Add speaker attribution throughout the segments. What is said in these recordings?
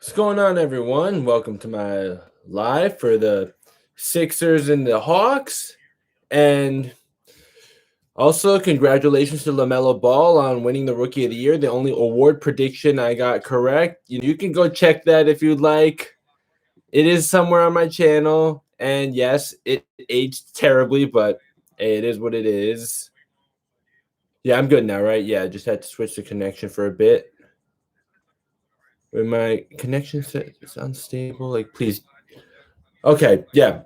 Speaker 1: What's going on, everyone? Welcome to my live for the Sixers and the Hawks. And also, congratulations to LaMelo Ball on winning the Rookie of the Year, the only award prediction I got correct. You can go check that if you'd like. It is somewhere on my channel. And yes, it aged terribly, but hey, it is what it is. Yeah, I'm good now, right? Yeah, I just had to switch the connection for a bit. When my connection is unstable, like, please. Okay, yeah.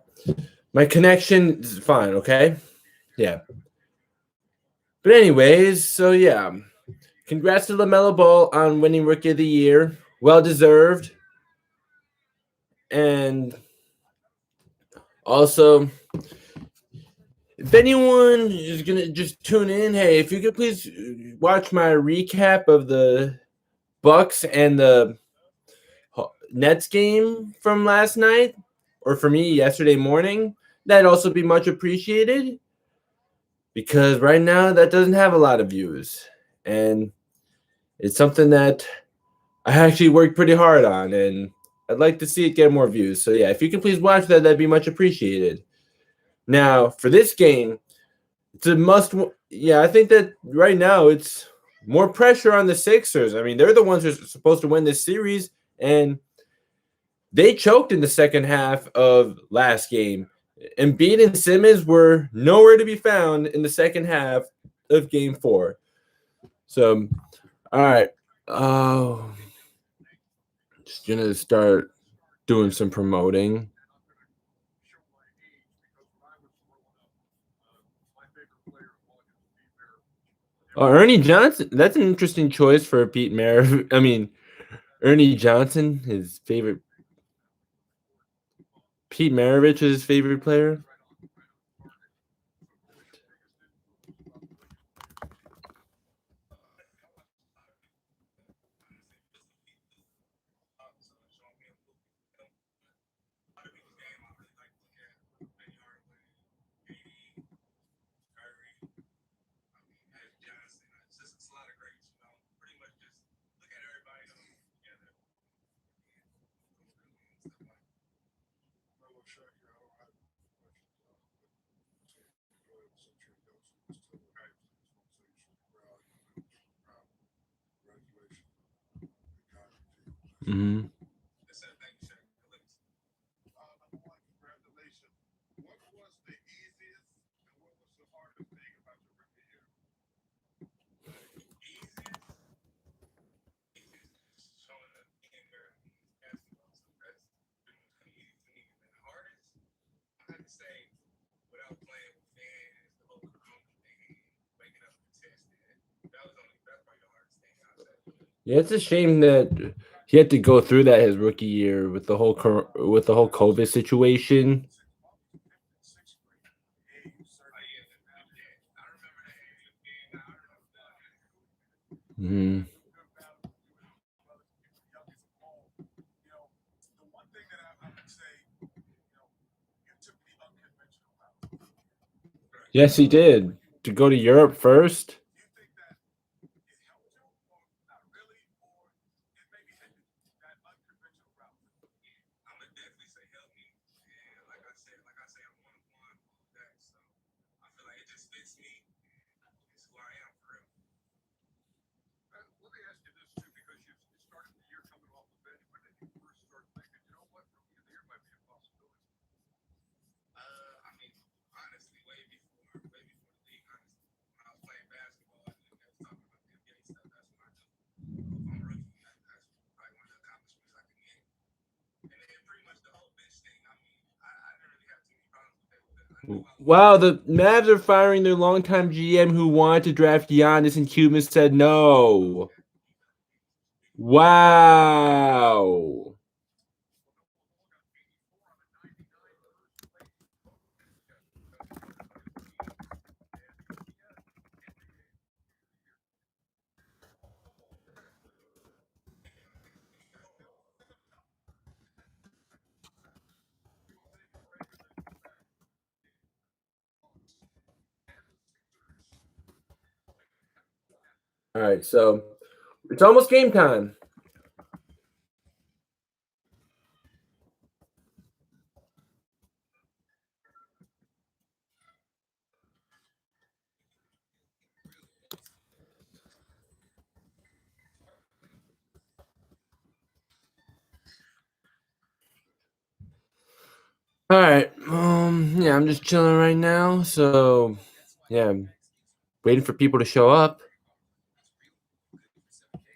Speaker 1: My connection is fine, okay? Yeah. But anyways, so yeah. Congrats to LaMelo Ball on winning Rookie of the Year. Well deserved. And also, if anyone is going to just tune in, hey, if you could please watch my recap of the Bucks and the Nets game from last night, or for me, yesterday morning, that'd also be much appreciated. Because right now, that doesn't have a lot of views. And it's something that I actually worked pretty hard on, and I'd like to see it get more views. So yeah, if you can please watch that, that'd be much appreciated. Now, for this game, it's a must. Yeah, I think that right now it's more pressure on the Sixers. I mean, they're the ones who are supposed to win this series, and they choked in the second half of last game. Embiid and Simmons were nowhere to be found in the second half of Game 4. So, all right. Oh, just gonna start doing some promoting. Oh, Ernie Johnson. That's an interesting choice for Pete Maravich. I mean, Ernie Johnson, his favorite. Pete Maravich is his favorite player. Mm-hmm. Yeah, it's a shame that he had to go through that his rookie year with the whole COVID situation. Mm-hmm. Yes, he did. To go to Europe first. Wow, the Mavs are firing their longtime GM who wanted to draft Giannis, and Cuban said no. Wow. All right, so it's almost game time. All right. Yeah, I'm just chilling right now. So, yeah, waiting for people to show up.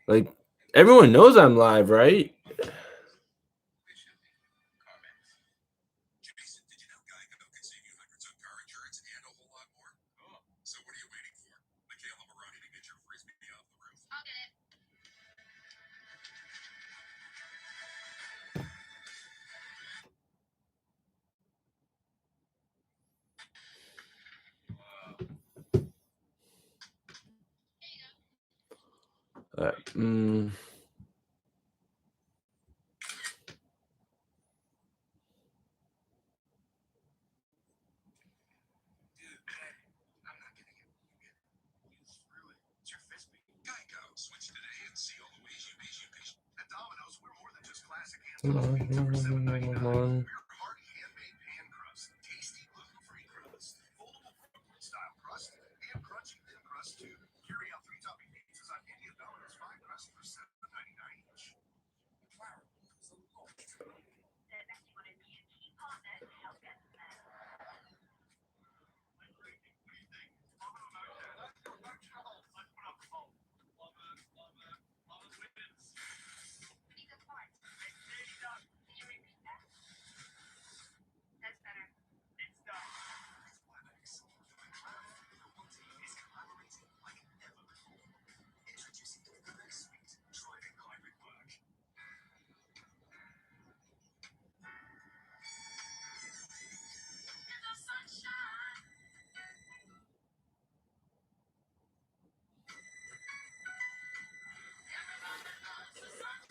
Speaker 1: Like, everyone knows I'm live, right? All right.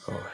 Speaker 1: Oh.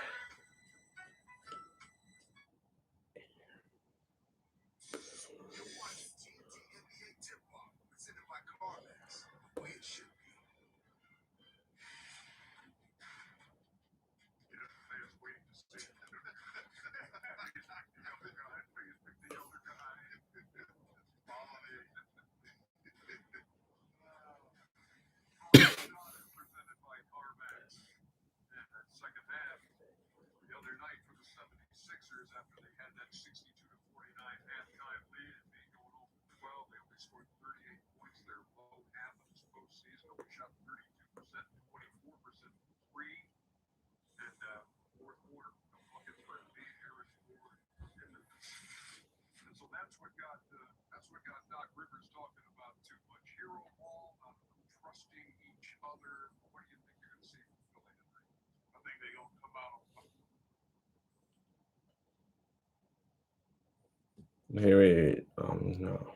Speaker 1: Hey, wait. No.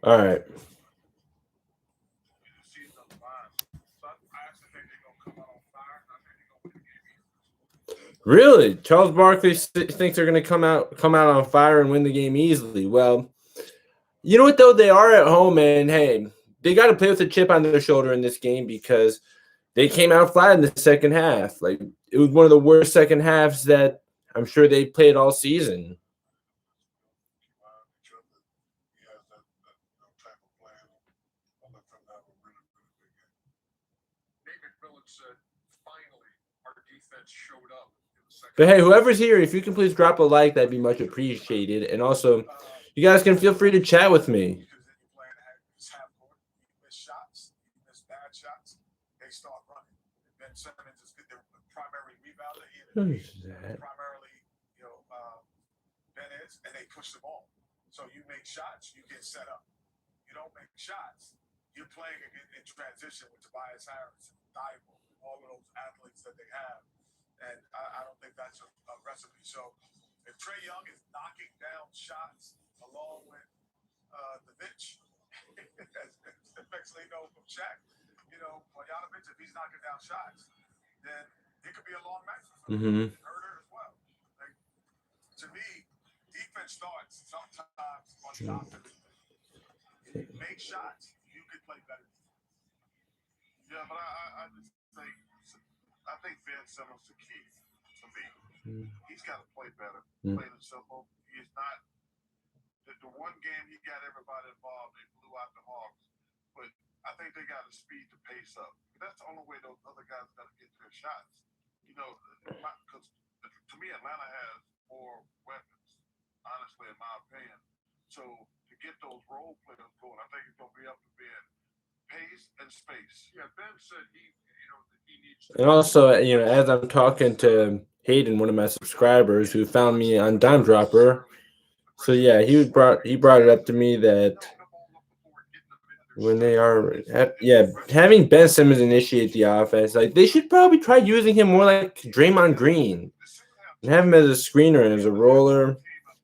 Speaker 1: All right. Really? Charles Barkley thinks they're going to come out on fire and win the game easily. Well, you know what though? They are at home, and hey, they got to play with a chip on their shoulder in this game because they came out flat in the second half. Like it was one of the worst second halves that I'm sure they played all season. But hey, whoever's here, if you can please drop a like, that'd be much appreciated. And also, you guys can feel free to chat with me. Who's that? Mm-hmm. And also, as I'm talking to Hayden, one of my subscribers who found me on Dime Dropper, so yeah, he brought it up to me that when they are, having Ben Simmons initiate the offense, like they should probably try using him more like Draymond Green and have him as a screener and as a roller,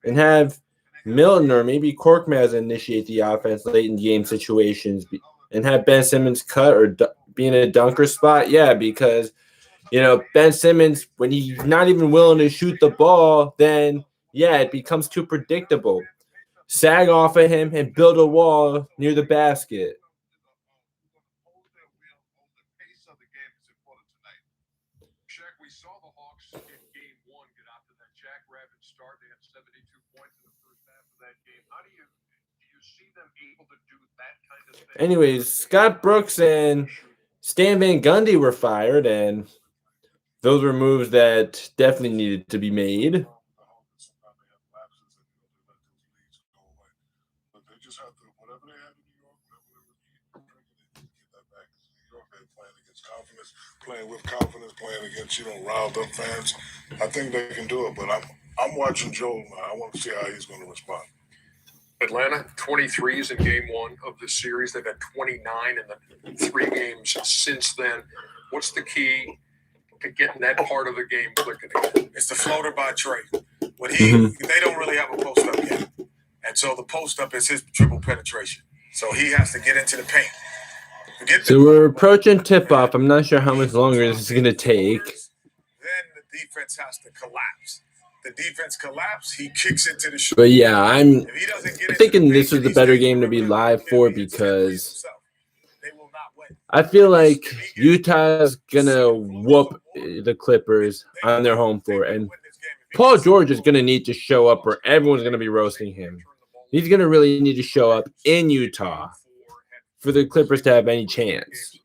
Speaker 1: and have Milton or maybe Korkmaz initiate the offense late in game situations, and have Ben Simmons cut or be in a dunker spot. Yeah, because Ben Simmons, when he's not even willing to shoot the ball, then yeah, it becomes too predictable. Sag off of him and build a wall near the basket. Anyways, Scott Brooks and Stan Van Gundy were fired, and those were moves that definitely needed to be made.
Speaker 2: Playing with confidence, playing against riled up fans. I think they can do it, but I'm watching Joel. I want to see how he's going to respond.
Speaker 3: Atlanta, 23s in game one of this series. They've had 29 in the 3 games since then. What's the key to getting that part of the game clicking again?
Speaker 2: It's the floater by Trey. When they don't really have a post up game, and so the post up is his dribble penetration. So he has to get into the paint.
Speaker 1: So we're approaching tip off. I'm not sure how much longer this is going to take.
Speaker 2: Then the defense has to collapse. The defense collapse, he kicks into the shoot.
Speaker 1: But yeah, I'm thinking this is the better game to be live for, because I feel like Utah's gonna whoop the Clippers on their home floor, and Paul George is gonna need to show up, or everyone's gonna be roasting him. He's gonna really need to show up in Utah for the Clippers to have any chance.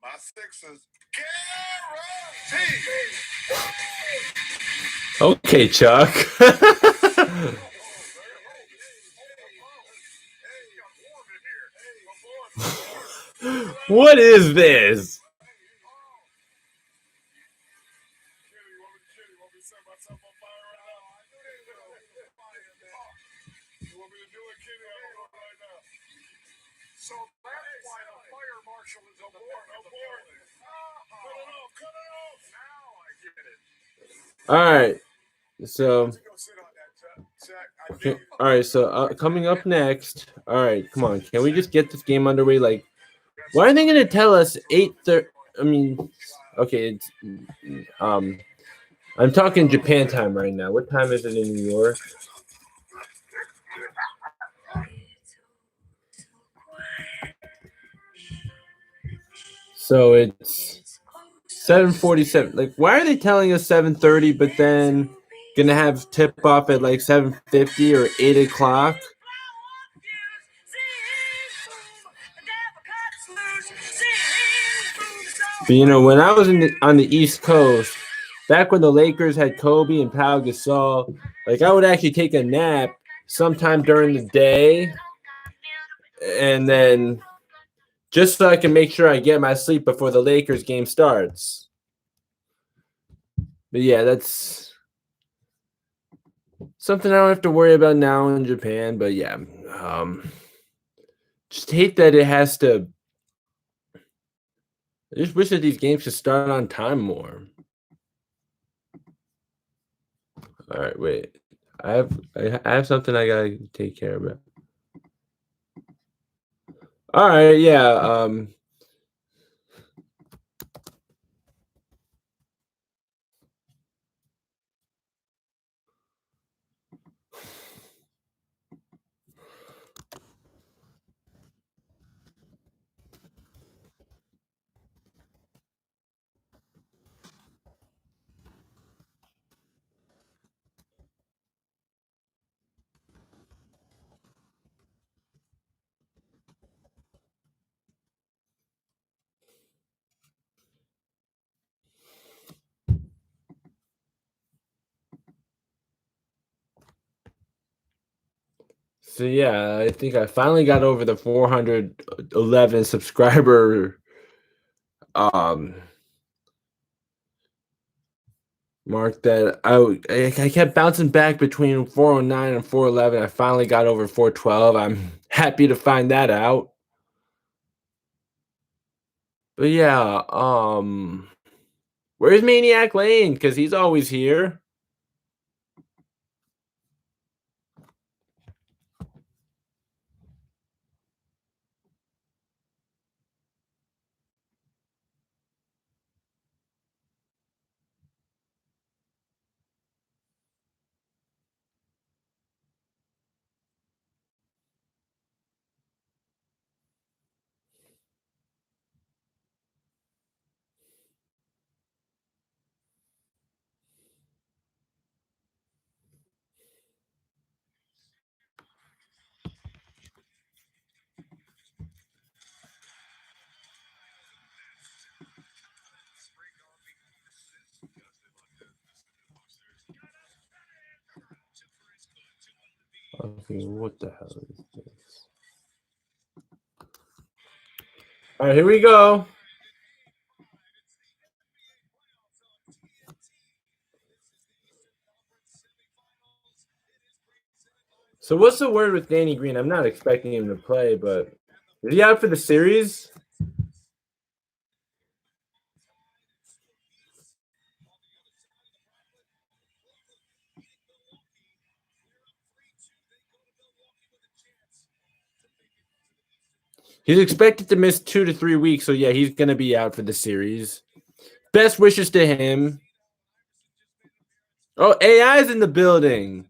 Speaker 2: My Sixers guarantee.
Speaker 1: Okay, Chuck. What is this? All right. So, okay. All right. So, coming up next. All right. Come on. Can we just get this game underway? Like, why are they going to tell us 8:30? I mean, okay. It's I'm talking Japan time right now. What time is it in New York? So it's 7:47. Like, why are they telling us 7:30, but then gonna have tip off at like 7:50 or 8 o'clock? But when I was on the East Coast, back when the Lakers had Kobe and Pau Gasol, like I would actually take a nap sometime during the day, and then just so I can make sure I get my sleep before the Lakers game starts. But yeah, that's something I don't have to worry about now in Japan. But yeah, just hate that it has to. I just wish that these games should start on time more. All right, wait. I have something I gotta take care of. All right, yeah. So yeah, I think I finally got over the 411 subscriber mark that I kept bouncing back between 409 and 411. I finally got over 412. I'm happy to find that out. But yeah, where's Maniac Lane? Because he's always here. Okay, what the hell is this? All right, here we go. So what's the word with Danny Green? I'm not expecting him to play, but is he out for the series? He's expected to miss 2 to 3 weeks, so yeah, he's going to be out for the series. Best wishes to him. Oh, AI's in the building.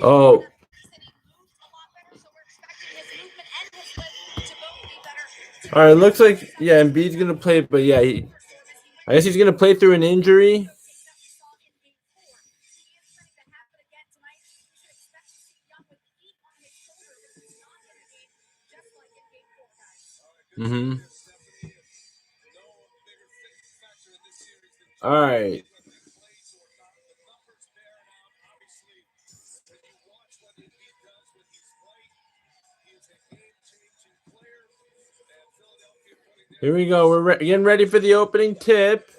Speaker 1: Oh. All right, looks like Embiid's gonna play, but yeah, I guess he's gonna play through an injury. Mm-hmm. All right. Here we go. We're getting ready for the opening tip.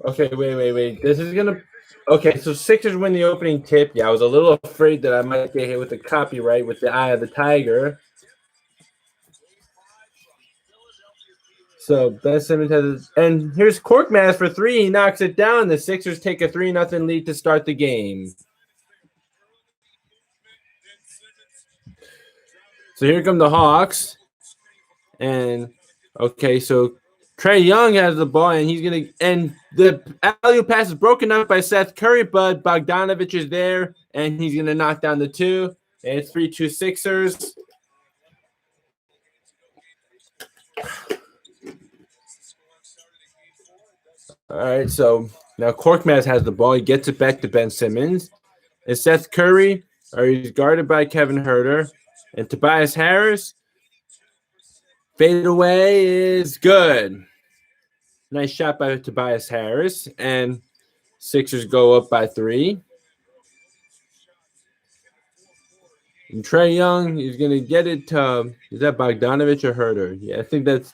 Speaker 1: Okay, wait. This is gonna. Okay, so Sixers win the opening tip. Yeah, I was a little afraid that I might get hit with the copyright with the eye of the tiger. So Ben Simmons has, and here's Korkmaz for 3. He knocks it down. The Sixers take a 3-0 lead to start the game. So here come the Hawks, and okay, so Trae Young has the ball, and he's gonna, and the alley-oop pass is broken up by Seth Curry, but Bogdanovich is there, and he's gonna knock down the 2, and it's 3-2 Sixers. All right, so now Korkmaz has the ball. He gets it back to Ben Simmons. And Seth Curry, or he's guarded by Kevin Huerter. And Tobias Harris, fade away is good. Nice shot by Tobias Harris. And Sixers go up by 3. And Trae Young, he's going to get it to, is that Bogdanovich or Huerter? Yeah, I think that's,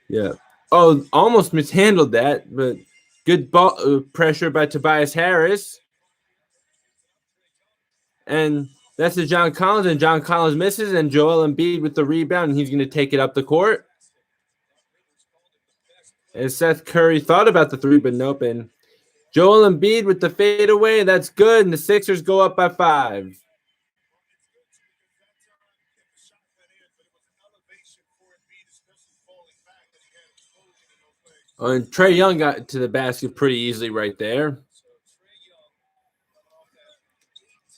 Speaker 1: Yeah. Oh, almost mishandled that, but good ball pressure by Tobias Harris. And that's to John Collins, and John Collins misses, and Joel Embiid with the rebound, and he's going to take it up the court. And Seth Curry thought about the three, but nope. And Joel Embiid with the fadeaway, that's good, and the Sixers go up by 5. Oh, and Trae Young got to the basket pretty easily right there.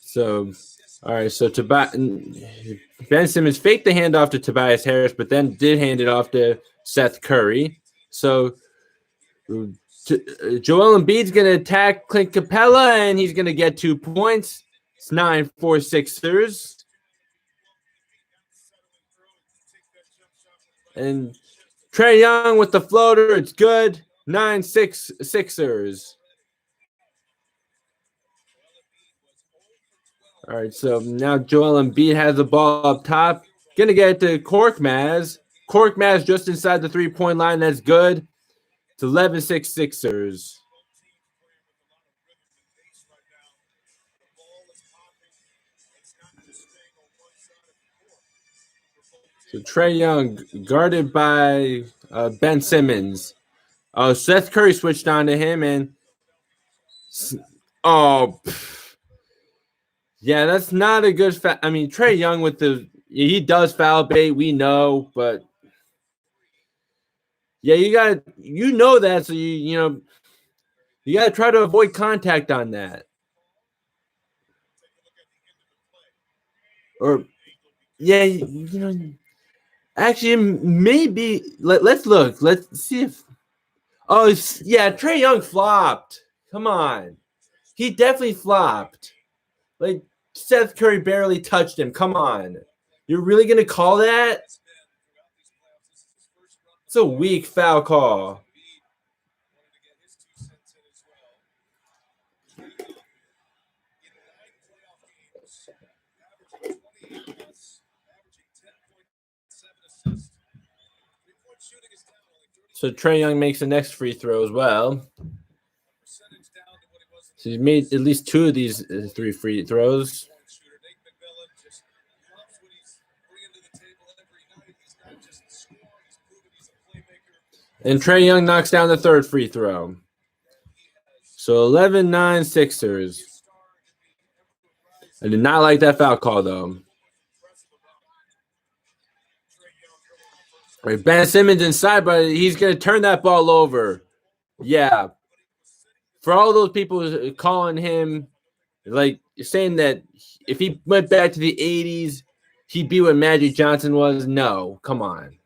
Speaker 1: So, all right, so Ben Simmons faked the handoff to Tobias Harris, but then did hand it off to Seth Curry. So Joel Embiid's going to attack Clint Capella, and he's going to get 2 points. It's 9-4 Sixers. And Trae Young with the floater. It's good. 9-6 Sixers. All right, so now Joel Embiid has the ball up top. Going to get it to Korkmaz. Korkmaz just inside the three-point line. That's good. It's 11-6 Sixers. So Trae Young guarded by Ben Simmons. Seth Curry switched on to him, and yeah, that's not a good foul. I mean, Trae Young with he does foul bait, we know, but yeah, you know that, so you got to try to avoid contact on that. Or yeah, actually, maybe let's look. Let's see if. Oh, yeah, Trae Young flopped. Come on, he definitely flopped. Like Seth Curry barely touched him. Come on, you're really gonna call that? It's a weak foul call. So Trae Young makes the next free throw as well. So he's made at least 2 of these 3 free throws. And Trae Young knocks down the 3rd free throw. So 11-9 Sixers. I did not like that foul call, though. All right, Ben Simmons inside, but he's going to turn that ball over. Yeah. For all those people calling him, like, saying that if he went back to the 80s, he'd be what Magic Johnson was. No, come on.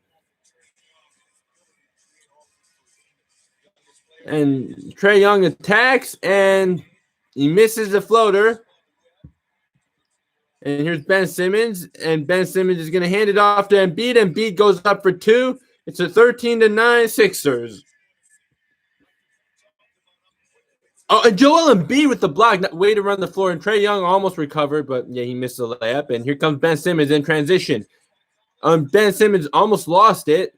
Speaker 1: And Trae Young attacks, and he misses the floater. And here's Ben Simmons, and Ben Simmons is going to hand it off to Embiid. Embiid goes up for 2. It's a 13-9 Sixers. Oh, and Joel Embiid with the block, way to run the floor, and Trae Young almost recovered, but yeah, he missed the layup. And here comes Ben Simmons in transition. Ben Simmons almost lost it,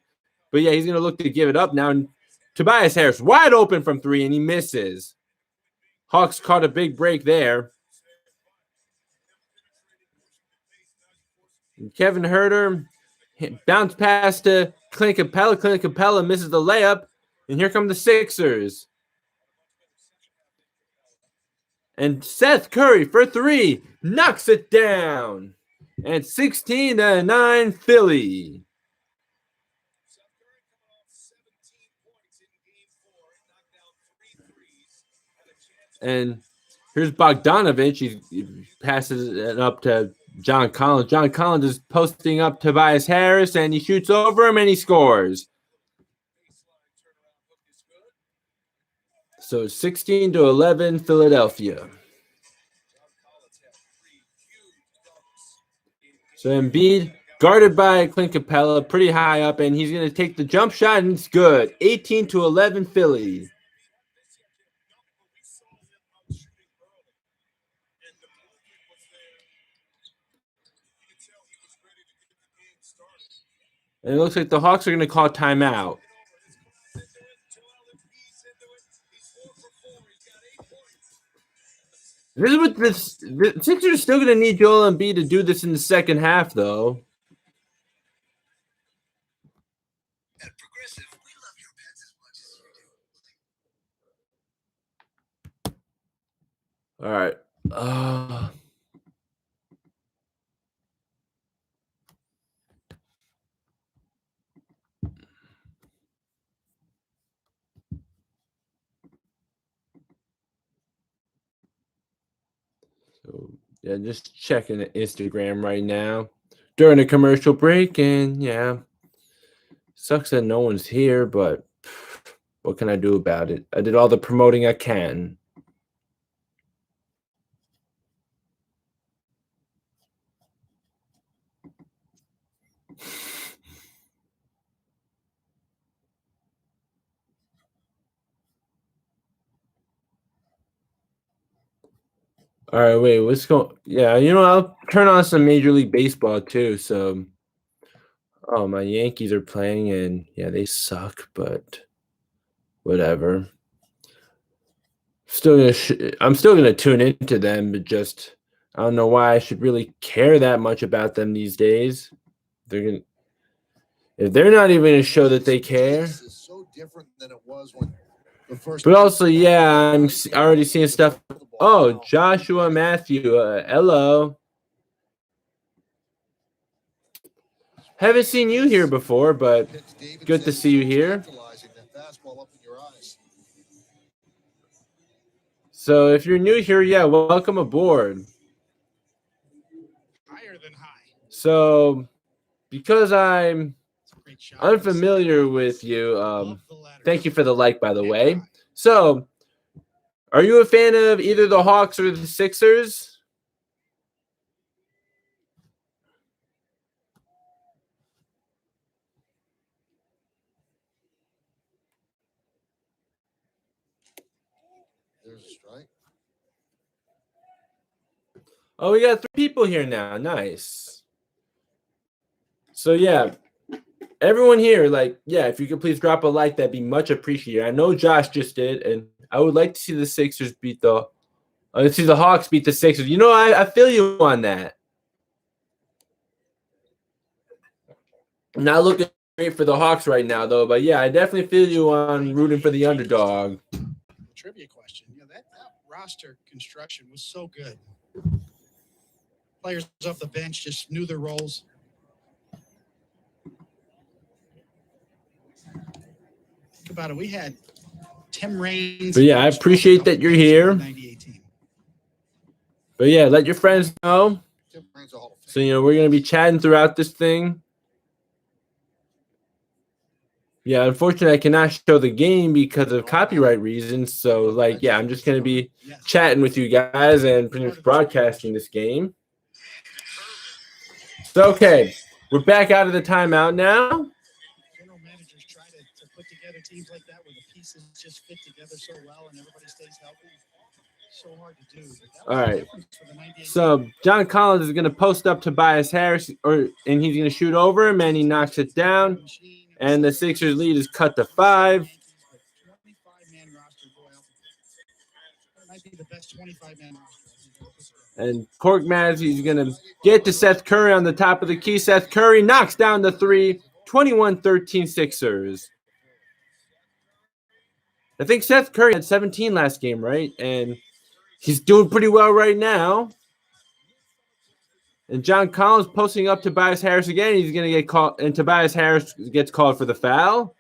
Speaker 1: but yeah, he's going to look to give it up now. And Tobias Harris wide open from 3, and he misses. Hawks caught a big break there. And Kevin Huerter bounce pass to Clint Capella. Clint Capella misses the layup, and here come the Sixers. And Seth Curry for 3 knocks it down. And 16-9 Philly. And here's Bogdanovich. He passes it up to John Collins. John Collins is posting up Tobias Harris, and he shoots over him, and he scores. So 16-11 Philadelphia. So Embiid guarded by Clint Capella, pretty high up, and he's going to take the jump shot, and it's good. 18-11 Philly. And it looks like the Hawks are going to call timeout. This is what the Sixers are still going to need Joel Embiid to do this in the second half, though.
Speaker 2: At Progressive, we love your pets as much as you do.
Speaker 1: All right. So yeah, just checking the Instagram right now during a commercial break, and yeah, sucks that no one's here, but what can I do about it? I did all the promoting I can. All right, wait, what's going? Yeah, I'll turn on some Major League Baseball too. So, oh, my Yankees are playing, and yeah, they suck, but whatever. I'm still gonna tune into them, but just I don't know why I should really care that much about them these days. If they're not even gonna show that they care.
Speaker 2: Is so different than it was when the first.
Speaker 1: But also, yeah, I'm already seeing stuff. Oh, Joshua Matthew, hello. Haven't seen you here before, but good to see you here. So if you're new here, yeah, welcome aboard.
Speaker 2: Higher than high.
Speaker 1: So because I'm unfamiliar with you, thank you for the like, by the way. So are you a fan of either the Hawks or the Sixers?
Speaker 2: There's a strike.
Speaker 1: Oh, we got 3 people here now. Nice. So yeah, everyone here, like, yeah, if you could please drop a like, that'd be much appreciated. I know Josh just did, and I would like to see the Sixers beat the Hawks beat the Sixers. I feel you on that. I'm not looking great for the Hawks right now, though. But yeah, I definitely feel you on rooting for the underdog.
Speaker 4: Trivia question. That roster construction was so good. Players off the bench just knew their roles. Think about it. We had Tim Raines.
Speaker 1: But yeah, I appreciate that you're here. But yeah, let your friends know. So, we're going to be chatting throughout this thing. Yeah, unfortunately, I cannot show the game because of copyright reasons. So, yeah, I'm just going to be chatting with you guys and pretty much broadcasting this game. So, okay, we're back out of the timeout now.
Speaker 4: General managers try to put together teams like that where the pieces just fit together so well and everybody stays healthy. So hard to do.
Speaker 1: All right. So John Collins is going to post up Tobias Harris, and he's going to shoot over him, and he knocks it down. And the Sixers lead is cut to 5. And Cork Massey's going to get to Seth Curry on the top of the key. Seth Curry knocks down the 3, 21-13 Sixers. I think Seth Curry had 17 last game, right? And he's doing pretty well right now. And John Collins posting up Tobias Harris again. He's going to get called, and Tobias Harris gets called for the foul.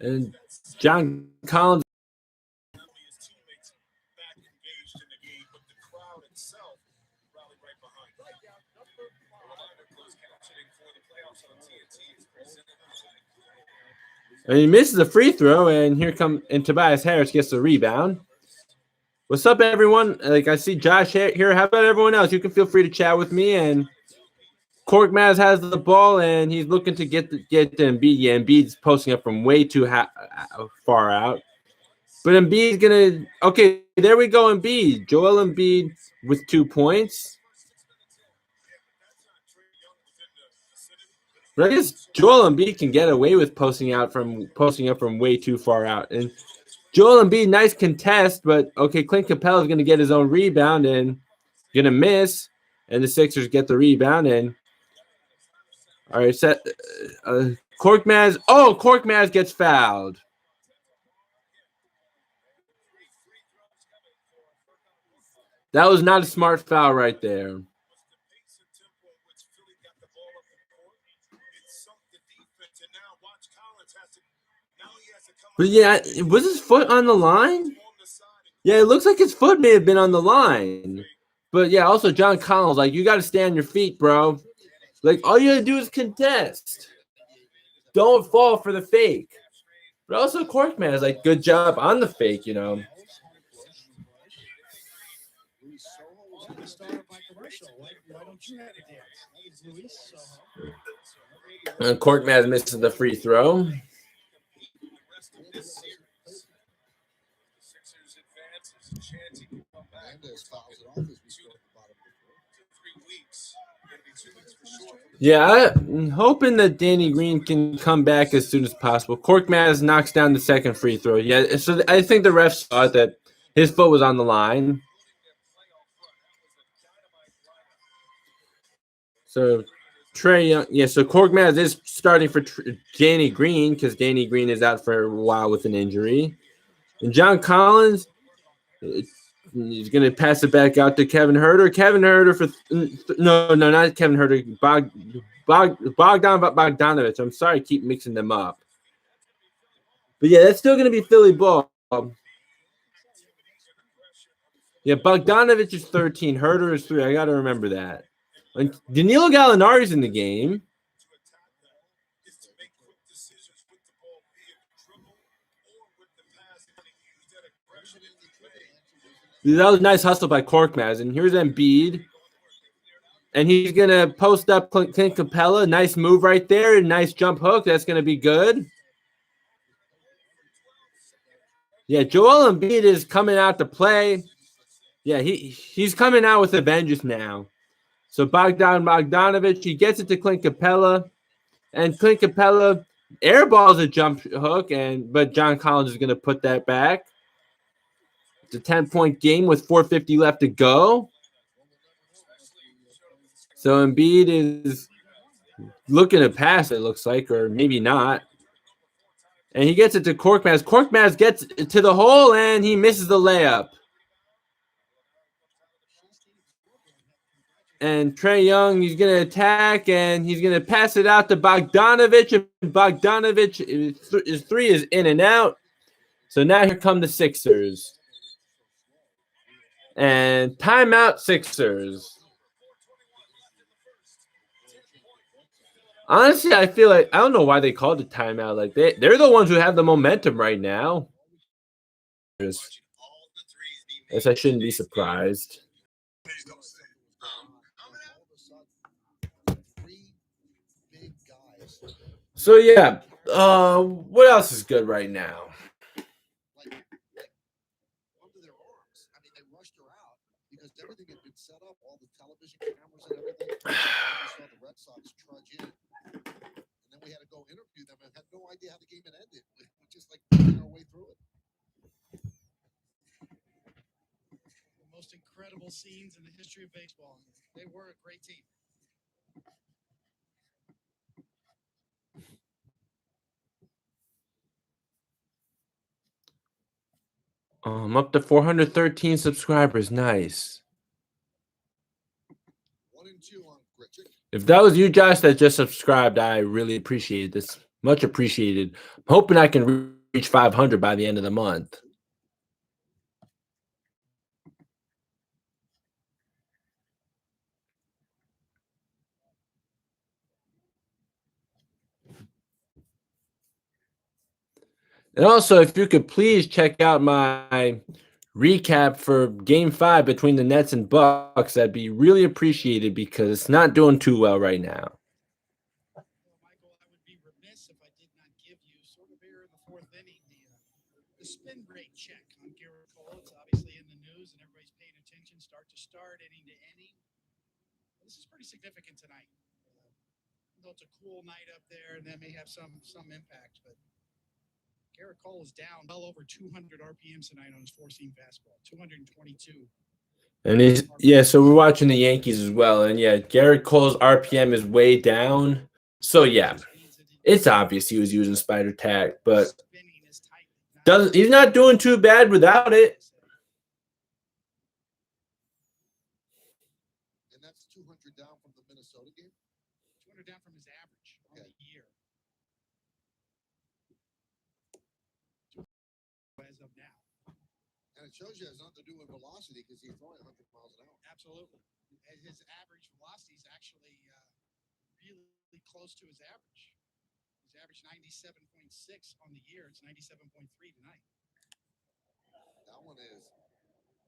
Speaker 1: And John Collins. And he misses a free throw, and Tobias Harris gets the rebound. What's up, everyone? Like, I see Josh here. How about everyone else? You can feel free to chat with me. And Cork Maz has the ball, and he's looking to get the Embiid. Yeah, Embiid's posting up from way too far out. But Embiid's going to – okay, there we go, Embiid. Joel Embiid with 2 points. But I guess Joel Embiid can get away with posting up from way too far out. And Joel Embiid, nice contest, but okay, Clint Capella is going to get his own rebound and going to miss, and the Sixers get the rebound. And all right, Korkmaz. Oh, Korkmaz gets fouled. That was not a smart foul right there. But yeah, was his foot on the line? Yeah, it looks like his foot may have been on the line. But yeah, also John Collins, like, you got to stay on your feet, bro. Like, all you got to do is contest. Don't fall for the fake. But also Korkmaz is like, good job on the fake, you know. And Korkmaz misses the free throw. Yeah, I'm hoping that Danny Green can come back as soon as possible. Korkmaz knocks down the second free throw. Yeah, so I think the refs saw that his foot was on the line. So Trae Young, yeah. So Korkmaz is starting for Danny Green because Danny Green is out for a while with an injury, and John Collins. He's going to pass it back out to Kevin Huerter. Kevin Huerter for no, not Kevin Huerter. Bogdan Bogdanovic. I'm sorry, I keep mixing them up. But yeah, that's still going to be Philly ball. Yeah, Bogdanovic is 13. Huerter is 3. I got to remember that. And Danilo Gallinari's in the game. That was a nice hustle by Korkmaz. And here's Embiid. And he's going to post up Clint Capella. Nice move right there. Nice jump hook. That's going to be good. Yeah, Joel Embiid is coming out to play. Yeah, he's coming out with a vengeance now. So Bogdanovic, he gets it to Clint Capella. And Clint Capella airballs a jump hook, but John Collins is going to put that back. It's a 10-point game with 4:50 left to go. So Embiid is looking to pass, it looks like, or maybe not. And he gets it to Korkmaz. Korkmaz gets to the hole, and he misses the layup. And Trae Young, he's going to attack, and he's going to pass it out to Bogdanovic. And Bogdanovic, his 3 is in and out. So now here come the Sixers. And timeout Sixers. Honestly, I feel like I don't know why they called it timeout. Like they're the ones who have the momentum right now. Guess I shouldn't be surprised. So yeah, what else is good right now? Everything had been set up, all the television cameras and everything. Saw the Red Sox trudge in, and then we had to go interview them and had no idea how the game had ended. We just like making our way through it.
Speaker 4: The most incredible scenes in the history of baseball. They were a great team.
Speaker 1: I'm up to 413 subscribers. Nice. If that was you, Josh, that just subscribed, I really appreciate this. Much appreciated. I'm hoping I can reach 500 by the end of the month. And also, if you could please check out my recap for Game 5 between the Nets and Bucks, that'd be really appreciated because it's not doing too well right now.
Speaker 4: Michael, I would be remiss if I did not give you sort of here in the 4th inning the spin rate check on Garrett Cole. It's obviously in the news and everybody's paying attention start to start. into any. This is pretty significant tonight. Though it's a cool night up there, and that may have some impact, but Garrett Cole is down well over 200 RPMs tonight on his four-seam fastball, 222.
Speaker 1: And so we're watching the Yankees as well, and Garrett Cole's RPM is way down. So it's obvious he was using spider tack, but he's not doing too bad without it.
Speaker 5: And that's 200 down from the Minnesota game?
Speaker 4: 200 down from his average on the year. As of now.
Speaker 5: And it shows you it has nothing to do with velocity because he's throwing 100 miles an hour.
Speaker 4: Absolutely. And his average velocity is actually really close to his average. His average 97.6 on the year. It's 97.3 tonight.
Speaker 5: That one is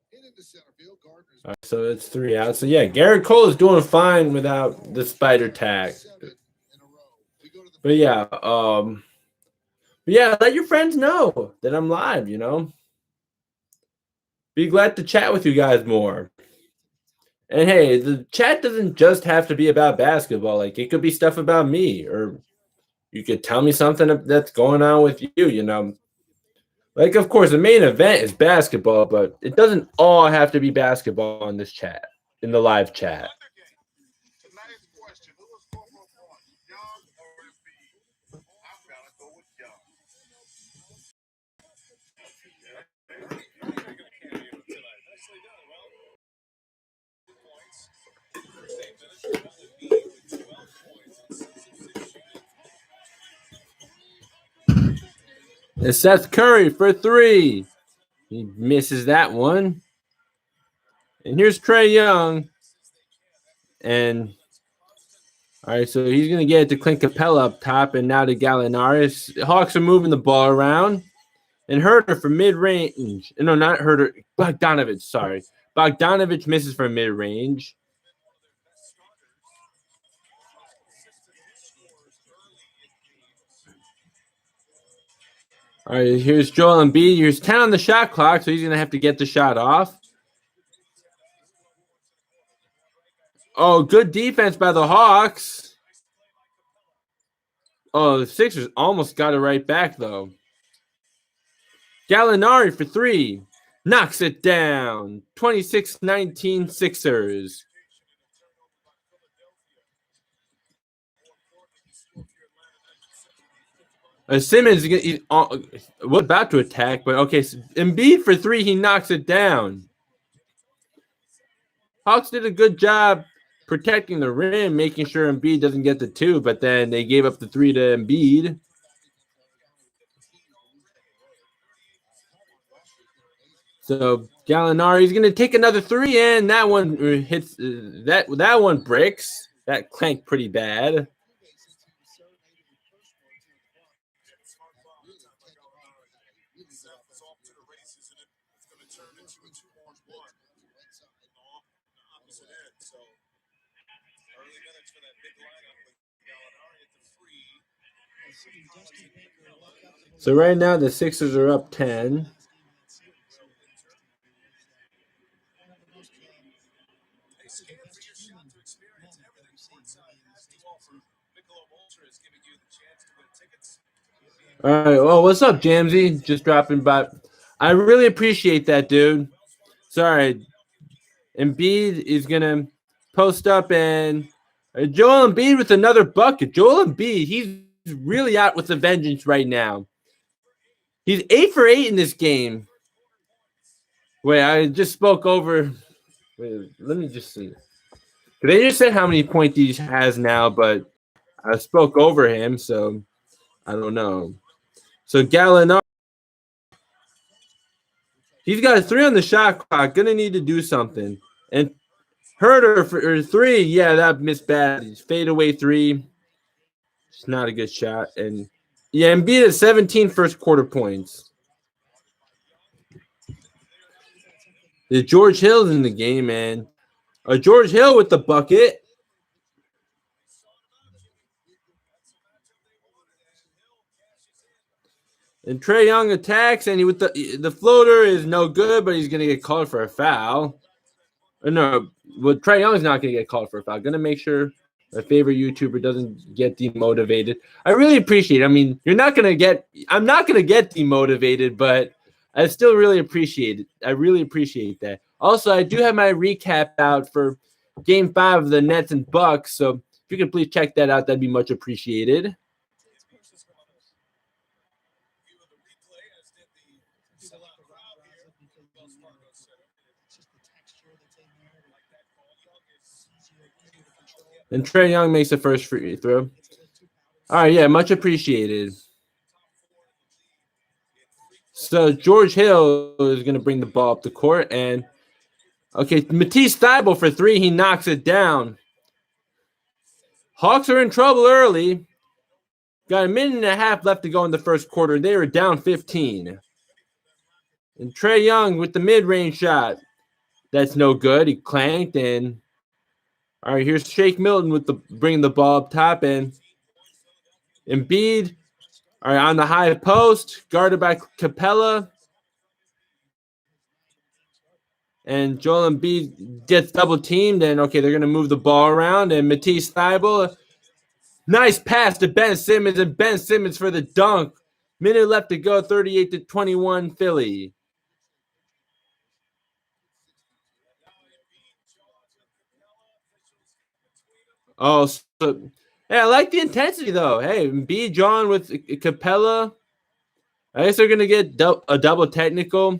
Speaker 5: hit into center field. Gardner's.
Speaker 1: All right, so it's 3 out. So Garrett Cole is doing fine without the spider tack. But let your friends know that I'm live, Be glad to chat with you guys more. And hey, the chat doesn't just have to be about basketball. Like, it could be stuff about me, or you could tell me something that's going on with you, Like, of course, the main event is basketball, but it doesn't all have to be basketball in this chat, in the live chat.
Speaker 2: Tonight's question: who was more Young or Embiid? I'm gonna go with Young.
Speaker 1: It's Seth Curry for 3. He misses that one. And here's Trae Young. And all right, so he's going to get it to Clint Capella up top, and now to Gallinari. Hawks are moving the ball around. And Herter for mid-range. No, not Herter. Bogdanovich, sorry. Bogdanovich misses for mid-range. All right, here's Joel Embiid. Here's 10 on the shot clock, so he's going to have to get the shot off. Oh, good defense by the Hawks. Oh, the Sixers almost got it right back, though. Gallinari for 3. Knocks it down. 26-19 Sixers. Simmons was about to attack, but okay. So Embiid for 3, he knocks it down. Hawks did a good job protecting the rim, making sure Embiid doesn't get the 2, but then they gave up the 3 to Embiid. So Gallinari's going to take another 3, and that one hits. That one breaks. That clanked pretty bad. So right now the Sixers are up 10. All right. Well, what's up, Jamsey? Just dropping by. I really appreciate that, dude. Sorry. Embiid is going to post up, and Joel Embiid with another bucket. Joel Embiid, he's really out with a vengeance right now. He's 8 for 8 in this game. Wait, I just spoke over. Wait, let me just see. They just said how many points he has now, but I spoke over him, so I don't know. So Gallinari, he's got a 3 on the shot clock. Gonna need to do something. And Herter for 3, yeah, that missed bad. He's fade away 3. It's not a good shot. And yeah, Embiid at 17 first quarter points. The George Hill's in the game, man. George Hill with the bucket. And Trae Young attacks, and he with the floater is no good, but he's gonna get called for a foul. No, Well, Trae Young's not going to get called for a foul. Going to make sure my favorite YouTuber doesn't get demotivated. I really appreciate it. I mean, I'm not going to get demotivated, but I still really appreciate it. I really appreciate that. Also, I do have my recap out for Game 5 of the Nets and Bucks. So if you could please check that out, that'd be much appreciated. And Trae Young makes the first free throw. All right, yeah, much appreciated. So George Hill is going to bring the ball up the court. And, okay, Matisse Thybulle for three. He knocks it down. Hawks are in trouble early. Got a minute and a half left to go in the first quarter. They were down 15. And Trae Young with the mid-range shot. That's no good. He clanked. And, all right, here's Shake Milton with bringing the ball up top. And Embiid, all right, on the high post, guarded by Capella. And Joel Embiid gets double teamed. And, okay, they're going to move the ball around. And Matisse Thybulle, nice pass to Ben Simmons. And Ben Simmons for the dunk. Minute left to go, 38-21 Philly. Oh, so, hey, I like the intensity, though. Hey, B. John with Capella. I guess they're going to get a double technical.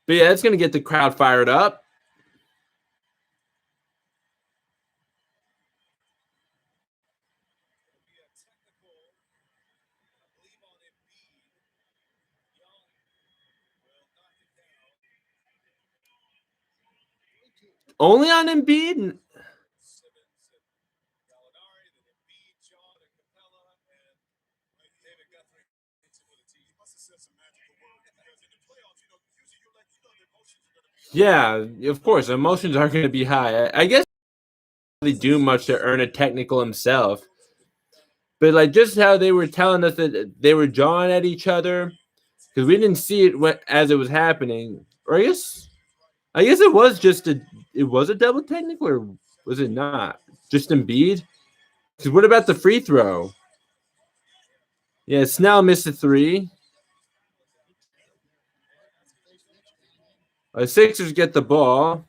Speaker 1: But, yeah, that's going to get the crowd fired up. Only on Embiid? Yeah, of course. Emotions are going to be high. I guess they do much to earn a technical himself. But, like, just how they were telling us that they were jawing at each other, because we didn't see it as it was happening. Or I guess it was just a double technical, or was it not? Just Embiid? Because what about the free throw? Yeah, Snell missed a three. Sixers get the ball.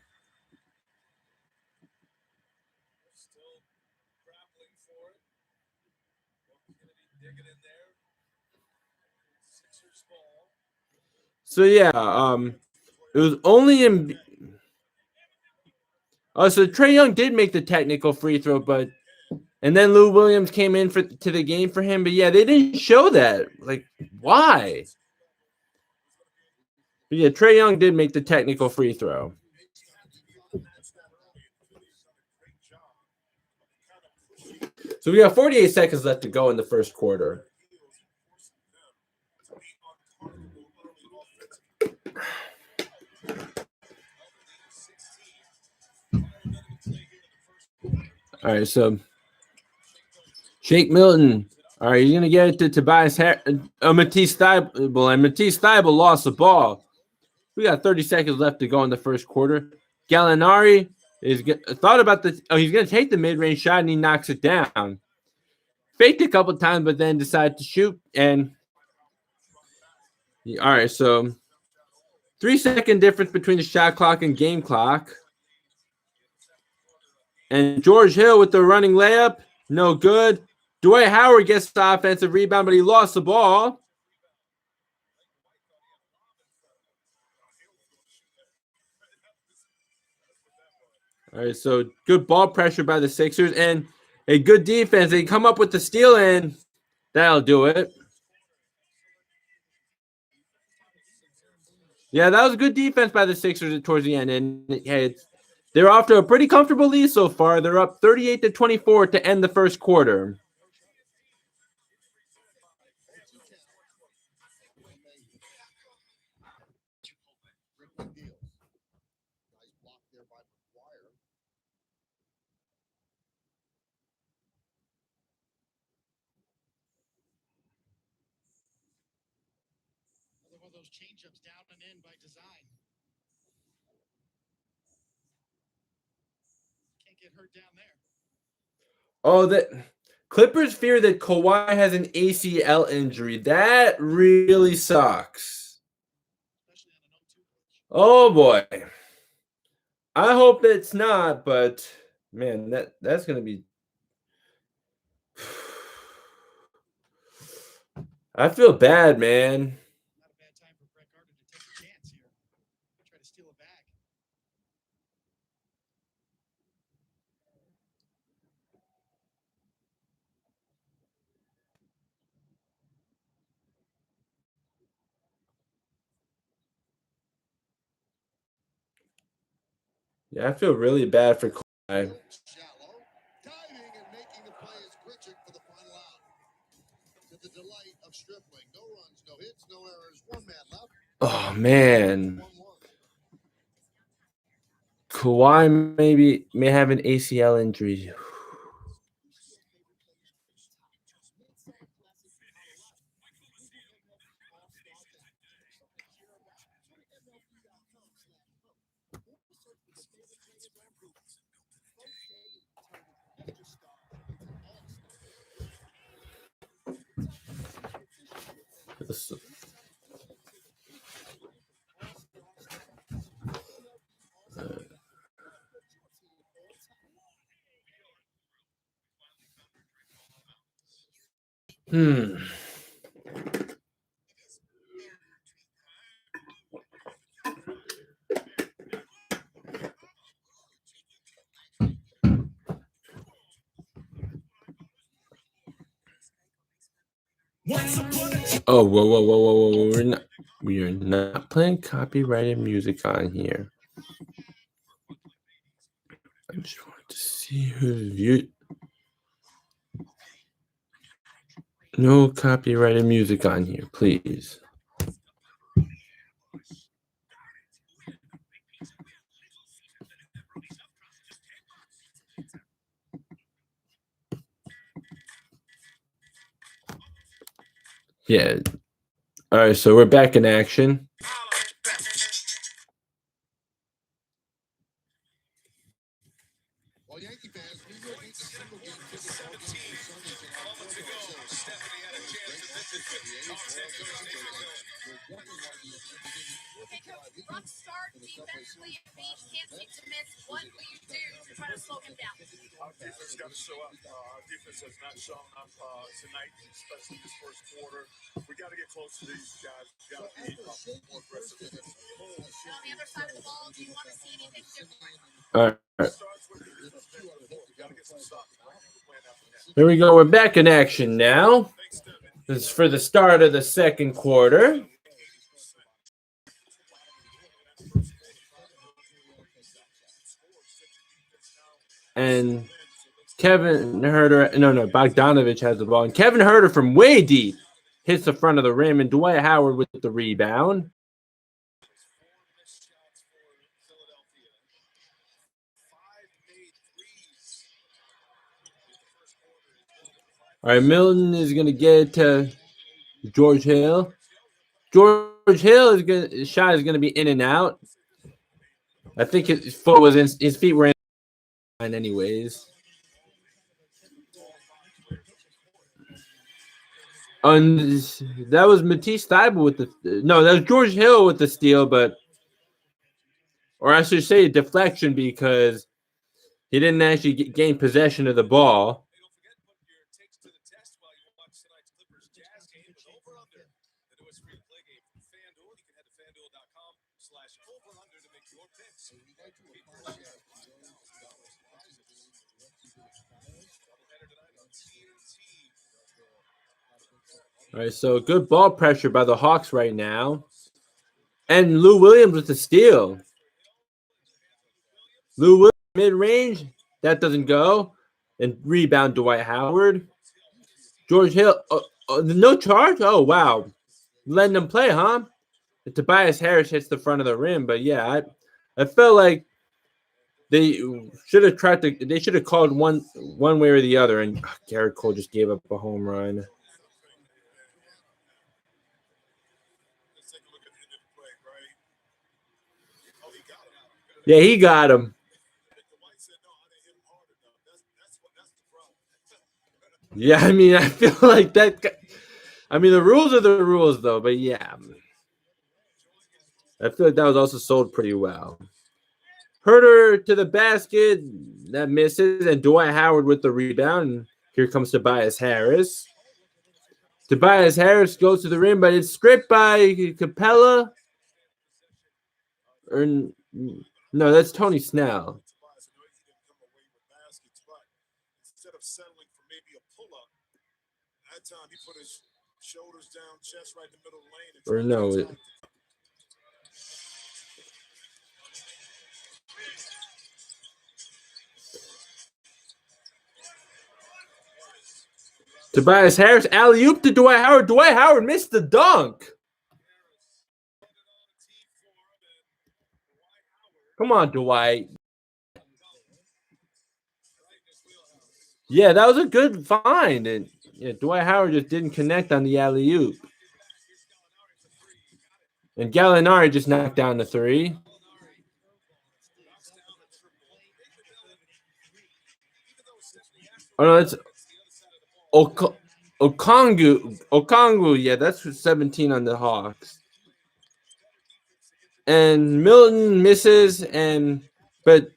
Speaker 1: So yeah, it was only in. Oh, so Trae Young did make the technical free throw, and then Lou Williams came in to the game for him. But yeah, they didn't show that. Like, why? But yeah, Trae Young did make the technical free throw. So we got 48 seconds left to go in the first quarter. All right, so Shake Milton. All right, he's going to get it to Tobias Matisse Thybulle, and Matisse Thybulle lost the ball. We got 30 seconds left to go in the first quarter. Gallinari he's going to take the mid-range shot, and he knocks it down. Faked a couple times, but then decided to shoot. And all right, so 3-second difference between the shot clock and game clock. And George Hill with the running layup, no good. Dwight Howard gets the offensive rebound, but he lost the ball. All right, so good ball pressure by the Sixers and a good defense. They come up with the steal, and that'll do it. Yeah, that was a good defense by the Sixers towards the end. And hey, they're off to a pretty comfortable lead so far. They're up 38-24 to end the first quarter.
Speaker 4: One of those change-ups down and in by design. get hurt down there.
Speaker 1: Oh, that Clippers fear that Kawhi has an ACL injury. That really sucks.
Speaker 4: Especially on an 0-2 pitch.
Speaker 1: Oh boy. I hope it's not, but man, that's gonna be. I feel bad, man.
Speaker 4: Not a bad time for Brett Gardner to take a chance here. Try to steal a bag.
Speaker 1: Yeah, I feel really bad for Kawhi.
Speaker 5: Shallow, diving and making the play is Grichuk for the final out. To the delight of Stripling. No runs, no hits, no errors. One man left.
Speaker 1: Oh man,
Speaker 5: 1-1.
Speaker 1: Kawhi may have an ACL injury. Hmm. Oh, whoa. We are not playing copyrighted music on here. I just want to see who's viewed. No copyrighted music on here, please. Yeah. All right, so we're back in action.
Speaker 5: Well, Yankee fans, New York needs a single game ticket to all games for Sundays in October. Stephanie had a chance to visit the
Speaker 6: Rough start defensively. Embiid can't seem to miss. What will you do to try to slow him down?
Speaker 2: Our defense got to show up. Our defense has not shown up tonight, especially this first quarter. We got to get close to these guys. We got to be more aggressive.
Speaker 6: And on the other side of the ball, do you want to see anything different?
Speaker 1: All right.
Speaker 2: Starts with the got to get some stops.
Speaker 1: Here we go. We're back in action now. This is for the start of the second quarter. And Kevin Herter, Bogdanovich has the ball. And Kevin Herter from way deep hits the front of the rim, and Dwight Howard with the rebound. All right, Milton is going to get to George Hill. George Hill his shot is going to be in and out. I think his feet were in line anyways. And that was Matisse Thybulle that was George Hill with the steal, or I should say deflection, because he didn't actually gain possession of the ball. All right, so good ball pressure by the Hawks right now. And Lou Williams with the steal. Lou Williams mid-range. That doesn't go. And rebound Dwight Howard. George Hill. No charge? Oh, wow. Letting them play, huh? And Tobias Harris hits the front of the rim. But, yeah, I felt like they should have called one way or the other. And Garrett Cole just gave up a home run. Yeah, he got him. Yeah, I mean, I feel like that. I mean, the rules are the rules, though. But yeah, I feel like that was also sold pretty well. Herter to the basket. That misses. And Dwight Howard with the rebound. Here comes Tobias Harris. Tobias Harris goes to the rim, but it's stripped by Capella. Or no, that's Tony Snell.
Speaker 2: Instead of settling for maybe a pull-up, that time he put his shoulders down, chest right in the middle of the lane.
Speaker 1: Or no, Tobias Harris, alley-oop to Dwight Howard. Dwight Howard missed the dunk. Come on, Dwight. Yeah, that was a good find. And yeah, Dwight Howard just didn't connect on the alley-oop. And Gallinari just knocked down the three. Oh, no, that's Okongu, yeah, that's 17 on the Hawks. And Milton misses, but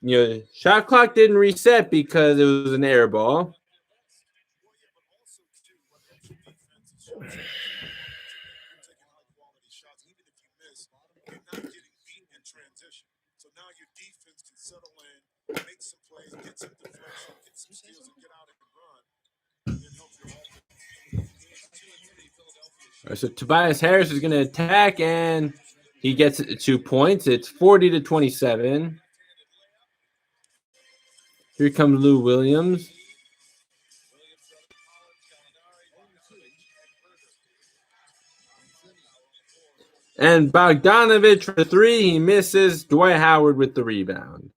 Speaker 1: shot clock didn't reset because it was an air ball.
Speaker 2: So now your defense can settle in, make some plays, get some deflection, get some steals, and get out and run. And then help your
Speaker 1: All right, so Tobias Harris is going to attack, and he gets 2 points. It's 40-27. Here comes Lou Williams. And Bogdanovich for 3. He misses. Dwight Howard with the rebound.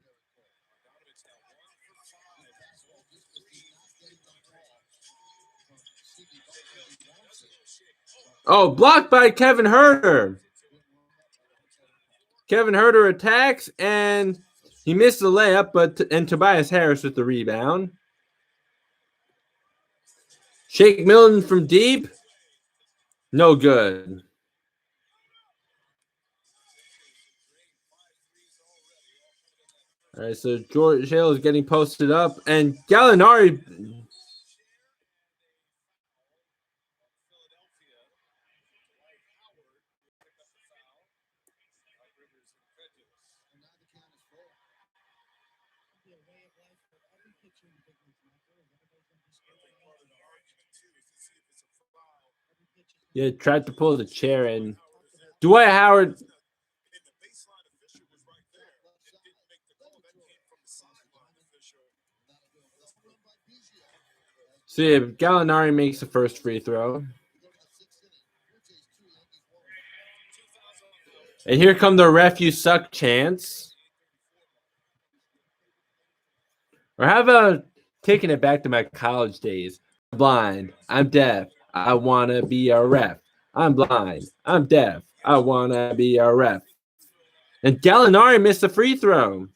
Speaker 1: Oh, blocked by Kevin Herter. Kevin Herter attacks, and he missed the layup, and Tobias Harris with the rebound. Shake Milton from deep. No good. All right, so George Hill is getting posted up, and Gallinari. Yeah, tried to pull the chair in. Dwight Howard. So yeah, Gallinari makes the first free throw. And here come the ref you suck chants. Or how about taking it back to my college days? I'm blind. I'm deaf. I want to be a ref. I'm blind. I'm deaf. I want to be a ref. And Gallinari missed the free throw.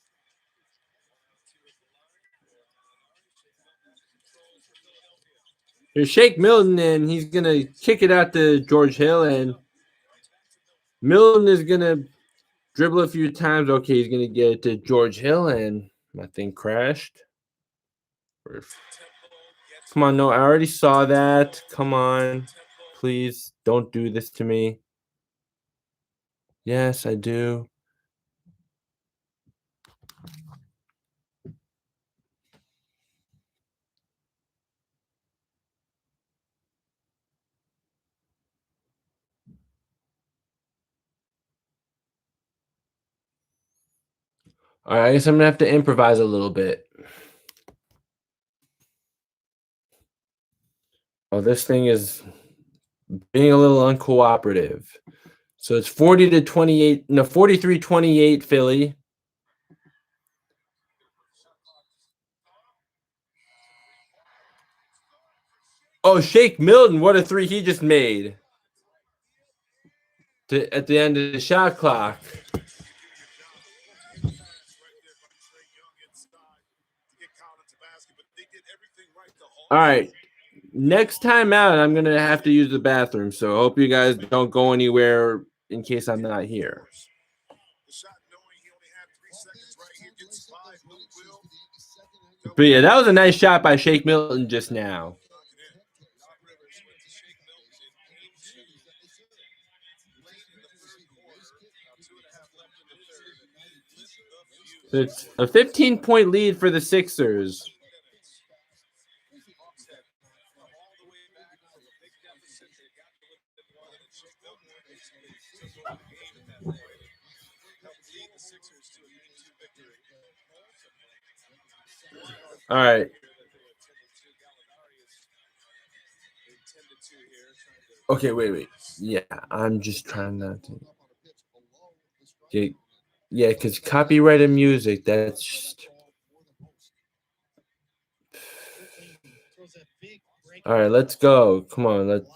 Speaker 1: Here's Shake Milton, and he's going to kick it out to George Hill. And Milton is going to dribble a few times. Okay, he's going to get it to George Hill, and my thing crashed. Come on, no, I already saw that. Come on. Please don't do this to me. Yes, I do. All right, I guess I'm going to have to improvise a little bit. Oh, this thing is being a little uncooperative. So it's 43-28 Philly. Oh, Shake Milton, what a three he just made. At the end of the shot clock. All right. next time out, I'm gonna have to use the bathroom. So I hope you guys don't go anywhere in case I'm not here.
Speaker 2: The shot knowing he only had 3 seconds, right? He gets 5, no will.
Speaker 1: But yeah, that was a nice shot by Shake Milton just now. So it's a 15-point lead for the Sixers. All right. Okay, wait. Yeah, I'm just trying not to get. Yeah, because copyrighted music, that's just. All right, let's go. Come on, let's.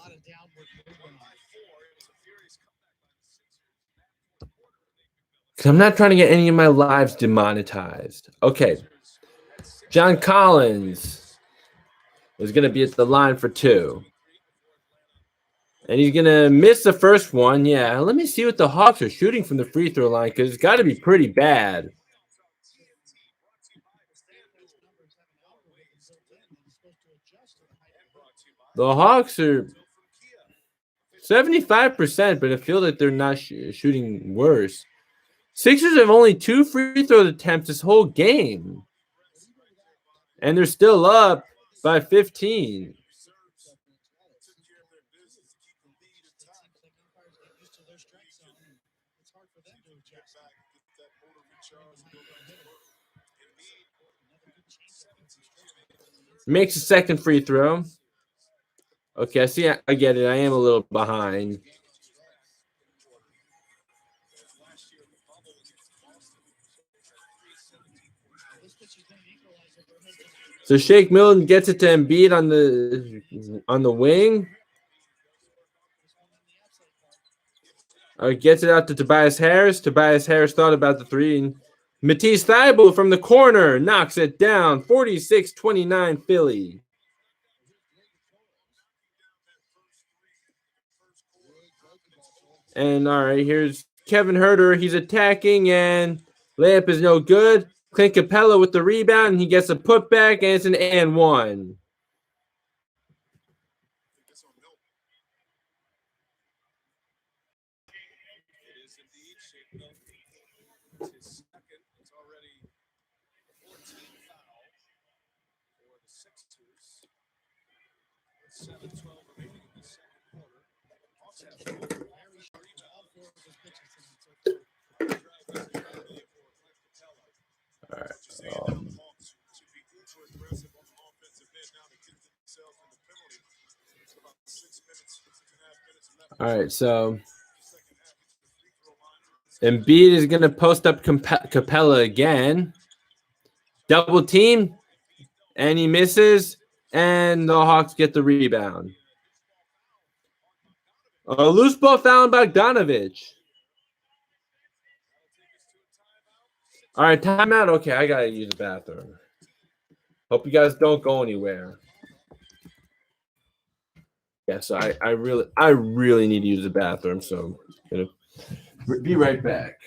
Speaker 1: Because I'm not trying to get any of my lives demonetized. Okay. John Collins is going to be at the line for 2. And he's going to miss the first one. Yeah, let me see what the Hawks are shooting from the free throw line because it's got to be pretty bad. The Hawks are 75%, but I feel like they're not shooting worse. Sixers have only 2 free throw attempts this whole game. And they're still up by 15. Makes a second free throw. Okay, I see. I get it. I am a little behind. So Shake Milton gets it to Embiid on the wing. Gets it out to Tobias Harris. Tobias Harris thought about the 3. Matisse Thybulle from the corner knocks it down. 46-29 Philly. And all right, here's Kevin Huerter. He's attacking, and layup is no good. Clint Capella with the rebound, and he gets a putback, and it's an and 1. All right, so Embiid is going to post up Capella again. Double team, and he misses, and the Hawks get the rebound. A loose ball foul on Bogdanovich. All right, timeout. Okay, I got to use the bathroom. Hope you guys don't go anywhere. Yeah, so I really need to use the bathroom, so I'm gonna be right back.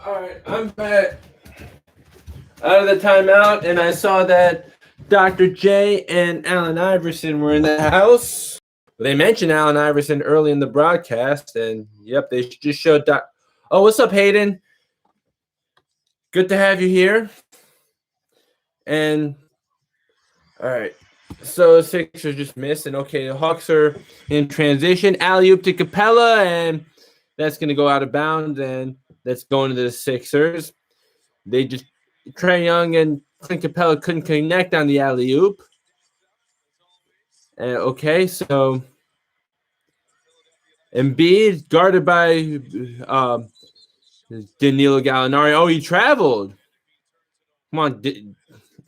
Speaker 1: All right, I'm back out of the timeout, and I saw that Dr. J and Allen Iverson were in the house. They mentioned Allen Iverson early in the broadcast, and yep, they just showed Oh, what's up, Hayden? Good to have you here. And all right, so the Sixers just missed, and okay, the Hawks are in transition. Alley-oop to Capella, and that's going to go out of bounds, and that's going to the Sixers. They just Trae Young and Clint Capella couldn't connect on the alley-oop. Okay, so Embiid guarded by Danilo Gallinari. Oh, he traveled. Come on,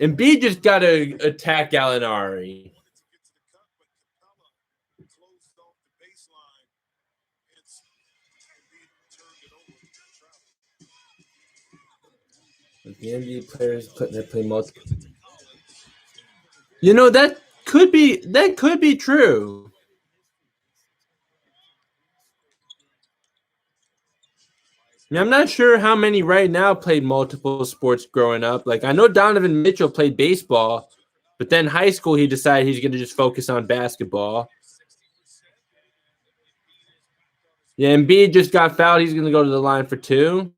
Speaker 1: Embiid just got to attack Gallinari. The NBA players putting their play multiple. You know, that could be true. Now, I'm not sure how many right now played multiple sports growing up. Like I know Donovan Mitchell played baseball, but then high school he decided he's going to just focus on basketball. Yeah, Embiid just got fouled. He's going to go to the line for 2.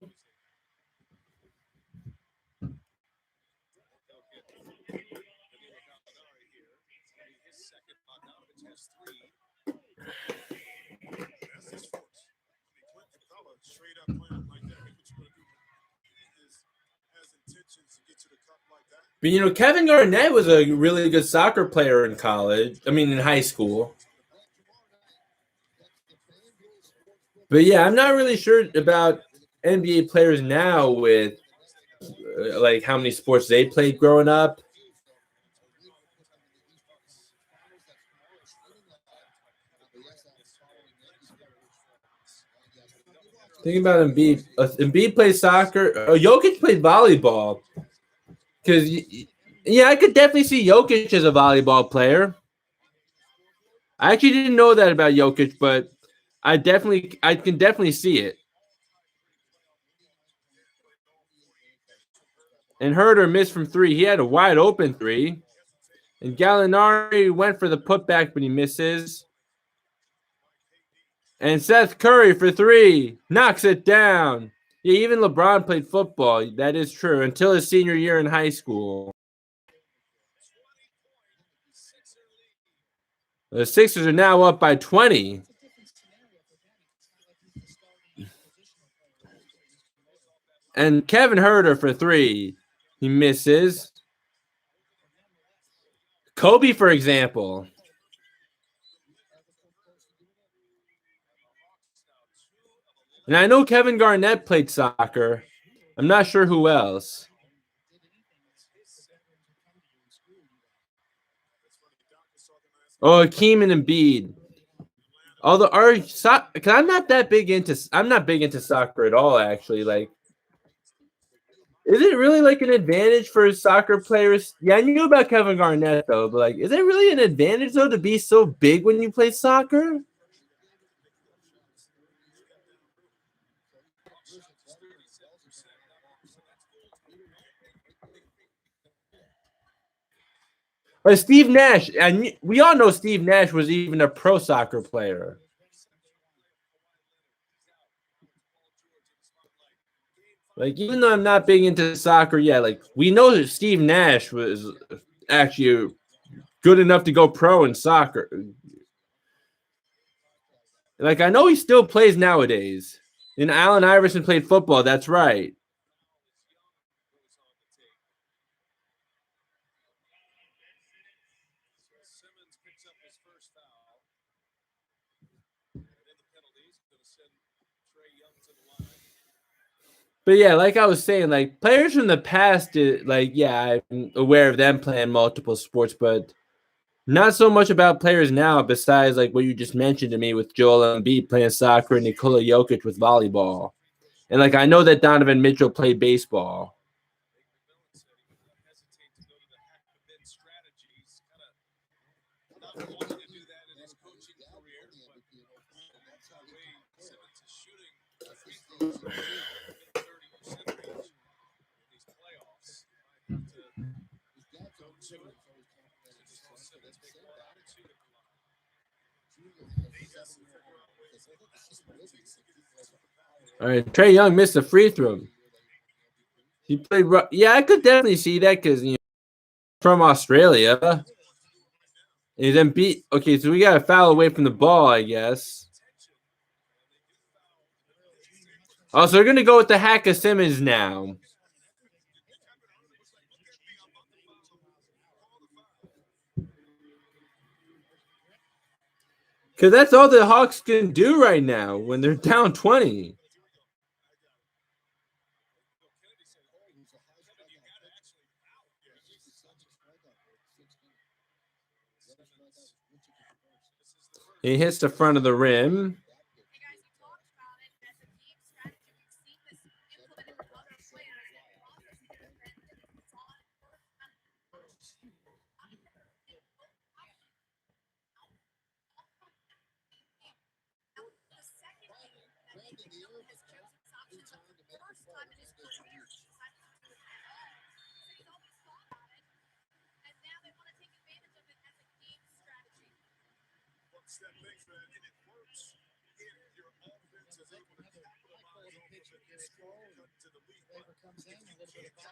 Speaker 1: But you know, Kevin Garnett was a really good soccer player in college. I mean, in high school. But yeah, I'm not really sure about NBA players now with like how many sports they played growing up. Think about Embiid. Embiid played soccer. Jokic played volleyball. Because yeah, I could definitely see Jokic as a volleyball player. I actually didn't know that about Jokic, but I can definitely see it. And Herder missed from 3. He had a wide open 3. And Gallinari went for the putback, but he misses. And Seth Curry for 3 knocks it down. Yeah, even LeBron played football. That is true until his senior year in high school. The Sixers are now up by 20. And Kevin Herter for 3. He misses. Kobe, for example. And I know Kevin Garnett played soccer. I'm not sure who else. Oh, Hakeem and Embiid. Although because I'm not big into soccer at all, actually. Like, is it really like an advantage for soccer players? Yeah, I knew about Kevin Garnett though, but like, is it really an advantage though to be so big when you play soccer? But Steve Nash, and we all know Steve Nash was even a pro soccer player. Like, even though I'm not big into soccer yet, like we know that Steve Nash was actually good enough to go pro in soccer. Like, I know he still plays nowadays. And Allen Iverson played football. That's right. But yeah, like I was saying, like players from the past, like yeah, I'm aware of them playing multiple sports, but not so much about players now. Besides, like what you just mentioned to me with Joel Embiid playing soccer and Nikola Jokic with volleyball, and like I know that Donovan Mitchell played baseball. All right, Trae Young missed a free throw. He played. Yeah, I could definitely see that because from Australia. He's then beat. Okay, so we got a foul away from the ball, I guess. Oh, so they're gonna go with the hack of Simmons now. Because that's all the Hawks can do right now when they're down 20. He hits the front of the rim.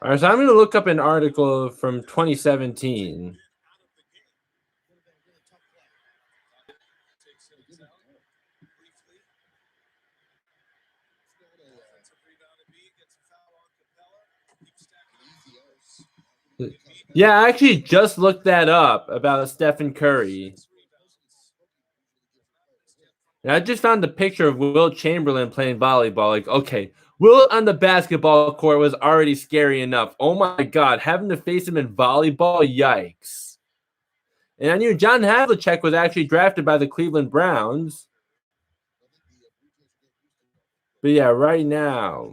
Speaker 1: All right, so I'm going to look up an article from 2017. Yeah, I actually just looked that up about Stephen Curry. And I just found the picture of Wilt Chamberlain playing volleyball. Like, okay, Wilt on the basketball court was already scary enough. Oh my God, having to face him in volleyball, yikes. And I knew John Havlicek was actually drafted by the Cleveland Browns. But yeah, right now.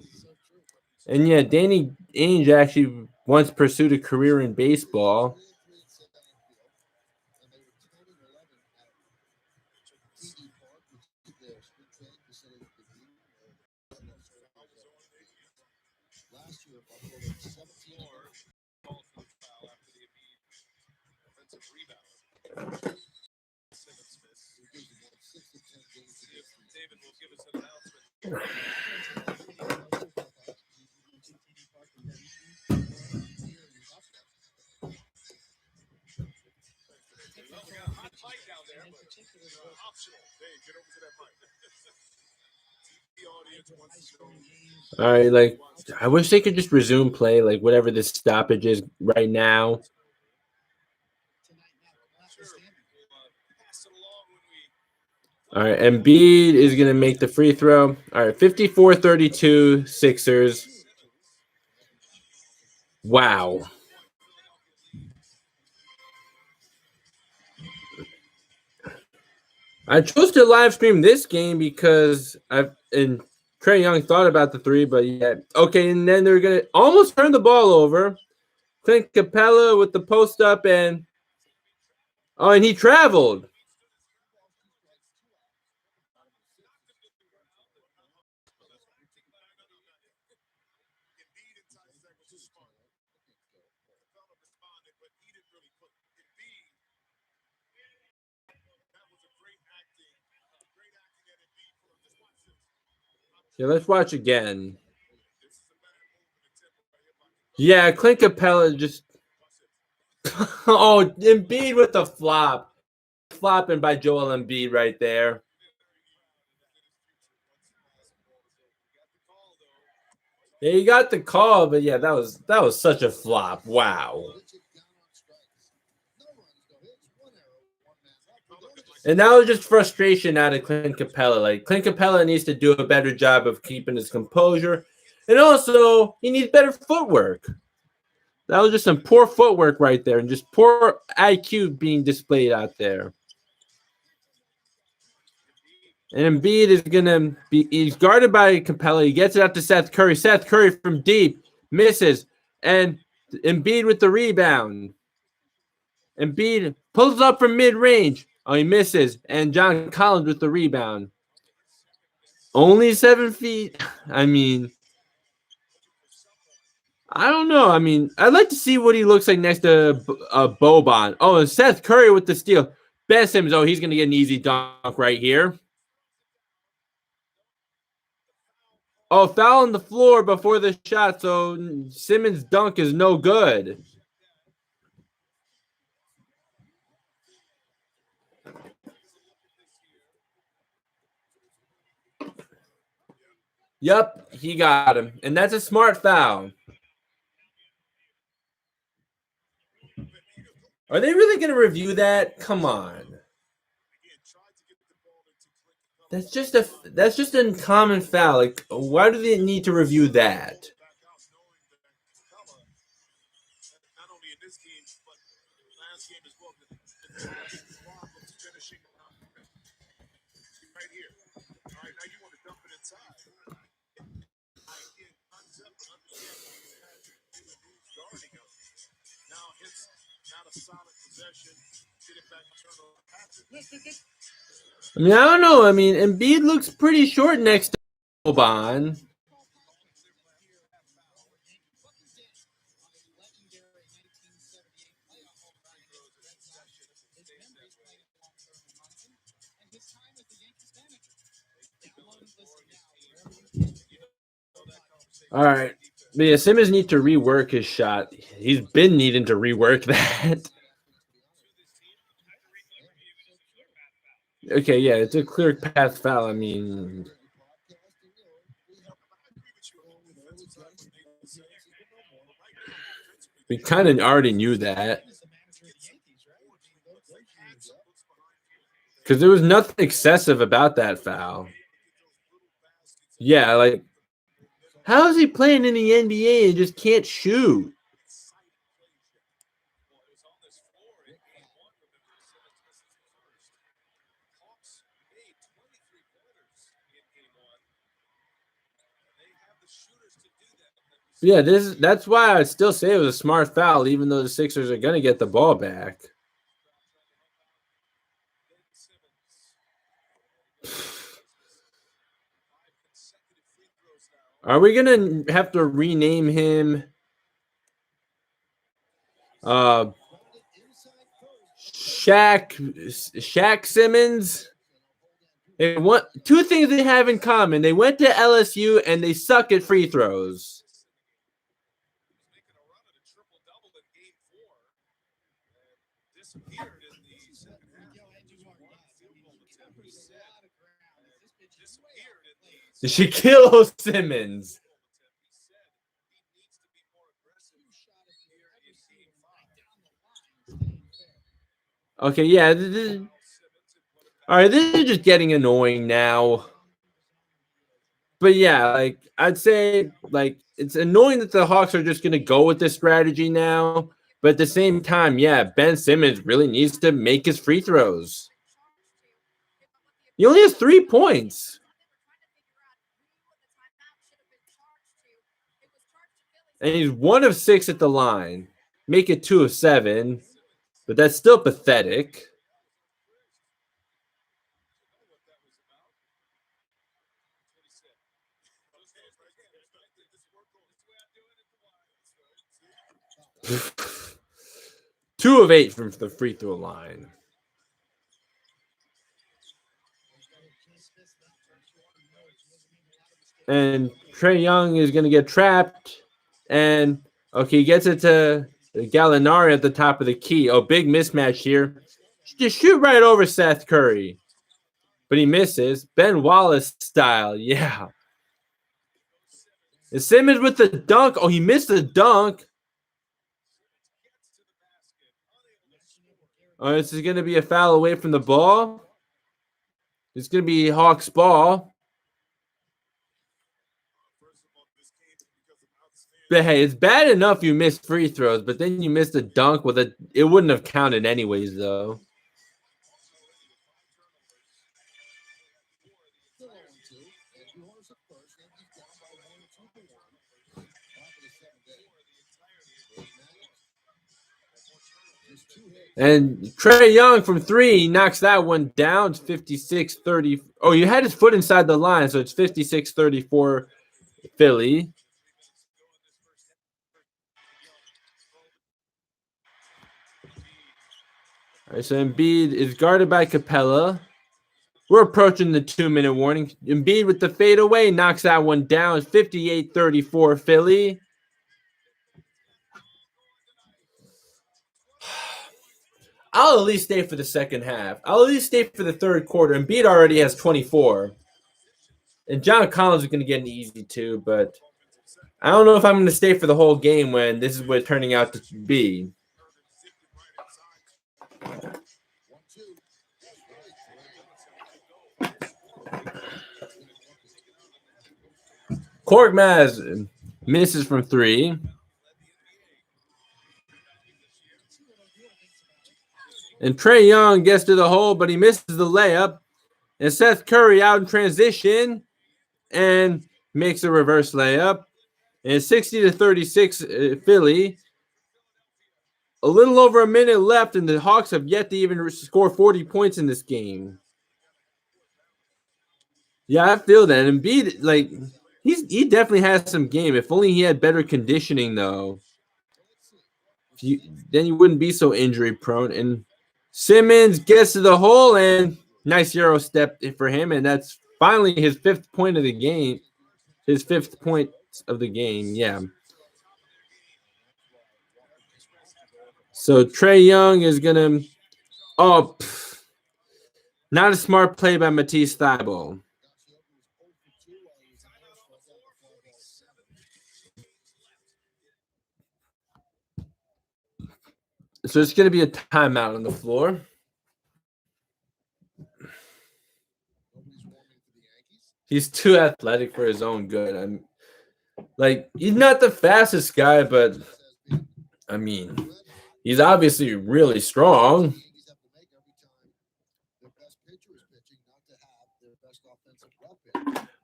Speaker 1: And yeah, Danny Ainge actually once pursued a career in baseball. All right, like I wish they could just resume play, like whatever this stoppage is right now. All right, Embiid is going to make the free throw. All right, 54-32 Sixers. Wow. I chose to live stream this game because Trae Young thought about the three, but yeah. Okay, and then they're going to almost turn the ball over. Clint Capella with the post up and he traveled. Yeah, let's watch again. Yeah, Clint Capella just Embiid with the flop. Flopping by Joel Embiid right there. Yeah, you got the call, but yeah, that was such a flop. Wow. And that was just frustration out of Clint Capella. Like Clint Capella needs to do a better job of keeping his composure. And also he needs better footwork. That was just some poor footwork right there and just poor IQ being displayed out there. And Embiid is gonna he's guarded by Capella. He gets it out to Seth Curry. Seth Curry from deep misses. And Embiid with the rebound. Embiid pulls up from mid-range. Oh, he misses. And John Collins with the rebound. Only 7 feet. I mean, I don't know. I mean, I'd like to see what he looks like next to Boban. Oh, and Seth Curry with the steal. Ben Simmons, oh, he's going to get an easy dunk right here. Oh, foul on the floor before the shot, so Simmons' dunk is no good. Yep, he got him. And that's a smart foul. Are they really going to review that? Come on. That's just a common foul. Like, why do they need to review that?
Speaker 2: Not only in this game, but last game as well. Problems finishing right here. All right, now you want to dump it inside. Idea concept, but understand what he's had to do and who's guarding him. Now it's not a solid possession. Get it back, turn on passes.
Speaker 1: I mean, I don't know. I mean, Embiid looks pretty short next to Boban. All right. But yeah, Simmons needs to rework his shot. He's been needing to rework that. Okay, yeah, it's a clear path foul. I mean, we kind of already knew that. Because there was nothing excessive about that foul. Yeah, like, how is he playing in the NBA and just can't shoot? Yeah, that's why I still say it was a smart foul, even though the Sixers are going to get the ball back. Are we going to have to rename him Shaq Simmons? Two things they have in common. They went to LSU and they suck at free throws. Shaquille Simmons. Okay, yeah. All right, this is just getting annoying now. But yeah, like I'd say, like it's annoying that the Hawks are just going to go with this strategy now. But at the same time, yeah, Ben Simmons really needs to make his free throws. He only has 3 points. And he's 1 of 6 at the line. Make it 2 of 7. But that's still pathetic. Two of 8 from the free throw line. And Trae Young is going to get trapped. And, okay, he gets it to Gallinari at the top of the key. Oh, big mismatch here. Just shoot right over Seth Curry. But he misses. Ben Wallace style. Yeah. And Simmons with the dunk. Oh, he missed the dunk. Oh, this is going to be a foul away from the ball. It's going to be Hawks ball. But hey, it's bad enough you missed free throws, but then you missed a dunk with it wouldn't have counted anyways, though. And Trae Young from 3 knocks that one down. It's 56-30. Oh, you had his foot inside the line, so it's 56-34 Philly. All right, so Embiid is guarded by Capella. We're approaching the 2-minute warning. Embiid with the fadeaway knocks that one down. 58-34 Philly. I'll at least stay for the second half. I'll at least stay for the third quarter. Embiid already has 24. And John Collins is going to get an easy two, but I don't know if I'm going to stay for the whole game when this is what it's turning out to be.
Speaker 5: 1-2.
Speaker 1: Korkmaz misses from 3. And Trae Young gets to the hole, but he misses the layup. And Seth Curry out in transition and makes a reverse layup. And 60-36 Philly. A little over a minute left, and the Hawks have yet to even score 40 points in this game. Yeah, I feel that. And Embiid, like, he definitely has some game. If only he had better conditioning, though. Then he wouldn't be so injury prone. And Simmons gets to the hole, and nice Euro step for him. And that's finally his 5th point of the game. His 5th point of the game, yeah. So Trae Young is going to not a smart play by Matisse Thybulle. So it's going to be a timeout on the floor. He's too athletic for his own good. He's not the fastest guy, but I mean, he's obviously really strong.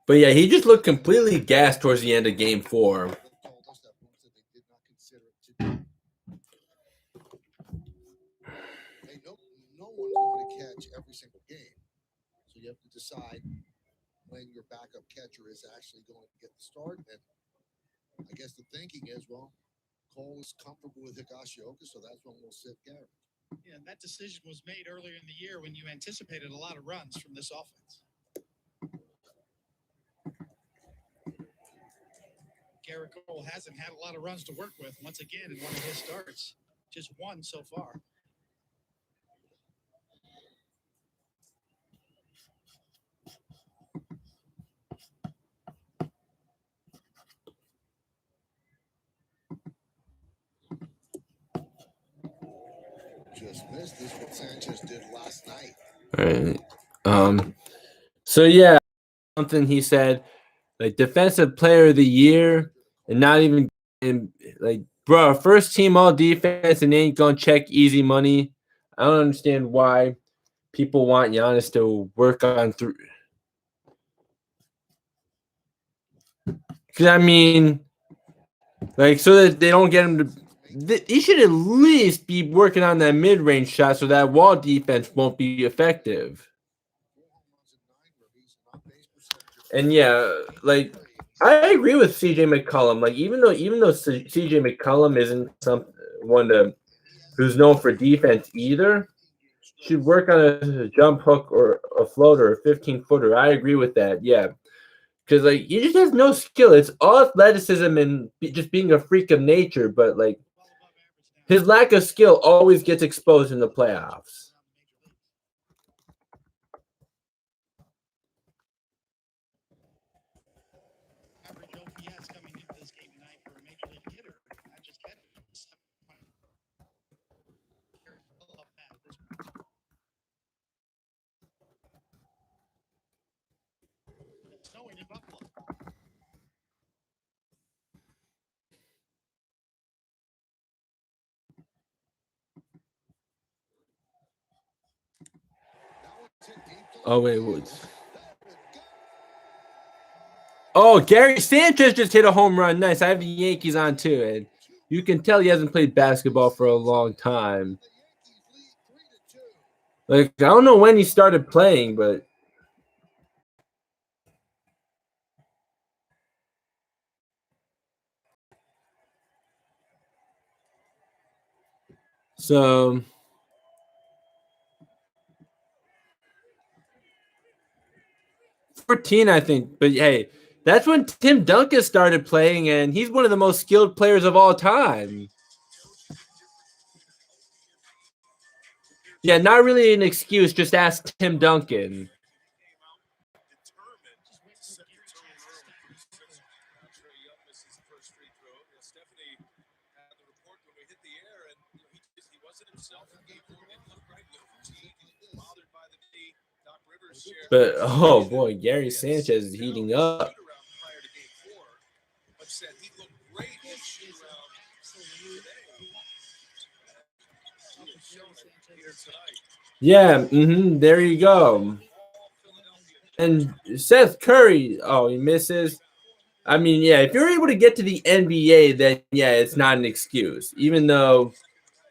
Speaker 1: But yeah, he just looked completely gassed towards the end of game 4.
Speaker 5: No one's going to catch every single game. So you have to decide when your backup catcher is actually going to get the start. And I guess the thinking is, well, Cole is comfortable with Higashioka, so that's when we'll sit Garrett.
Speaker 4: Yeah, and that decision was made earlier in the year when you anticipated a lot of runs from this offense. Garrett Cole hasn't had a lot of runs to work with once again in one of his starts. Just one so far.
Speaker 5: Just missed this what Sanchez did last night.
Speaker 1: All right. So yeah, something he said, like defensive player of the year, and not even bro, first team all defense, and ain't gonna check easy money. I don't understand why people want Giannis to work on through. Because I mean, so that they don't get him to. He should at least be working on that mid-range shot so that wall defense won't be effective. And yeah, I agree with CJ McCollum. Even though CJ McCollum isn't someone who's known for defense either, should work on a jump hook or a floater, a 15-footer. I agree with that. Yeah. Because he just has no skill. It's all athleticism and just being a freak of nature. But his lack of skill always gets exposed in the playoffs.
Speaker 4: Average OPS coming into this game tonight for a major league hitter, not just catcher. It's snowing in Buffalo.
Speaker 1: Oh, wait, Woods. Oh, Gary Sanchez just hit a home run. Nice. I have the Yankees on too, and you can tell he hasn't played basketball for a long time. I don't know when he started playing, but so 2014, I think. But hey, that's when Tim Duncan started playing, and he's one of the most skilled players of all time. Yeah, not really an excuse. Just ask Tim Duncan. But oh boy, Gary Sanchez is heating up. Yeah, there you go. And Seth Curry, oh, he misses. I mean, yeah, if you're able to get to the NBA, then yeah, it's not an excuse. Even though,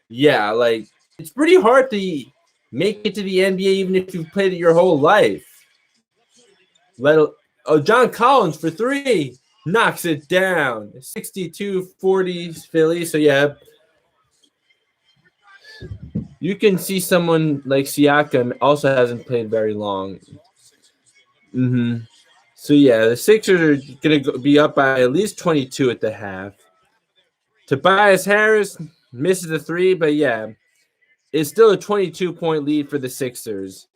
Speaker 1: yeah, like it's pretty hard to make it to the NBA even if you've played it your whole life. John Collins for three knocks it down. 62-40 Philly. So yeah, you can see someone like Siakam also hasn't played very long. So yeah, the Sixers are gonna be up by at least 22 at the half. Tobias Harris misses the three, but yeah, it's still a 22-point lead for the Sixers.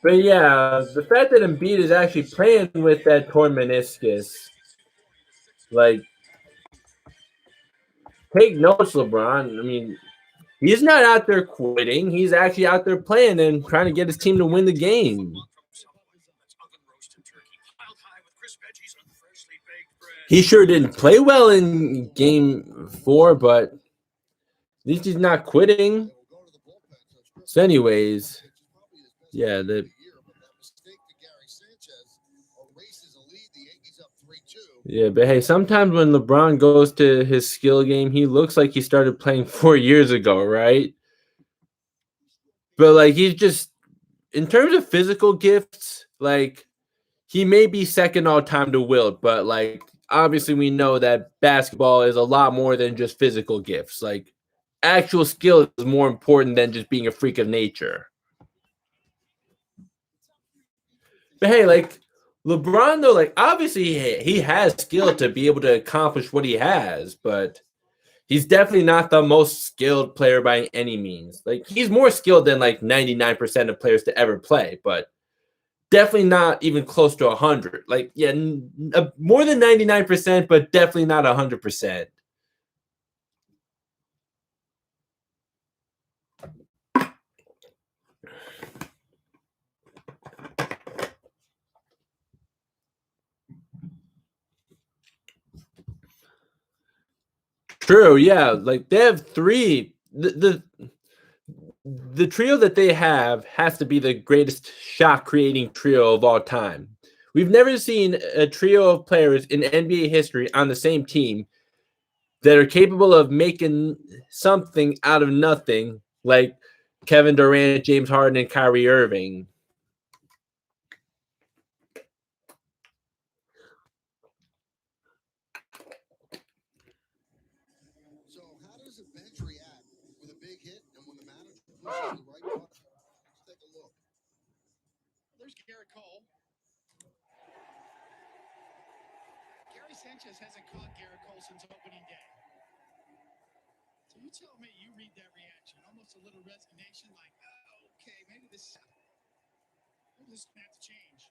Speaker 1: But yeah, the fact that Embiid is actually playing with that torn meniscus, like, take notes, LeBron. I mean, he's not out there quitting. He's actually out there playing and trying to get his team to win the game. He sure didn't play well in game 4, but at least he's not quitting. So anyways, yeah, but hey, sometimes when LeBron goes to his skill game, he looks like he started playing 4 years ago, right? But like he's just, in terms of physical gifts, like he may be second all time to Wilt, but like obviously we know that basketball is a lot more than just physical gifts. Like actual skill is more important than just being a freak of nature. But hey, like LeBron though, like obviously he has skill to be able to accomplish what he has, but he's definitely not the most skilled player by any means. Like he's more skilled than like 99% of players to ever play, but definitely not even close to 100. Like, yeah, more than 99%, but definitely not 100%. True, yeah. Like they have three. The trio that they have has to be the greatest shot creating trio of all time. We've never seen a trio of players in NBA history on the same team that are capable of making something out of nothing, like Kevin Durant, James Harden, and Kyrie Irving.
Speaker 5: So how does a bench react with a big hit and when the manager pushes the right button? Let's take a look.
Speaker 4: There's Garrett Cole. Gary Sanchez hasn't caught Garrett Cole since opening day. So you tell me you read that reaction. Almost a little resignation, like, oh, okay, maybe this is going to have to change.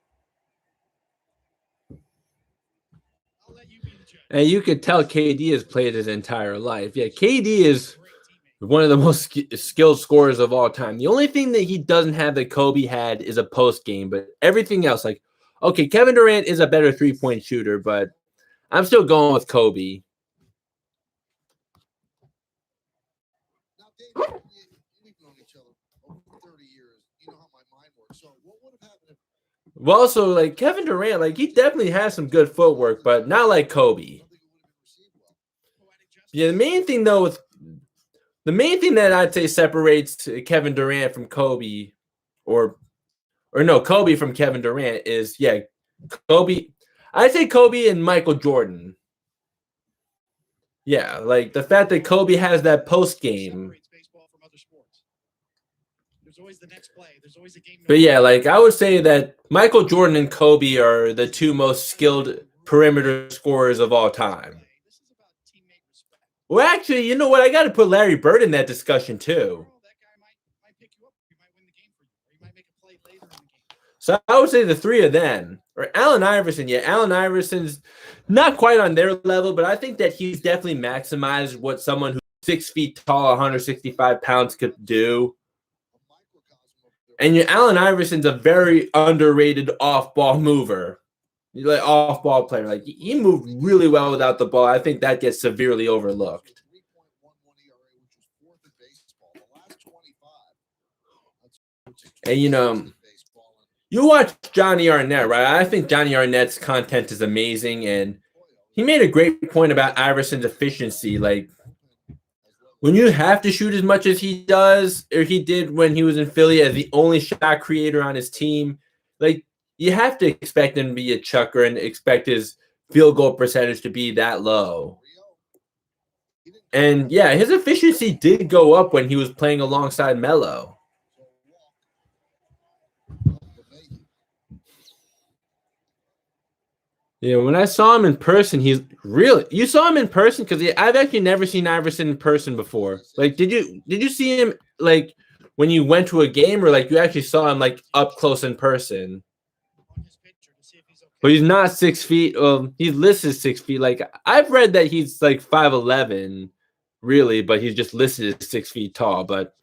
Speaker 4: I'll let you be the judge.
Speaker 1: And you could tell KD has played his entire life. Yeah, KD is one of the most skilled scorers of all time. The only thing that he doesn't have that Kobe had is a post game, but everything else, like, okay, Kevin Durant is a better 3-point shooter, but I'm still going with Kobe.
Speaker 5: Now, Dave, we've known each other over 30 years. You know how my mind works. So what would have happened if
Speaker 1: Well, also, like, Kevin Durant, like, he definitely has some good footwork, but not like Kobe. Yeah, the main thing that I'd say separates Kevin Durant from Kobe, or no, Kobe from Kevin Durant is, yeah, Kobe. I'd say Kobe and Michael Jordan. Yeah, like the fact that Kobe has that post game.
Speaker 4: Separates baseball from other sports. There's always the next play. There's always a game.
Speaker 1: But yeah, like I would say that Michael Jordan and Kobe are the two most skilled perimeter scorers of all time.
Speaker 4: This is about teammate respect.
Speaker 1: Well, actually, you know what? I got to put Larry Bird in that discussion too.
Speaker 4: That guy might pick you up. He might win the game for you, or he might make a play later in the game.
Speaker 1: So I would say the three of them. Or Allen Iverson. Yeah, Allen Iverson's not quite on their level, but I think that he's definitely maximized what someone who's 6 feet tall, 165 pounds could do. And Allen Iverson's a very underrated off-ball mover. Like off-ball player. Like he moved really well without the ball. I think that gets severely overlooked. And you watch Johnny Arnett, right? I think Johnny Arnett's content is amazing, and he made a great point about Iverson's efficiency. Like when you have to shoot as much as he does, or he did when he was in Philly as the only shot creator on his team, like you have to expect him to be a chucker and expect his field goal percentage to be that low. And yeah, his efficiency did go up when he was playing alongside Melo. Yeah, when I saw him in person, he's really. You saw him in person because I've actually never seen Iverson in person before. Like, did you see him like when you went to a game, or like you actually saw him like up close in person? But he's not 6 feet. He's listed 6 feet. Like I've read that he's like 5'11", really, but he's just listed as 6 feet tall. But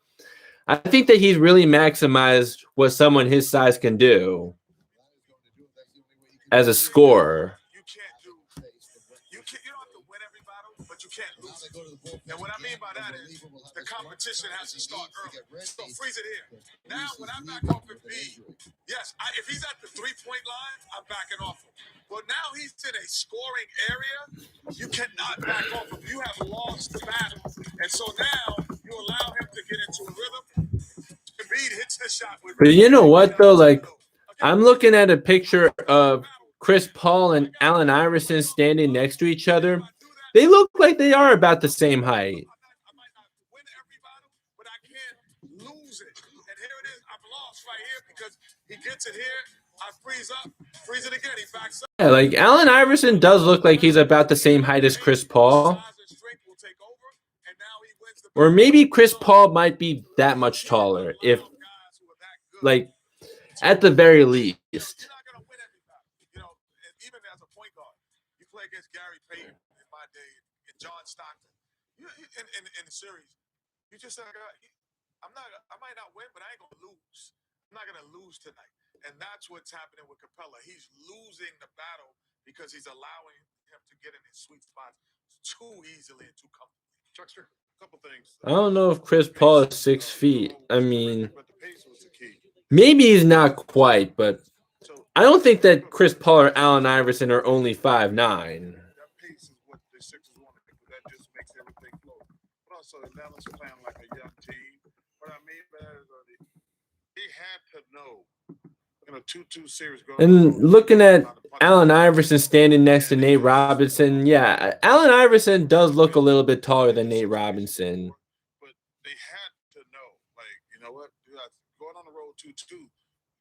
Speaker 1: I think that he's really maximized what someone his size can do as a scorer.
Speaker 2: You don't have to win every battle, but you can't lose it. And what I mean by that is the competition has to start early. So freeze it here. Now, when I back off Embiid, yes, if he's at the three-point line, I'm backing off him. But now he's in a scoring area. You cannot back off him. You have lost the battle. And so now you allow him to get into a rhythm. Embiid hits the shot.
Speaker 1: But you know what, though? Like, I'm looking at a picture of Chris Paul and Allen Iverson standing next to each other. They look like they are about the same height.
Speaker 2: I might not win every battle, but I can't lose it. And here it is. I've lost right here because he gets it here. I freeze up, freeze it again. He backs up.
Speaker 1: Yeah, like Allen Iverson does look like he's about the same height as Chris Paul. Or maybe Chris Paul might be that much taller, if like at the very least.
Speaker 2: Even as a point guard, you play against Gary Payton in my day, and John Stockton. In the series, you just like, I might not win, but I ain't gonna lose. I'm not gonna lose tonight, and that's what's happening with Capella. He's losing the battle because he's allowing him to get in his sweet spots too easily and too comfortably. Chuckster, a couple things.
Speaker 1: I don't know if Chris Paul is 6 feet. I mean, maybe he's not quite, but I don't think that Chris Paul or Allen Iverson are only 5'9".
Speaker 2: That pace is what the Sixers want to do. That just makes everything flow. But also, Atlanta's playing like a young team. What I mean by that is he had to know in a 2-2 series.
Speaker 1: And looking at Allen Iverson standing next to Nate Robinson, yeah, Allen Iverson does look a little bit taller than Nate Robinson.
Speaker 2: But they had to know, like, you know what? Going on the road 2-2.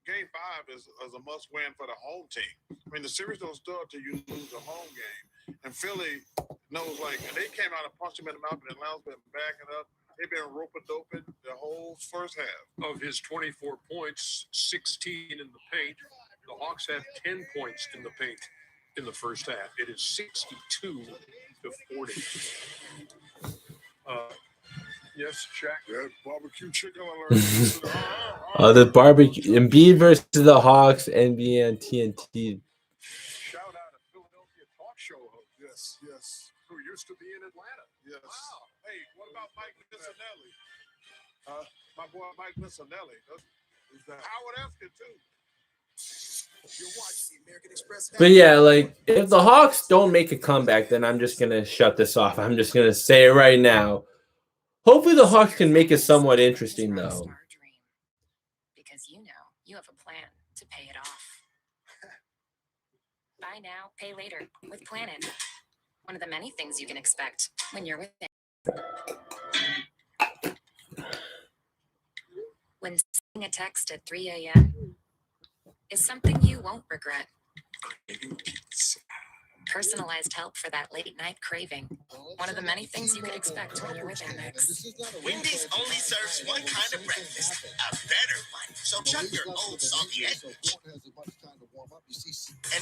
Speaker 2: Game 5 is a must-win for the home team. I mean, the series don't start till you lose the home game. And Philly knows, like, and they came out and punched him in the mouth, and Atlanta's been backing up. They've been rope-a-doping the whole first half.
Speaker 3: Of his 24 points, 16 in the paint. The Hawks have 10 points in the paint in the first half. It is 62-40. Yes, Shaq.
Speaker 2: Yeah, barbecue chicken alert.
Speaker 1: The barbecue Embiid versus the Hawks, NBA and TNT.
Speaker 3: Shout out to Philadelphia talk show host.
Speaker 2: Yes.
Speaker 3: Who used to be in Atlanta.
Speaker 2: Yes.
Speaker 3: Wow.
Speaker 2: Hey, what about Mike Missinelli? My boy Mike Missinelli. Howard Eskin, too.
Speaker 1: But yeah, like if the Hawks don't make a comeback, then I'm just gonna shut this off. I'm just gonna say it right now. Hopefully the Hawks can make it somewhat interesting, though.
Speaker 6: Because you have a plan to pay it off. Buy now, pay later with Planet. One of the many things you can expect when you're with him. When sending a text at 3 a.m. is something you won't regret. Personalized help for that late night craving. One of the many things you can expect when you're with Amex.
Speaker 7: Wendy's only serves one kind of breakfast, a better one. So chuck your old salty egg and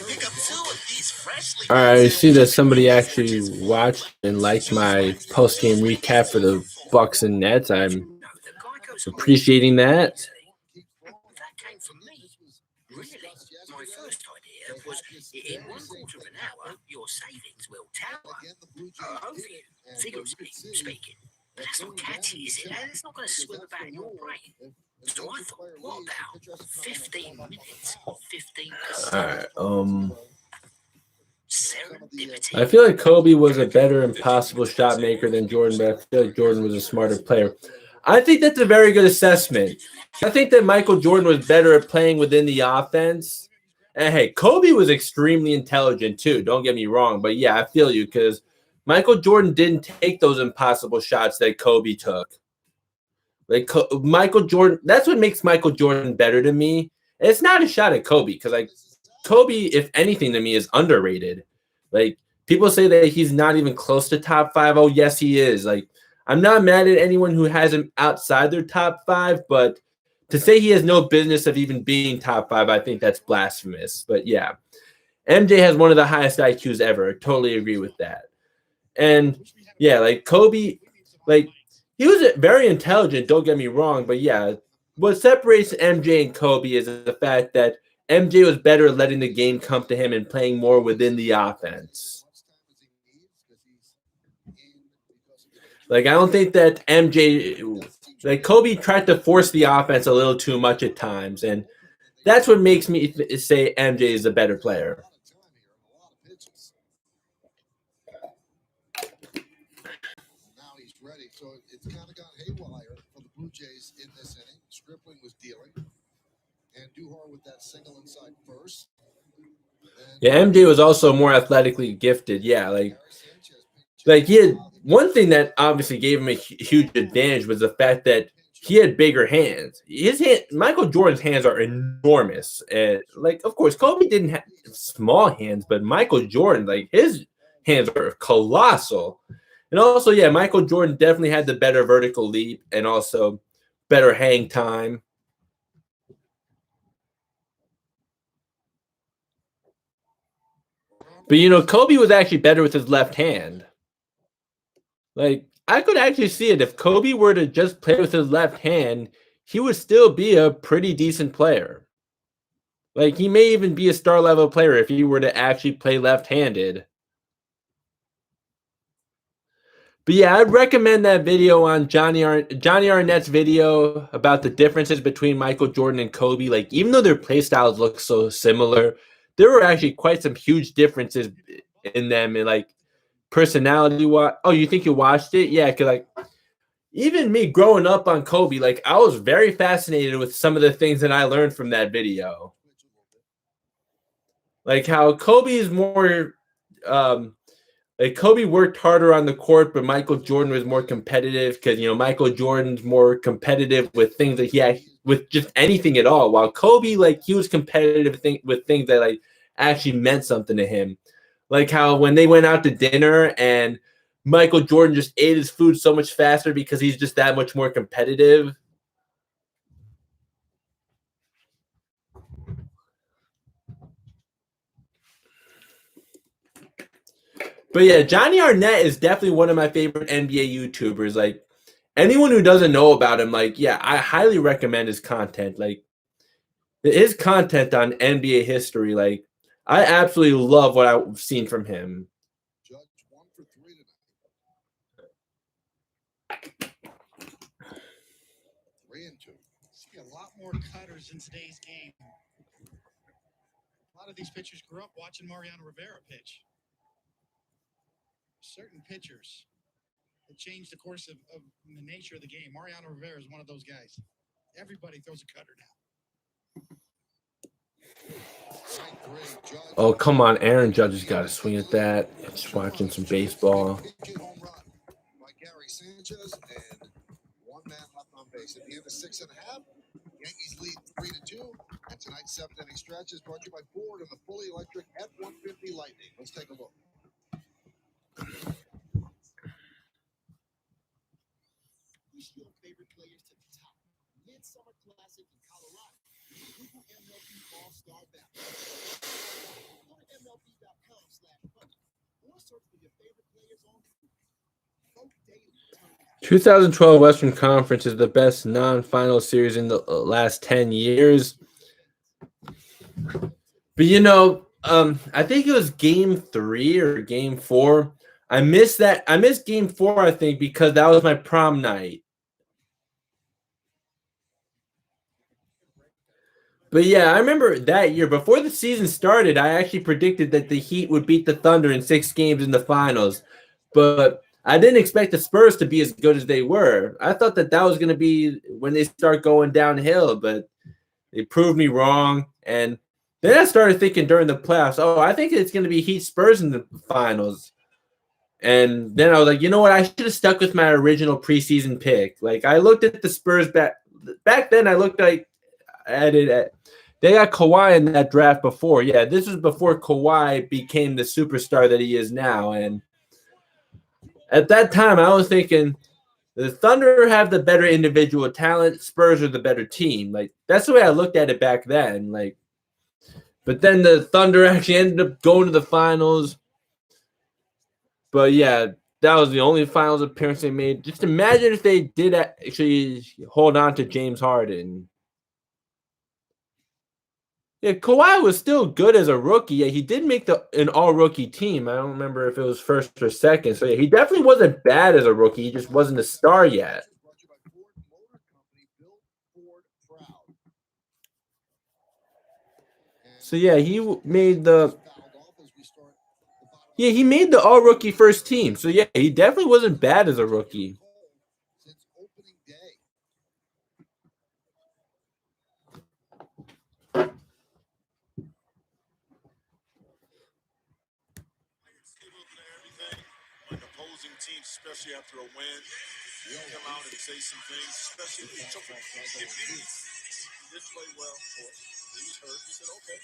Speaker 7: pick up 2 of these freshly.
Speaker 1: All right, I see that somebody actually watched and liked my post-game recap for the Bucks and Nets. I'm appreciating that.
Speaker 7: That came from me. Really, my first idea was in 1/4 of an hour, your savings will tower. Over you, figuratively speaking. But that's not catchy, is it? It's not going to swim about in your brain. So I thought, what about 15 minutes, 15%?
Speaker 1: All right.
Speaker 7: Serendipity.
Speaker 1: I feel like Kobe was a better impossible shot maker than Jordan, but I feel like Jordan was a smarter player. I think that's a very good assessment. I think that Michael Jordan was better at playing within the offense. And hey, Kobe was extremely intelligent too. Don't get me wrong, but yeah, I feel you because Michael Jordan didn't take those impossible shots that Kobe took. Like Michael Jordan, that's what makes Michael Jordan better to me. And it's not a shot at Kobe because like Kobe, if anything, to me is underrated. Like people say that he's not even close to top 5. Oh yes, he is. Like I'm not mad at anyone who has him outside their top 5, but to say he has no business of even being top 5, I think that's blasphemous. But yeah, MJ has one of the highest IQs ever. Totally agree with that. And yeah, like Kobe, like he was very intelligent. Don't get me wrong, but yeah, what separates MJ and Kobe is the fact that MJ was better at letting the game come to him and playing more within the offense. Like I don't think that MJ, like Kobe, tried to force the offense a little too much at times, and that's what makes me say MJ is a better player.
Speaker 5: Now he's ready. So it's kind of gone haywire for the Blue Jays in this inning. Stripling was dealing. And Duhar with that single inside first.
Speaker 1: Yeah, MJ was also more athletically gifted. Yeah, like he had one thing that obviously gave him a huge advantage was the fact that he had bigger hands. Michael Jordan's hands are enormous, and like of course Kobe didn't have small hands, but Michael Jordan, like his hands are colossal. And also, yeah, Michael Jordan definitely had the better vertical leap and also better hang time. But you know, Kobe was actually better with his left hand. Like I could actually see it if Kobe were to just play with his left hand, he would still be a pretty decent player. Like he may even be a star level player if he were to actually play left-handed. But yeah, I'd recommend that video on Johnny Arnett's video about the differences between Michael Jordan and Kobe. Like even though their play styles look so similar, there were actually quite some huge differences in them and like personality. Oh, you think you watched it? Yeah, because like even me growing up on Kobe, like I was very fascinated with some of the things that I learned from that video. Like how Kobe is more, like Kobe worked harder on the court, but Michael Jordan was more competitive because you know Michael Jordan's more competitive with things that he had with just anything at all. While Kobe, like he was competitive with things that like actually meant something to him. Like how when they went out to dinner and Michael Jordan just ate his food so much faster because he's just that much more competitive. But yeah, Johnny Arnett is definitely one of my favorite NBA YouTubers. Like anyone who doesn't know about him, like yeah, I highly recommend his content. Like his content on NBA history, like I absolutely love what I've seen from him.
Speaker 5: Judge 1 for 3 tonight. 3 and 2.
Speaker 4: See a lot more cutters in today's game. A lot of these pitchers grew up watching Mariano Rivera pitch. Certain pitchers that change the course of the nature of the game. Mariano Rivera is one of those guys. Everybody throws a cutter now.
Speaker 1: Oh, come on. Aaron Judge has got to swing at that. Just watching some baseball.
Speaker 5: Home run by Gary Sanchez, and one man left on base. At the end of 6.5, Yankees lead 3-2. And tonight's seventh inning stretch is brought to you by Ford and the fully electric F-150 Lightning. Let's take a look.
Speaker 2: Push your favorite players to the top. Midsummer Classic in Colorado. Google MLB All-Star Battle. Go to MLB.com/vote or search for your favorite players on Google. Vote daily.
Speaker 1: 2012 Western Conference is the best non-final series in the last 10 years. But, I think it was game 3 or game 4. I missed that. I missed game 4, I think, because that was my prom night. But, yeah, I remember that year. Before the season started, I actually predicted that the Heat would beat the Thunder in 6 games in the finals. But I didn't expect the Spurs to be as good as they were. I thought that was going to be when they start going downhill, but they proved me wrong. And then I started thinking during the playoffs, I think it's going to be Heat Spurs in the finals. And then I was like, you know what? I should have stuck with my original preseason pick. Like, I looked at the Spurs back then. I looked at it. They got Kawhi in that draft before. Yeah, this was before Kawhi became the superstar that he is now. And at that time, I was thinking the Thunder have the better individual talent. Spurs are the better team. Like, that's the way I looked at it back then. Like, but then the Thunder actually ended up going to the finals. But yeah, that was the only finals appearance they made. Just imagine if they did actually hold on to James Harden. Yeah, Kawhi was still good as a rookie. Yeah, he did make an all-rookie team. I don't remember if it was first or second. So yeah, he definitely wasn't bad as a rookie. He just wasn't a star yet. So yeah, he made the all-rookie first team. So yeah, he definitely wasn't bad as a rookie.
Speaker 2: Especially after a win, you come out and say some things, especially if he did play well. He was hurt. He said, okay.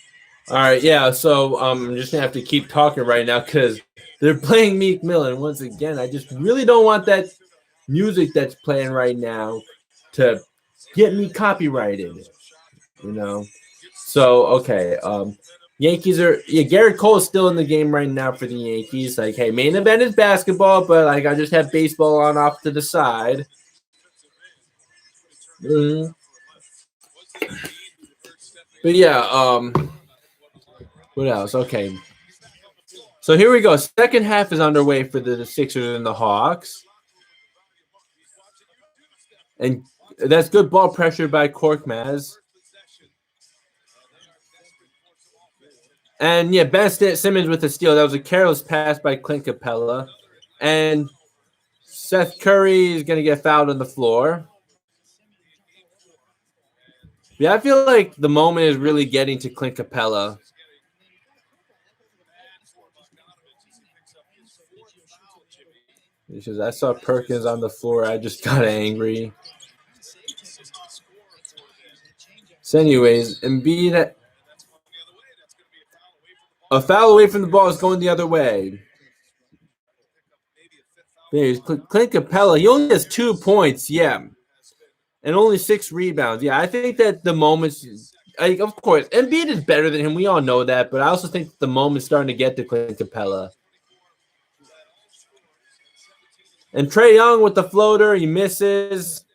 Speaker 1: All right, yeah. So I'm just gonna have to keep talking right now because they're playing Meek Mill, and once again, I just really don't want that music that's playing right now to get me copyrighted. So okay. Yankees Garrett Cole is still in the game right now for the Yankees. Like, hey, main event is basketball, but like I just have baseball on off to the side. But yeah, what else? Okay. So here we go. Second half is underway for the Sixers and the Hawks. And that's good ball pressure by Korkmaz. And yeah, Ben Simmons with the steal. That was a careless pass by Clint Capella. And Seth Curry is going to get fouled on the floor. Yeah, I feel like the moment is really getting to Clint Capella. Because I saw Perkins on the floor. I just got angry. So anyways, Embiid, a foul away from the ball is going the other way. There's Clint Capella. He only has 2 points, yeah. And only 6 rebounds. Yeah, I think that the moment's of course, Embiid is better than him. We all know that, but I also think the moment's starting to get to Clint Capella. And Trae Young with the floater, he misses.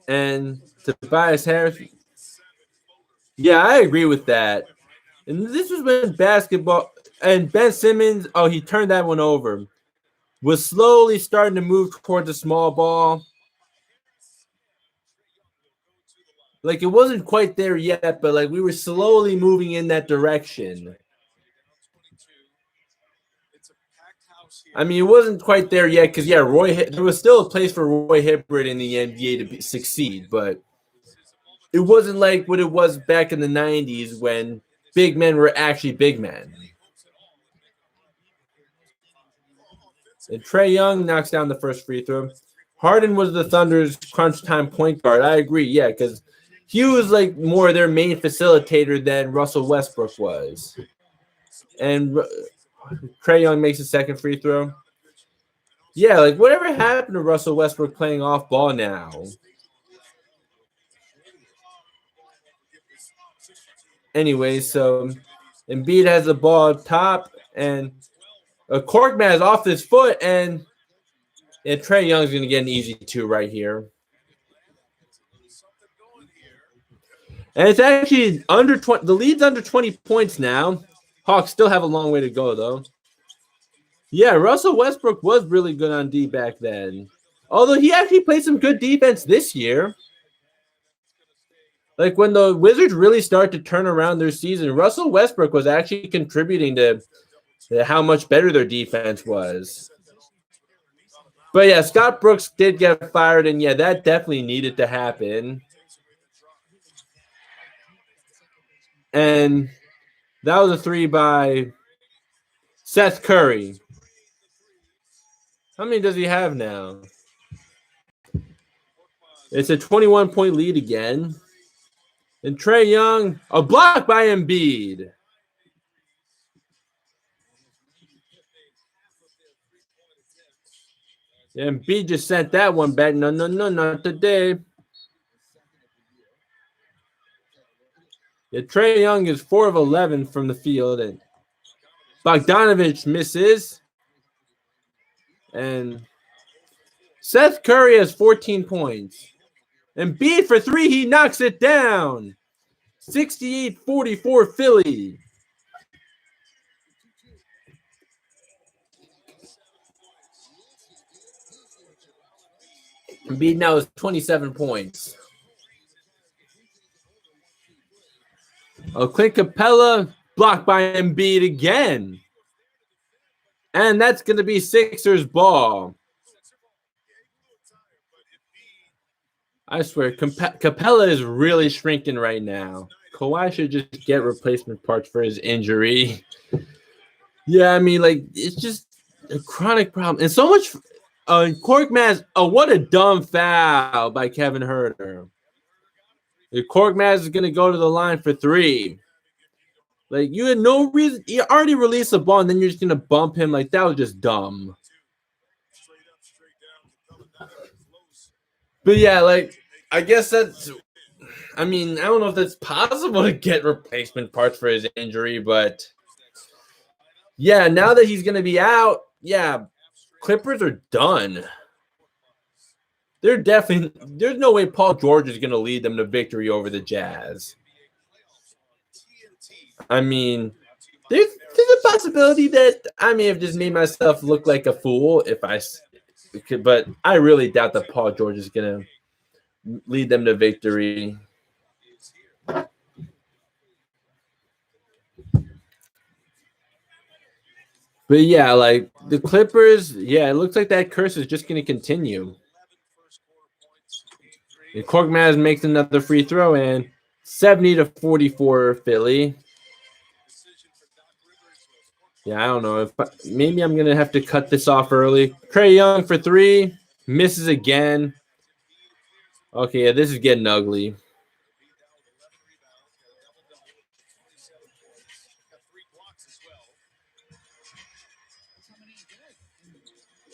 Speaker 1: And Tobias Harris. Yeah, I agree with that. And this was when basketball and Ben Simmons, he turned that one over. Was slowly starting to move towards the small ball. Like, it wasn't quite there yet, but like we were slowly moving in that direction. I mean, it wasn't quite there yet because, yeah, there was still a place for Roy Hibbert in the NBA to succeed, but it wasn't like what it was back in the 90s when big men were actually big men. And Trae Young knocks down the first free throw. Harden was the Thunder's crunch time point guard. I agree, yeah, because he was like more their main facilitator than Russell Westbrook was. And Trae Young makes a second free throw. Yeah, like whatever happened to Russell Westbrook playing off ball now? Anyway, so Embiid has the ball up top, and Korkmaz is off his foot, and Trae Young's going to get an easy 2 right here. And it's actually under 20. The lead's under 20 points now. Hawks still have a long way to go, though. Yeah, Russell Westbrook was really good on D back then. Although he actually played some good defense this year. Like when the Wizards really start to turn around their season, Russell Westbrook was actually contributing to how much better their defense was. But yeah, Scott Brooks did get fired, and yeah, that definitely needed to happen. And that was a 3 by Seth Curry. How many does he have now? It's a 21-point lead again. And Trae Young, a block by Embiid. Yeah, Embiid just sent that one back. No, not today. Yeah, Trae Young is 4 of 11 from the field, and Bogdanovich misses. And Seth Curry has 14 points. Embiid for 3, he knocks it down. 68-44 Philly. Embiid now is 27 points. Clint Capella blocked by Embiid again. And that's going to be Sixers ball. I swear, Capella is really shrinking right now. Kawhi should just get replacement parts for his injury. Yeah, I mean, like, it's just a chronic problem. And so much Korkmaz, what a dumb foul by Kevin Huerter. Korkmaz is going to go to the line for 3. Like, you had no reason. You already released the ball, and then you're just going to bump him. Like, that was just dumb. But, yeah, like, I guess that's – I mean, I don't know if that's possible to get replacement parts for his injury, but, yeah, now that he's going to be out, yeah, Clippers are done. They're definitely – there's no way Paul George is going to lead them to victory over the Jazz. I mean, there's a possibility that I may have just made myself look like a fool if I could, but I really doubt that Paul George is going to lead them to victory. But yeah, like the Clippers, yeah, it looks like that curse is just going to continue. And Korkmaz makes another free throw, and 70-44 Philly. Yeah, I don't know. Maybe I'm going to have to cut this off early. Trae Young for 3. Misses again. Okay, yeah, this is getting ugly.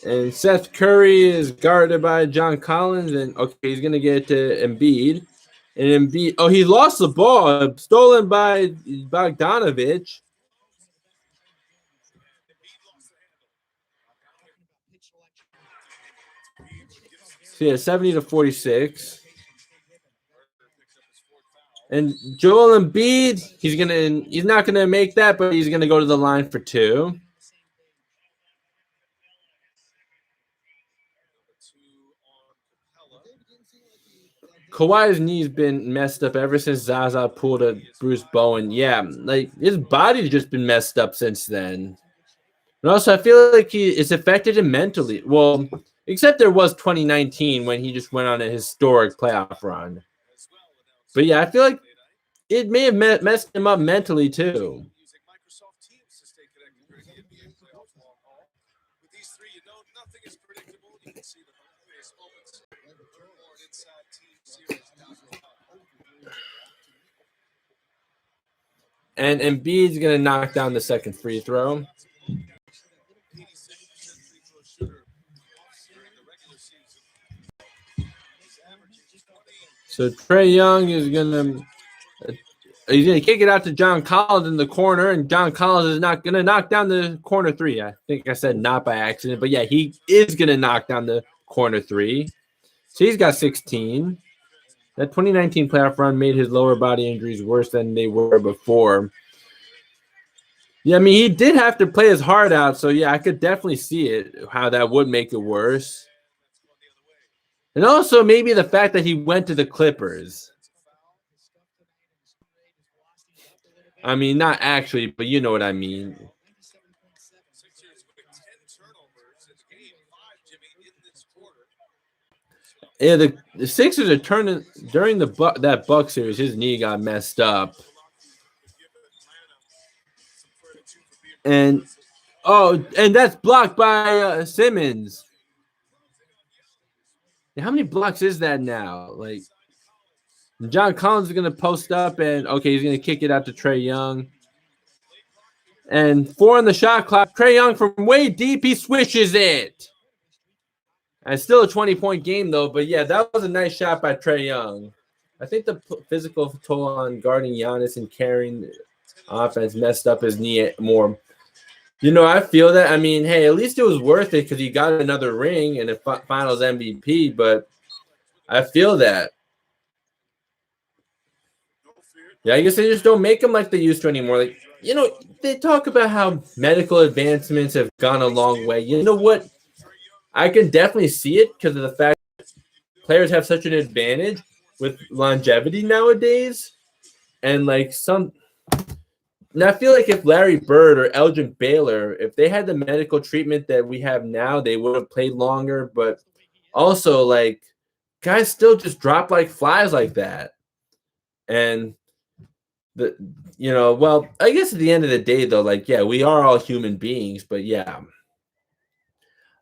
Speaker 1: And Seth Curry is guarded by John Collins. And, okay, he's going to get it to Embiid. And Embiid, he lost the ball. Stolen by Bogdanovich. So yeah, 70-46. And Joel Embiid, he's not gonna make that, but he's gonna go to the line for 2. Kawhi's knee's been messed up ever since Zaza pulled a Bruce Bowen. Yeah, like his body's just been messed up since then. And also, I feel like it's affected him mentally. Well, except there was 2019 when he just went on a historic playoff run. But yeah, I feel like it may have messed him up mentally too.
Speaker 2: Using Microsoft Teams to stay connected during the NBA playoff long haul. With these three, you know nothing is predictable. You can see the hilarious moments more at InsideTeamSeries.com.
Speaker 1: And Embiid's gonna knock down the second free throw.
Speaker 2: 86% free throw shooter during the regular season. He's averaging 20.
Speaker 1: So Trae Young is he's gonna kick it out to John Collins in the corner, and John Collins is not gonna knock down the corner three. I think I said not by accident, but yeah, he is gonna knock down the corner three. So he's got 16. That 2019 playoff run made his lower body injuries worse than they were before. Yeah, I mean, he did have to play his heart out, so yeah, I could definitely see it, how that would make it worse. And also maybe the fact that he went to the Clippers. I mean, not actually, but you know what I mean.
Speaker 2: Sixers with 10 turnovers in game 5, Jimmy, in this quarter.
Speaker 1: Yeah, the Sixers are turning during that Buck series. His knee got messed up, and that's blocked by Simmons. How many blocks is that now? Like, John Collins is gonna post up, and okay, he's gonna kick it out to Trae Young. And 4 on the shot clock. Trae Young from way deep, he swishes it. And still a 20-point game, though. But yeah, that was a nice shot by Trae Young. I think the physical toll on guarding Giannis and carrying offense messed up his knee more. You know, I feel that. I mean, hey, at least it was worth it because he got another ring and a finals MVP. But I feel that. Yeah, I guess they just don't make them like they used to anymore. Like, you know, they talk about how medical advancements have gone a long way. You know what? I can definitely see it because of the fact that players have such an advantage with longevity nowadays. And like and I feel like if Larry Bird or Elgin Baylor, if they had the medical treatment that we have now, they would have played longer. But also, like, guys still just drop like flies like that. And well, I guess at the end of the day, though, like, yeah, we are all human beings, but yeah,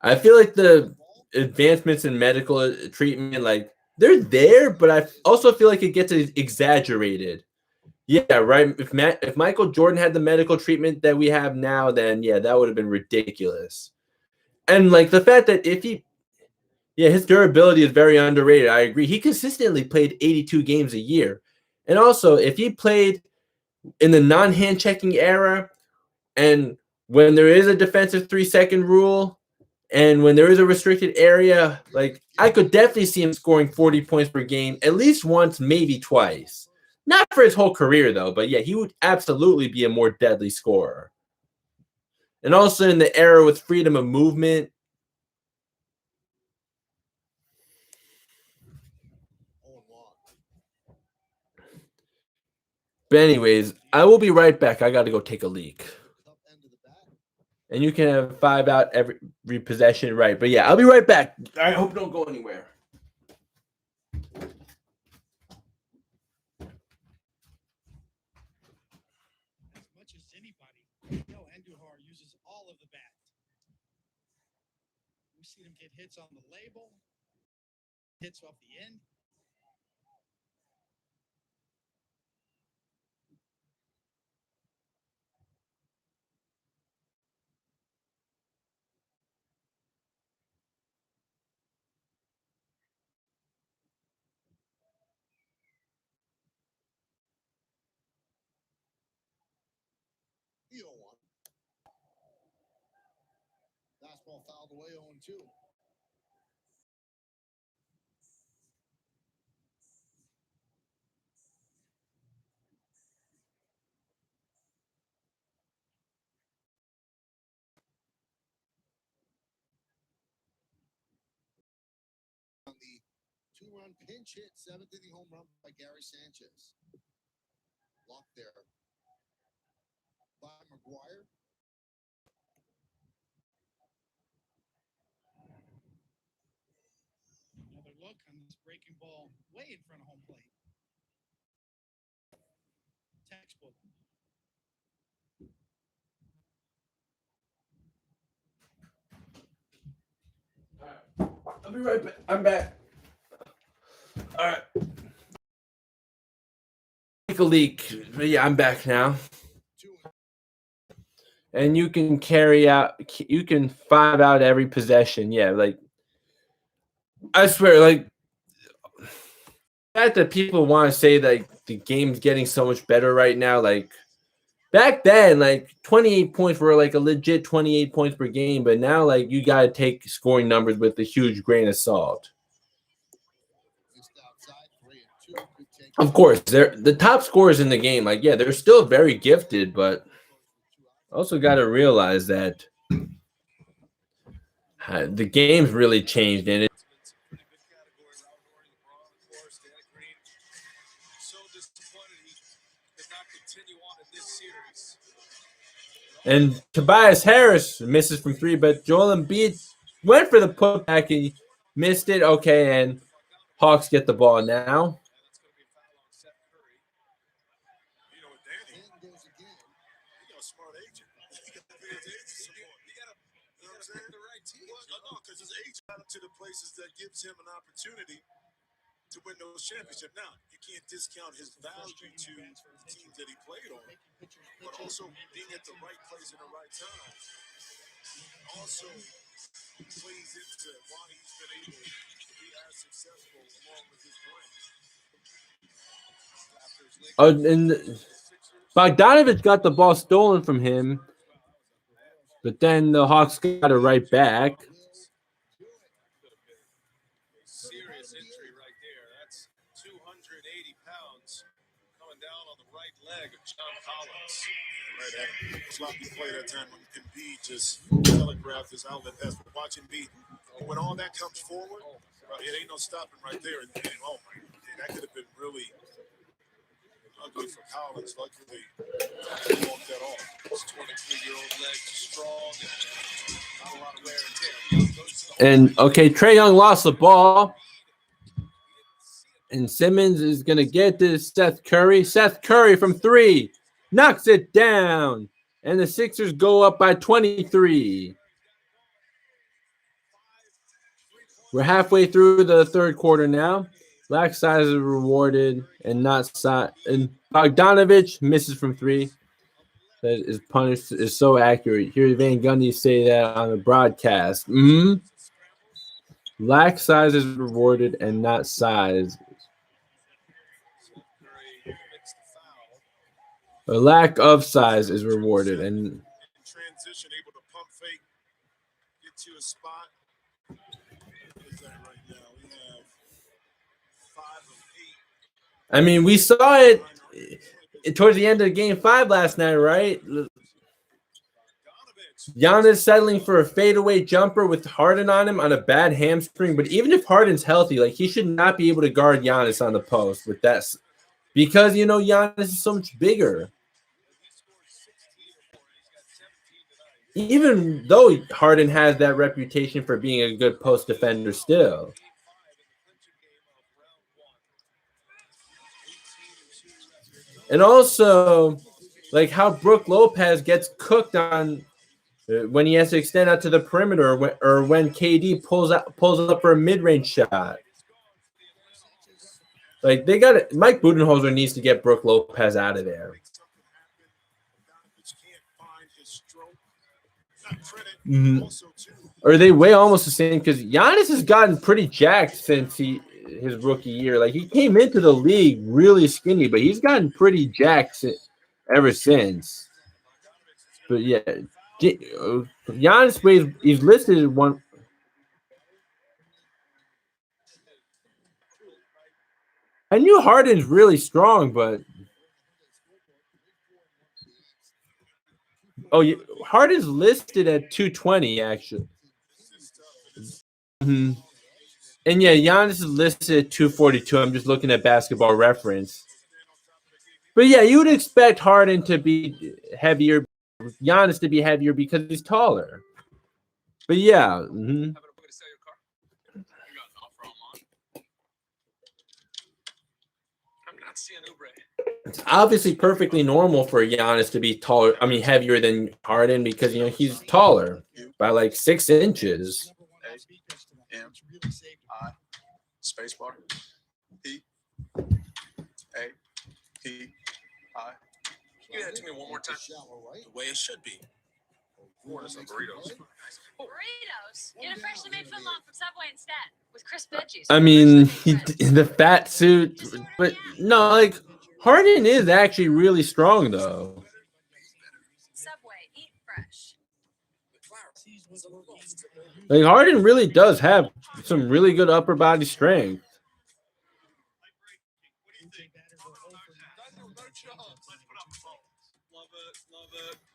Speaker 1: I feel like the advancements in medical treatment, like, they're there, but I also feel like it gets exaggerated. Yeah, right. If Michael Jordan had the medical treatment that we have now, then yeah, that would have been ridiculous. And like the fact that his durability is very underrated. I agree. He consistently played 82 games a year, and also if he played in the non-hand checking era, and when there is a defensive 3-second rule, and when there is a restricted area, like I could definitely see him scoring 40 points per game at least once, maybe twice. Not for his whole career though, but yeah, he would absolutely be a more deadly scorer. And also in the era with freedom of movement. But anyways, I will be right back. I got to go take a leak. And you can have 5 out every possession, right? But yeah, I'll be right back. I hope you don't go anywhere.
Speaker 4: As much as anybody, Andujar uses all of the bat. We've seen him get hits on the label, hits off the end.
Speaker 5: The 0-1. Fastball fouled away 0-2. On the 2-run pinch hit, 7th inning home run by Gary Sanchez. Locked there by McGuire.
Speaker 4: Another look on this breaking ball way in front of home plate.
Speaker 1: I'll be right back. I'm back. All right. Take a leak. But yeah, I'm back now. And you can you can 5 out every possession. Yeah, like I swear, like that people want to say like the game's getting so much better right now. Like back then, like 28 points were like a legit 28 points per game, but now like you gotta take scoring numbers with a huge grain of salt. Of course, they're the top scorers in the game. Like, yeah, they're still very gifted, but also got to realize that the game's really changed, and Tobias Harris misses from 3, but Joel Embiid went for the putback. He missed it. Okay, and Hawks get the ball now.
Speaker 2: Because his age got him to the places that gives him an opportunity to win those championships. Now, you can't discount his value to the teams that he played on, but also being at the right place at the right time also plays into why he's been able to be as successful along with his brand.
Speaker 1: Oh, and Bogdanovich got the ball stolen from him, but then the Hawks got it right back.
Speaker 2: Serious injury right there. That's 280 pounds coming down on the right leg of John Collins. Right at him. Sloppy play that time when Embiid just telegraphed his outlet pass. But watch Embiid. When all that comes forward, it ain't no stopping right there. And oh my, that could have been really ugly for Collins. Luckily, he walked that off. His 23-year-old legs strong and not a lot of wear and tear.
Speaker 1: And okay, Trae Young lost the ball. And Simmons is going to get this Seth Curry. Seth Curry from 3 knocks it down. And the Sixers go up by 23. We're halfway through the third quarter now. Black side is rewarded and not side. And Bogdanovich misses from 3. That is punished. Is so accurate. Hear Van Gundy say that on the broadcast. Black size is rewarded and not size. A lack of size is rewarded, and
Speaker 2: transition, able to pump fake, get to a spot. What is that right now? We have 5 of 8.
Speaker 1: I mean, we saw it towards the end of game 5 last night, right? Giannis settling for a fadeaway jumper with Harden on him on a bad hamstring. But even if Harden's healthy, like he should not be able to guard Giannis on the post with that, because Giannis is so much bigger. Even though Harden has that reputation for being a good post defender still. And also, like how Brook Lopez gets cooked on when he has to extend out to the perimeter, or when KD pulls up for a mid-range shot. Like they got it. Mike Budenholzer needs to get Brook Lopez out of there. Or they weigh almost the same, because Giannis has gotten pretty jacked since his rookie year. Like he came into the league really skinny, but he's gotten pretty jacked ever since. But yeah, Giannis weighs, he's listed as one. I knew Harden's really strong, but Harden's listed at 220 actually. And yeah, Giannis is listed at 242. I'm just looking at Basketball Reference. But yeah, you would expect Harden to be heavier, Giannis to be heavier because he's taller. But yeah.
Speaker 3: I'm not seeing Oubre.
Speaker 1: it's obviously perfectly normal for Giannis to be taller. I mean, heavier than Harden because he's taller by like 6 inches.
Speaker 2: M-I, spacebar, P, A, P, I.
Speaker 3: You do that to me one more time.
Speaker 2: The way it should be.
Speaker 3: Order some burritos.
Speaker 6: Burritos. Get a freshly made footlong from Subway instead with crisp veggies.
Speaker 1: I mean, the fat suit, but no, like Harden is actually really strong though.
Speaker 6: Subway, eat fresh.
Speaker 1: Like Harden really does have some really good upper body strength.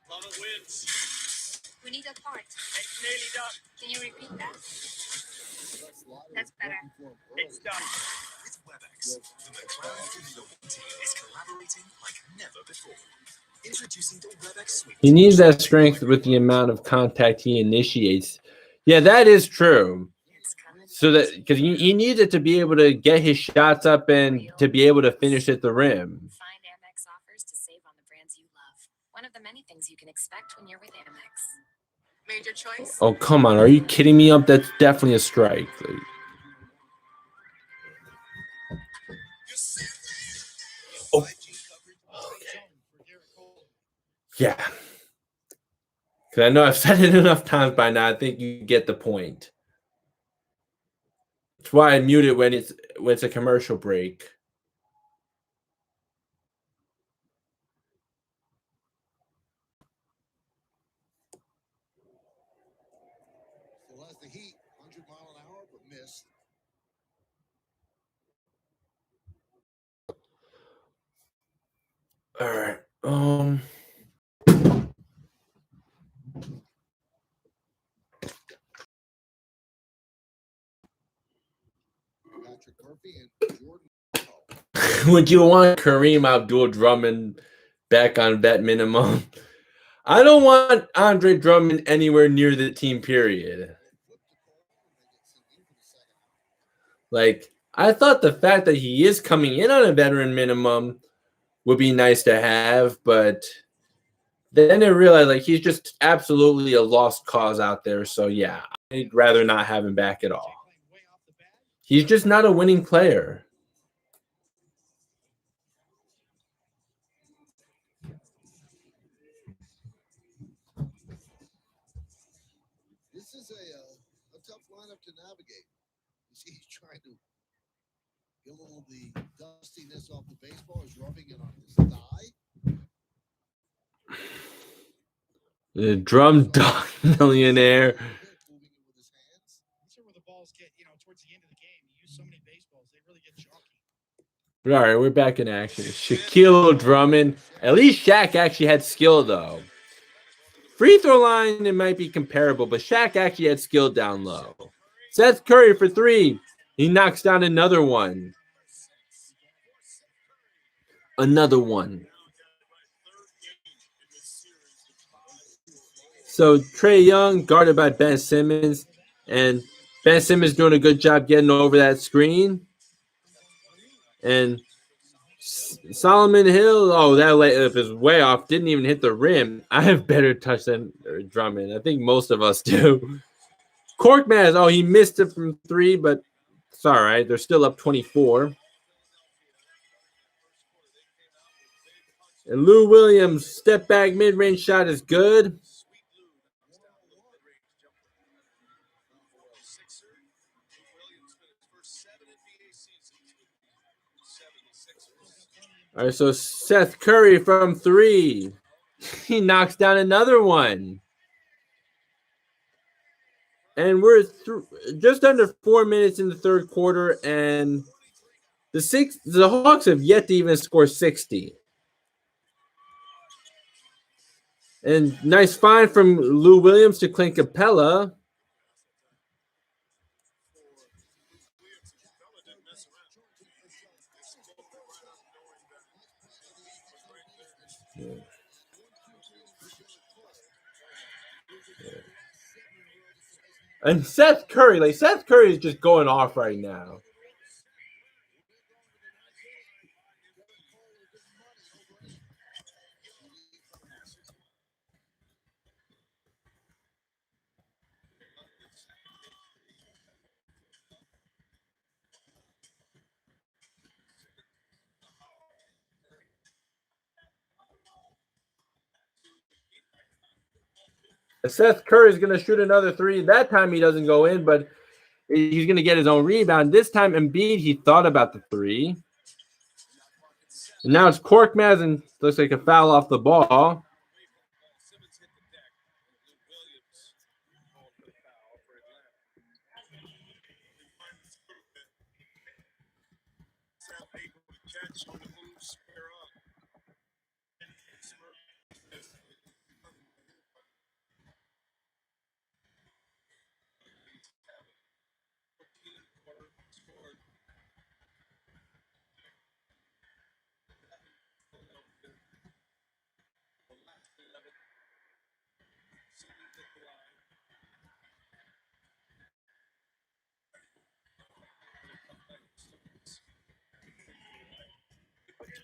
Speaker 2: Love it wins.
Speaker 6: We need a part.
Speaker 2: It's nearly done.
Speaker 6: Can you repeat that? That's better.
Speaker 2: It's done.
Speaker 8: With WebEx, the McLaren Formula One team is collaborating like never before. Introducing the WebEx suite.
Speaker 1: He needs that strength with the amount of contact he initiates. Yeah, that is true. So that because he needs it to be able to get his shots up and to be able to finish at the rim.
Speaker 9: Find Amex offers to save on the brands you love. One of the many things you can expect when you're with Amex.
Speaker 6: Major choice.
Speaker 1: Oh, come on. Are you kidding me? That's definitely a strike. Like, oh. Yeah. Because I know I've said it enough times by now. I think you get the point. That's why I mute it when it's a commercial break.
Speaker 5: Still has the heat, 100 mile an hour, but missed.
Speaker 1: All right.
Speaker 5: Patrick Murphy and Jordan.
Speaker 1: Would you want Kareem Abdul-Drummond back on vet minimum? I don't want Andre Drummond anywhere near the team, period. Like, I thought the fact that he is coming in on a veteran minimum would be nice to have, but then I realized, like, he's just absolutely a lost cause out there. So, yeah, I'd rather not have him back at all. He's just not a winning player.
Speaker 5: This is a tough lineup to navigate. You see, he's trying to get a little of the dustiness off the baseball. He's rubbing it on his thigh.
Speaker 1: The drum dog millionaire.
Speaker 5: Moving it with his hands.
Speaker 4: These are where the balls get, towards the end of the game. You use so many baseballs, they really get chalky.
Speaker 1: But all right, we're back in action. Shaquille Drummond. At least Shaq actually had skill, though. Free throw line, it might be comparable, but Shaq actually had skill down low. Seth Curry for 3. He knocks down another one. Another one. So Trae Young guarded by Ben Simmons, and Ben Simmons doing a good job getting over that screen. And Solomon Hill, that layup is way off. Didn't even hit the rim. I have better touch than Drummond. I think most of us do. Korkmaz, he missed it from 3, but it's all right. They're still up 24. And Lou Williams, step back mid-range shot is good. All right, so Seth Curry from 3. He knocks down another one. And we're just under 4 minutes in the third quarter, and the Hawks have yet to even score 60. And nice find from Lou Williams to Clint Capella. And Seth Curry is just going off right now. Seth Curry is going to shoot another three. That time he doesn't go in, but he's going to get his own rebound. This time Embiid, he thought about the three. And now it's Korkmaz and looks like a foul off the ball.
Speaker 2: Simmons hit the deck. Lou Williams called for the foul for Atlanta. Sam able to catch on the move, square up.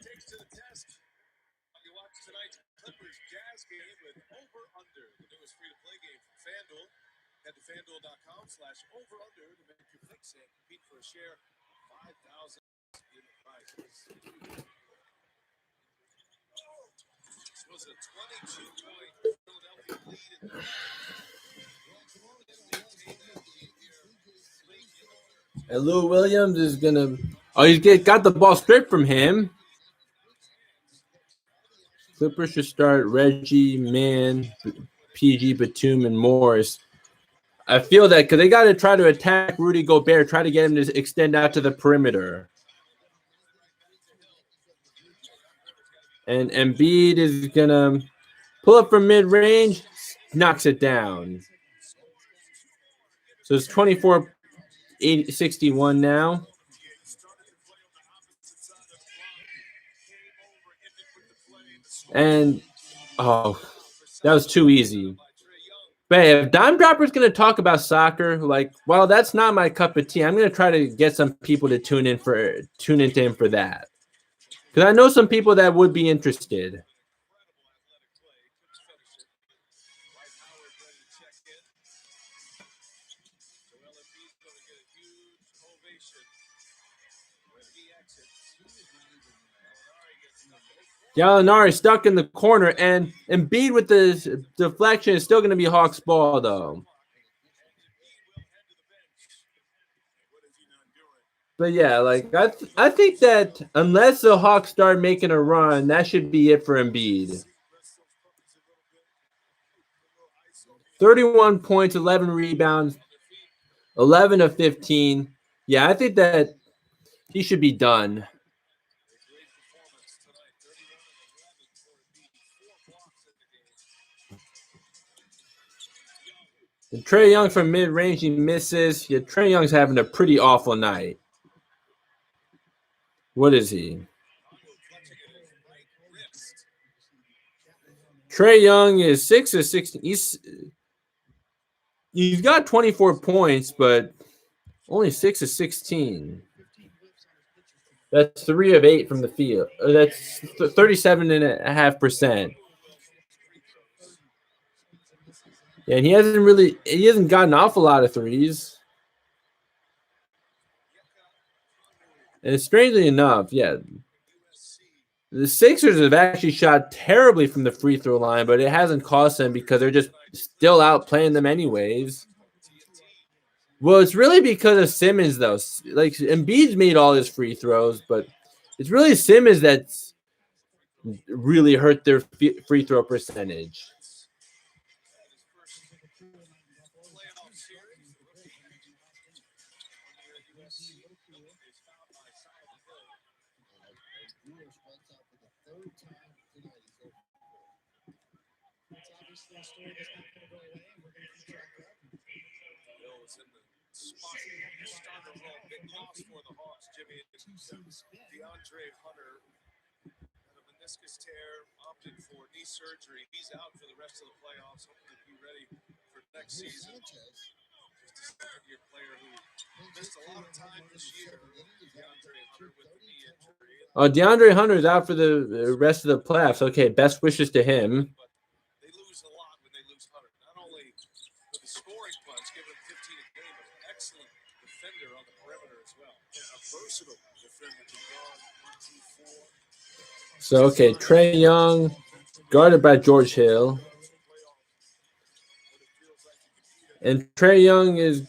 Speaker 2: Takes to the test. You watch tonight's Clippers Jazz game with Over Under, the newest free-to-play game from FanDuel. Head to FanDuel.com/over-under to make your picks and compete for a share of $5,000 in prizes. This was a 22-point Philadelphia lead in the
Speaker 1: And Lou Williams is going to – oh, he's got the ball stripped from him. Clippers should start Reggie, Mann, PG, Batum, and Morris. I feel that because they got to try to attack Rudy Gobert, try to get him to extend out to the perimeter. And Embiid is going to pull up from mid-range, knocks it down. So it's 24-61 now. And, oh, that was too easy. But if Dime Dropper's going to talk about soccer, like, well, that's not my cup of tea. I'm going to try to get some people to tune into him for that. Because I know some people that would be interested. Gallinari stuck in the corner, and Embiid with the deflection is still going to be Hawks ball, though. But yeah, like I think that unless the Hawks start making a run, that should be it for Embiid. 31 points, 11 rebounds, 11 of 15. Yeah, I think that he should be done. And Trae Young from mid-range, he misses. Yeah, Trae Young's having a pretty awful night. What is he? Trae Young is 6 of 16. He's got 24 points, but only 6 of 16. That's 3 of 8 from the field. That's 37.5%. Yeah, and he hasn't gotten an awful lot of threes. And strangely enough, yeah, the Sixers have actually shot terribly from the free throw line, but it hasn't cost them because they're just still out playing them anyways. Well, it's really because of Simmons, though. Like, Embiid's made all his free throws, but it's really Simmons that's really hurt their free throw percentage.
Speaker 2: Big loss for the Hawks, Jimmy. DeAndre Hunter had a meniscus tear, opted for knee surgery. He's out for the rest of the playoffs. Hoping to be ready for next season. Just a second-year player who missed a lot of time this year. DeAndre Hunter with the knee injury.
Speaker 1: Oh, DeAndre Hunter is out for the rest of the playoffs. Okay, best wishes to him.
Speaker 2: But they lose a lot when they lose Hunter. Not only with the scoring punch, giving him 15 a game, but an excellent defender on the perimeter as well. A versatile defender to guard 1, 2, 4.
Speaker 1: So, okay, Trae Young, guarded by George Hill. And Trae Young is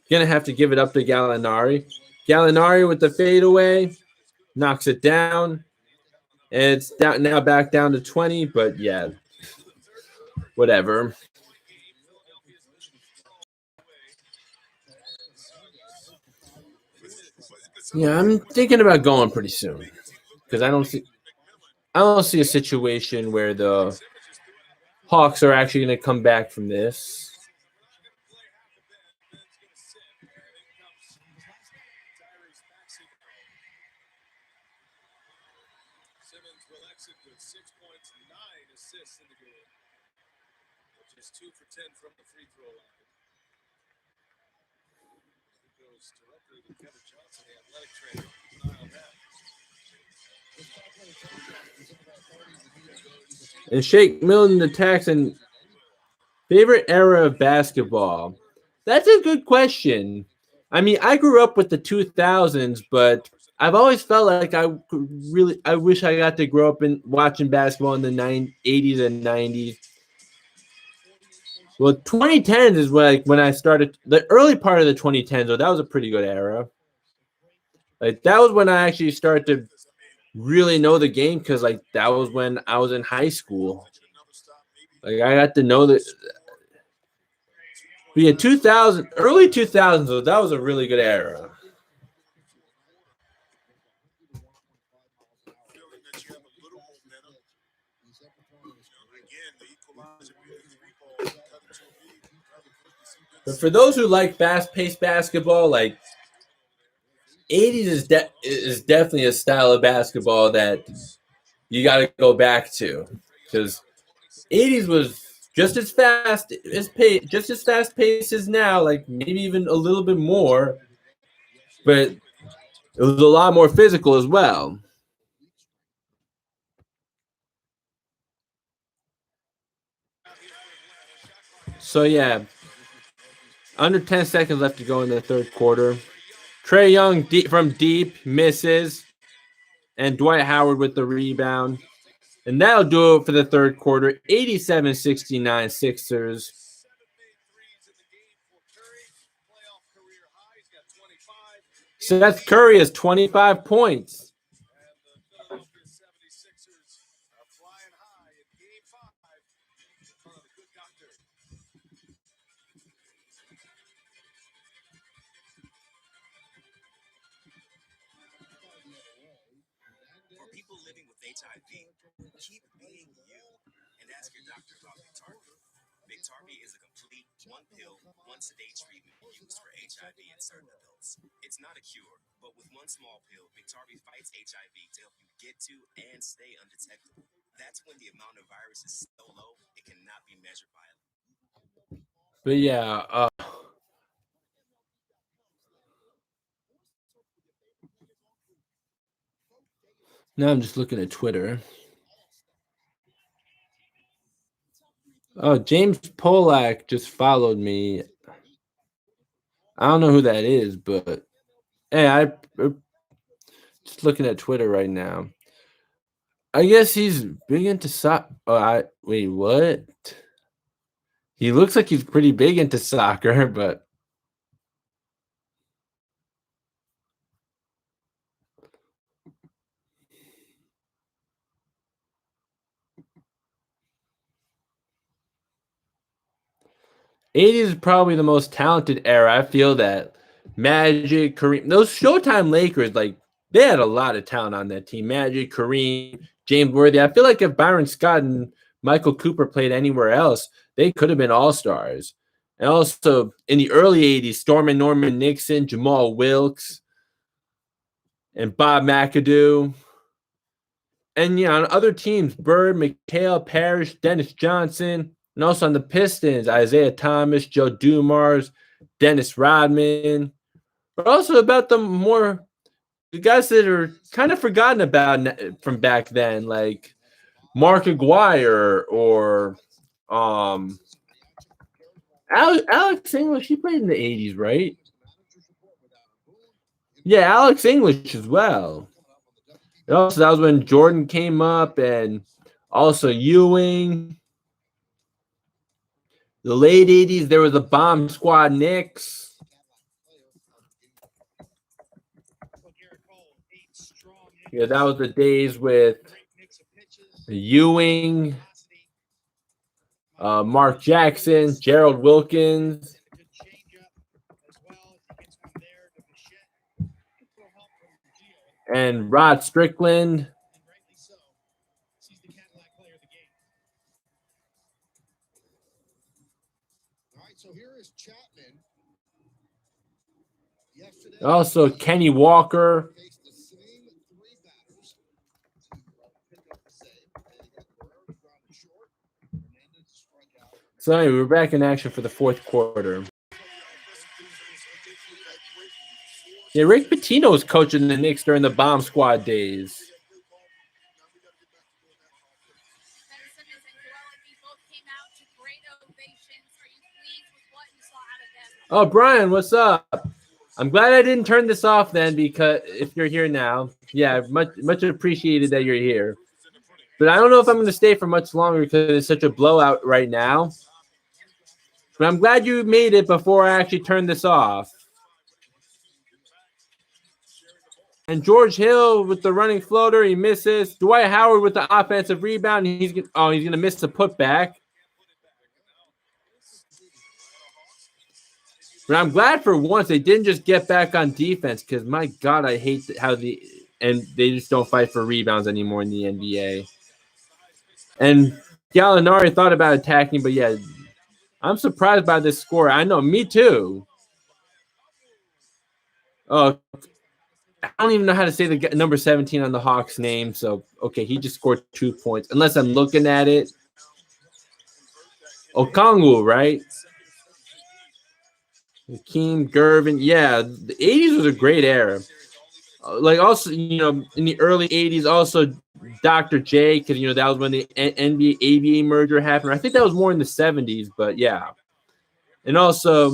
Speaker 1: going to have to give it up to Gallinari. Gallinari with the fadeaway knocks it down. And it's down now back down to 20, but yeah, whatever. Yeah, I'm thinking about going pretty soon because I don't see a situation where the Hawks are actually going to come back from this.
Speaker 2: Simmons will exit with 6 points, 9 assists in the game, which is 2 for 10 from the free throw line. It goes directly to Kevin Johnson, the athletic trainer. Keep an eye on that.
Speaker 1: And Shake Milton attacks and favorite era of basketball. That's a good question. I mean, I grew up with the 2000s, but I've always felt like I wish I got to grow up in watching basketball in the 80s and 90s. Well, 2010s is when I started the early part of the 2010s. So that was a pretty good era. Like that was when I actually started to really know the game because like that was when I was in high school. Like I got to know that. But yeah, 2000, early 2000s, so that was a really good era.
Speaker 2: Feeling that you have a little momentum. Again, the equalizer being the three ball, cut it to a lead.
Speaker 1: But for those who like fast-paced basketball, like 80s is definitely a style of basketball that you got to go back to because 80s was just as fast paced as now, like maybe even a little bit more, but it was a lot more physical as well. So yeah, under 10 seconds left to go in the third quarter. Trae Young from deep misses, and Dwight Howard with the rebound. And that'll do it for the third quarter. 87-69 Sixers. Seth Curry has 25 points.
Speaker 2: And the Philadelphia 76ers are flying high in game 5 in front of the good doctor.
Speaker 8: For people living with HIV, keep being you and ask your doctor about Biktarvy. Biktarvy is a complete one-pill, once-a-day treatment used for HIV in certain adults. It's not a cure, but with one small pill, Biktarvy fights HIV to help you get to and stay undetected. That's when the amount of virus is so low, it cannot be measured by it.
Speaker 1: But yeah, now I'm just looking at Twitter. Oh, James Polak just followed me. I don't know who that is, but hey, I'm just looking at Twitter right now. I guess he's big into soccer. Wait, what? He looks like he's pretty big into soccer, but '80s is probably the most talented era. I feel that Magic, Kareem, those Showtime Lakers, like they had a lot of talent on that team. Magic, Kareem, James Worthy. I feel like if Byron Scott and Michael Cooper played anywhere else, they could have been all-stars. And also in the early '80s, Stormin' Norman Nixon, Jamal Wilkes, and Bob McAdoo. And on other teams, Bird, McHale, Parrish, Dennis Johnson, and also on the Pistons, Isaiah Thomas, Joe Dumars, Dennis Rodman. But also about the guys that are kind of forgotten about from back then, like Mark Aguirre or Alex English. He played in the '80s, right? Yeah, Alex English as well. And also, that was when Jordan came up, and also Ewing. The late 80s, there was a bomb squad Knicks. Yeah, that was the days with Ewing, Mark Jackson, Gerald Wilkins, and Rod Strickland.
Speaker 5: So here is Chapman.
Speaker 1: Also, Kenny Walker. So anyway, we're back in action for the fourth quarter. Yeah, Rick Pitino was coaching the Knicks during the bomb squad days.
Speaker 6: Ben Simmons and Joel Embiid both came out to great ovations. Are you pleased with what you saw out of them?
Speaker 1: Oh, Brian, what's up? I'm glad I didn't turn this off then, because if you're here now, yeah, much appreciated that you're here. But I don't know if I'm going to stay for much longer because it's such a blowout right now. But I'm glad you made it before I actually turned this off. And George Hill with the running floater, he misses. Dwight Howard with the offensive rebound, he's going to miss the putback. But I'm glad for once they didn't just get back on defense, because my God, I hate how they just don't fight for rebounds anymore in the NBA. And Gallinari thought about attacking, but yeah, I'm surprised by this score. I know, me too. Oh, I don't even know how to say the number 17 on the Hawks name. So, okay, he just scored 2 points. Unless I'm looking at it. Okongwu, right? Hakeem Gervin. Yeah, the 80s was a great era. Like also, in the early 80s, also Dr. J, because, that was when the NBA-ABA merger happened. I think that was more in the 70s, but yeah. And also,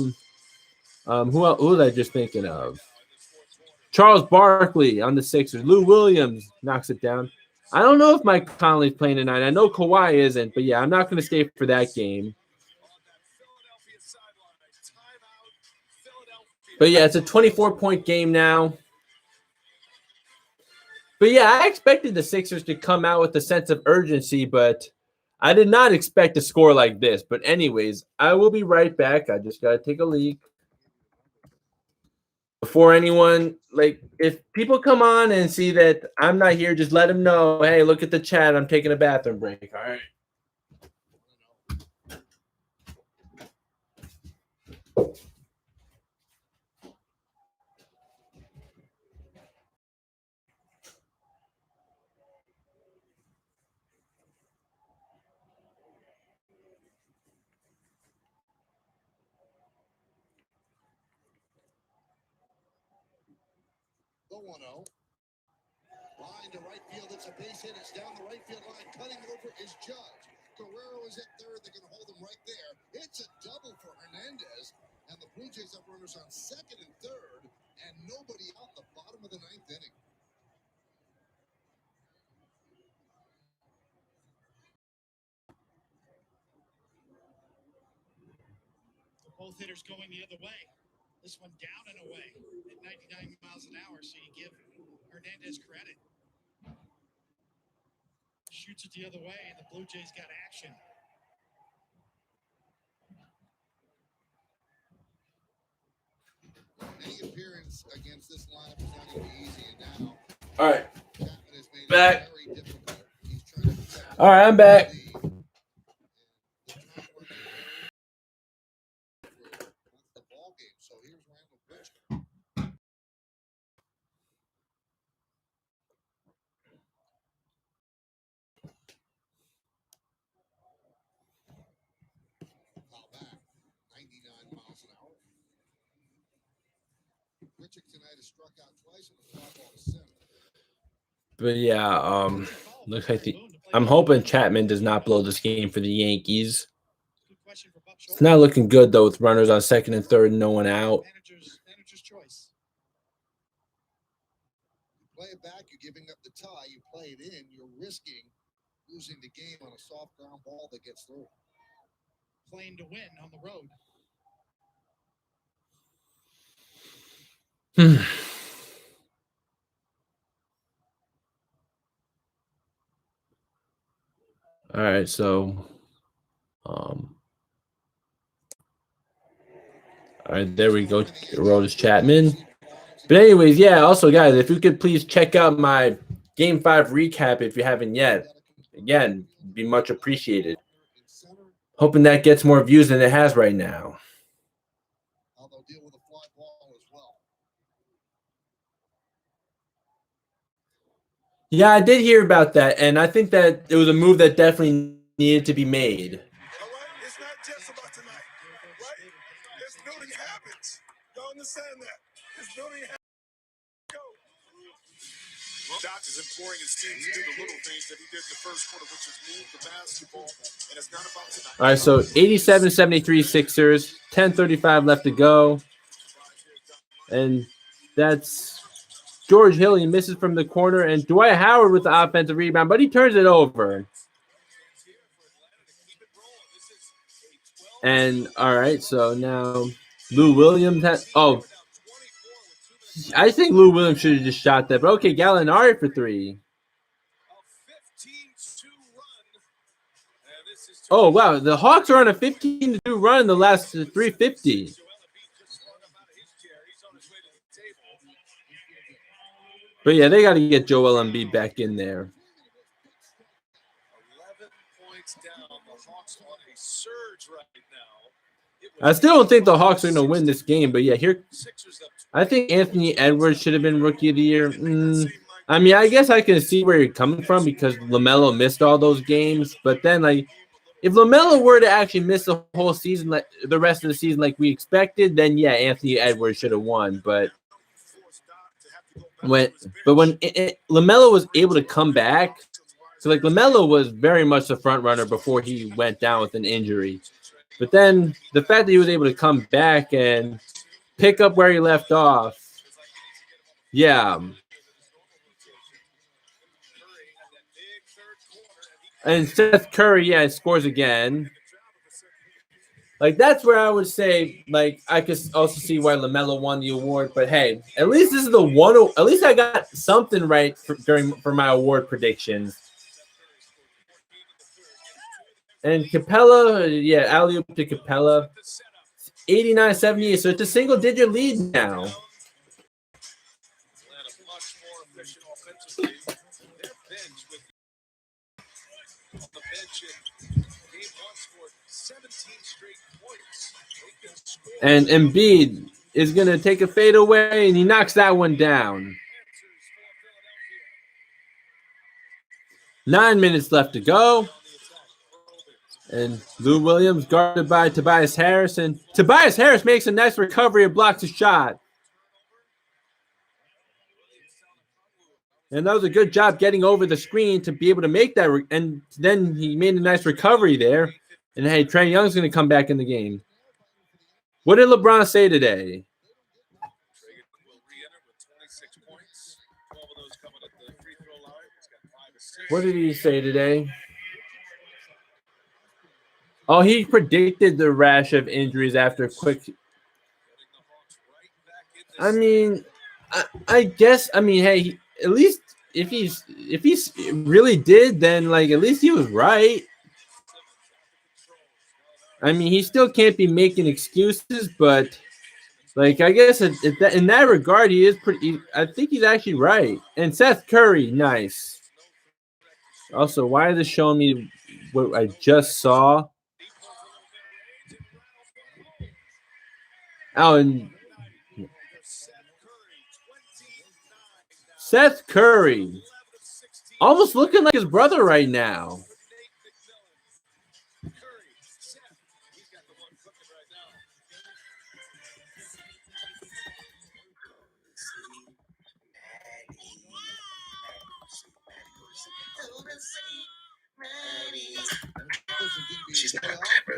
Speaker 1: who was I just thinking of? Charles Barkley on the Sixers. Lou Williams knocks it down. I don't know if Mike Conley's playing tonight. I know Kawhi isn't, but yeah, I'm not going to stay for that game. But yeah, it's a 24-point game now. But yeah, I expected the Sixers to come out with a sense of urgency, but I did not expect a score like this. But anyways, I will be right back. I just got to take a leak. Before anyone, if people come on and see that I'm not here, just let them know, hey, look at the chat. I'm taking a bathroom break. All right.
Speaker 5: The 1-0. Line to right field. It's a base hit. It's down the right field line. Cutting over is Judge. Guerrero is at third. They're going to hold him right there. It's a double for Hernandez. And the Blue Jays have runners on second and third. And nobody out in the bottom of the ninth inning.
Speaker 4: Both hitters going the other way. This one down and away at 99 miles an hour, so you give Hernandez credit. Shoots it the other way, and the Blue Jays got action.
Speaker 5: Any appearance against this lineup is not going to be easy. And now,
Speaker 1: All right.
Speaker 5: Chapman has made
Speaker 1: Back.
Speaker 5: it very difficult. He's trying to protect
Speaker 1: All right, I'm back.
Speaker 5: the ball game. So here's Randall pitching. Foul back, 99 miles an hour. Richard tonight has struck out twice and the fly ball to center.
Speaker 1: But yeah, looks like I'm hoping Chapman does not blow this game for the Yankees. It's not looking good though, with runners on second and third and no one out.
Speaker 4: Manager's choice.
Speaker 5: You play it back, you're giving up the tie. You play it in, you're risking losing the game on a soft ground ball that gets through.
Speaker 4: playing to win on the road.
Speaker 1: All right, so all right, there we go. Aroldis Chapman. But anyways, yeah, also guys, if you could please check out my Game 5 recap if you haven't yet. Again, be much appreciated. Hoping that gets more views than it has right now.
Speaker 5: How they'll deal with a fly ball as well.
Speaker 1: Yeah, I did hear about that, and I think that it was a move that definitely needed to be made.
Speaker 2: All right, it's not just about tonight, right? This building habits. Y'all understand that? This building habits. Go. Doc is imploring his team to do the little things that he did in the first quarter, which is move the basketball, and it's not about tonight.
Speaker 1: All right, so 87-73 Sixers, 10:35 left to go, and that's George Hill. He misses from the corner, and Dwight Howard with the offensive rebound, but he turns it over. And all right, so now Lou Williams has. Oh, I think Lou Williams should have just shot that. But okay, Gallinari for three. Oh wow, the Hawks are on a 15-2 run in the last 350. But yeah, they got to get Joel Embiid back in there.
Speaker 2: 11 points down. The Hawks on a surge right now.
Speaker 1: I still don't think the Hawks are going to win this game, but yeah, here I think Anthony Edwards should have been Rookie of the Year. I mean, I guess I can see where you're coming from because LaMelo missed all those games, but then like if LaMelo were to actually miss the whole season, like the rest of the season, like we expected, then yeah, Anthony Edwards should have won. But when LaMelo was able to come back, so like LaMelo was very much the front runner before he went down with an injury. But then the fact that he was able to come back and pick up where he left off, yeah. And Seth Curry, yeah, scores again. Like, that's where I would say, like, I could also see why LaMelo won the award. But, hey, at least this is the one – at least I got something right for my award predictions. And Capella, yeah, alley-oop to Capella. 89-78, so it's a single-digit lead now. And Embiid is going to take a fade away, and he knocks that one down. 9 minutes left to go. And Lou Williams guarded by Tobias Harris. And Tobias Harris makes a nice recovery and blocks a shot. And that was a good job getting over the screen to be able to make that. And then he made a nice recovery there. And, hey, Trae Young's going to come back in the game. What did LeBron say today? What did he say today? Oh, he predicted the rash of injuries after quick. I mean, I guess. I mean, hey, at least if he's really did, then like at least he was right. I mean, he still can't be making excuses, but like I guess in that regard, he is pretty. I think he's actually right. And Seth Curry, nice. Also, why is it showing me what I just saw? Oh, and Seth Curry, almost looking like his brother right now.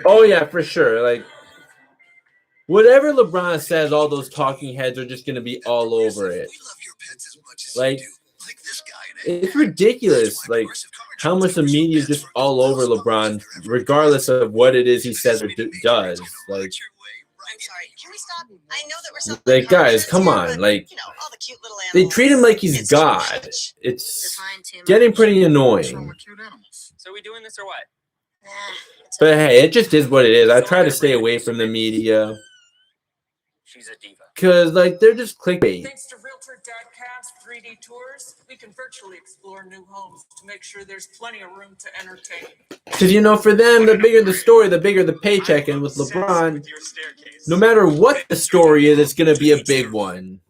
Speaker 1: Oh yeah, for sure. Like whatever LeBron says, all those talking heads are just gonna be all over it. Like It's ridiculous, like how much the media is just all over LeBron, regardless of what it is he says or does. Like,
Speaker 10: I'm sorry. Can we stop? I know that we're so
Speaker 1: like guys, come on,
Speaker 10: but,
Speaker 1: like
Speaker 10: you know, all the cute little
Speaker 1: they
Speaker 10: animals.
Speaker 1: treat him like he's
Speaker 10: It's too
Speaker 1: God.
Speaker 10: much.
Speaker 1: It's
Speaker 10: Define too
Speaker 1: getting
Speaker 10: much.
Speaker 1: pretty
Speaker 2: What's wrong
Speaker 1: annoying.
Speaker 2: with cute animals?
Speaker 8: So we doing this or what?
Speaker 10: Nah, it's
Speaker 1: But
Speaker 10: okay.
Speaker 1: hey, it just is what it is. I try to stay away from the media
Speaker 8: She's a diva.
Speaker 1: because, like, they're just clickbait.
Speaker 11: Thanks to Realtor Dadcast 3D Tours, we can virtually explore new homes to make sure there's plenty of room to entertain.
Speaker 1: Because, you know, for them, the bigger the story, the bigger the paycheck. And with LeBron, no matter what the story is, it's going to be a big one.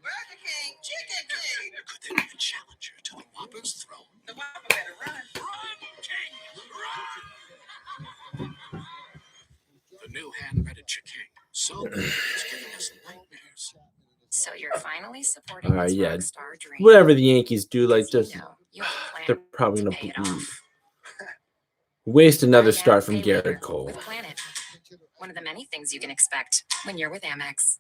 Speaker 10: Burger King, Chicken King.
Speaker 7: Could there be a challenger to the Whopper's throne?
Speaker 10: The Whopper better run.
Speaker 7: The new hand-breaded chicken. So good, it's giving us nightmares.
Speaker 9: So you're finally supporting
Speaker 1: All right,
Speaker 9: his
Speaker 1: yeah.
Speaker 9: rock star dream.
Speaker 1: Whatever the Yankees do, like, just
Speaker 9: You know, you have a plan
Speaker 1: they're probably
Speaker 9: to
Speaker 1: going
Speaker 9: pay it
Speaker 1: to
Speaker 9: off.
Speaker 1: waste another
Speaker 9: Buy now,
Speaker 1: start from
Speaker 9: pay later
Speaker 1: Garrett Cole.
Speaker 9: with Planet. One of the many things you can expect when you're with Amex.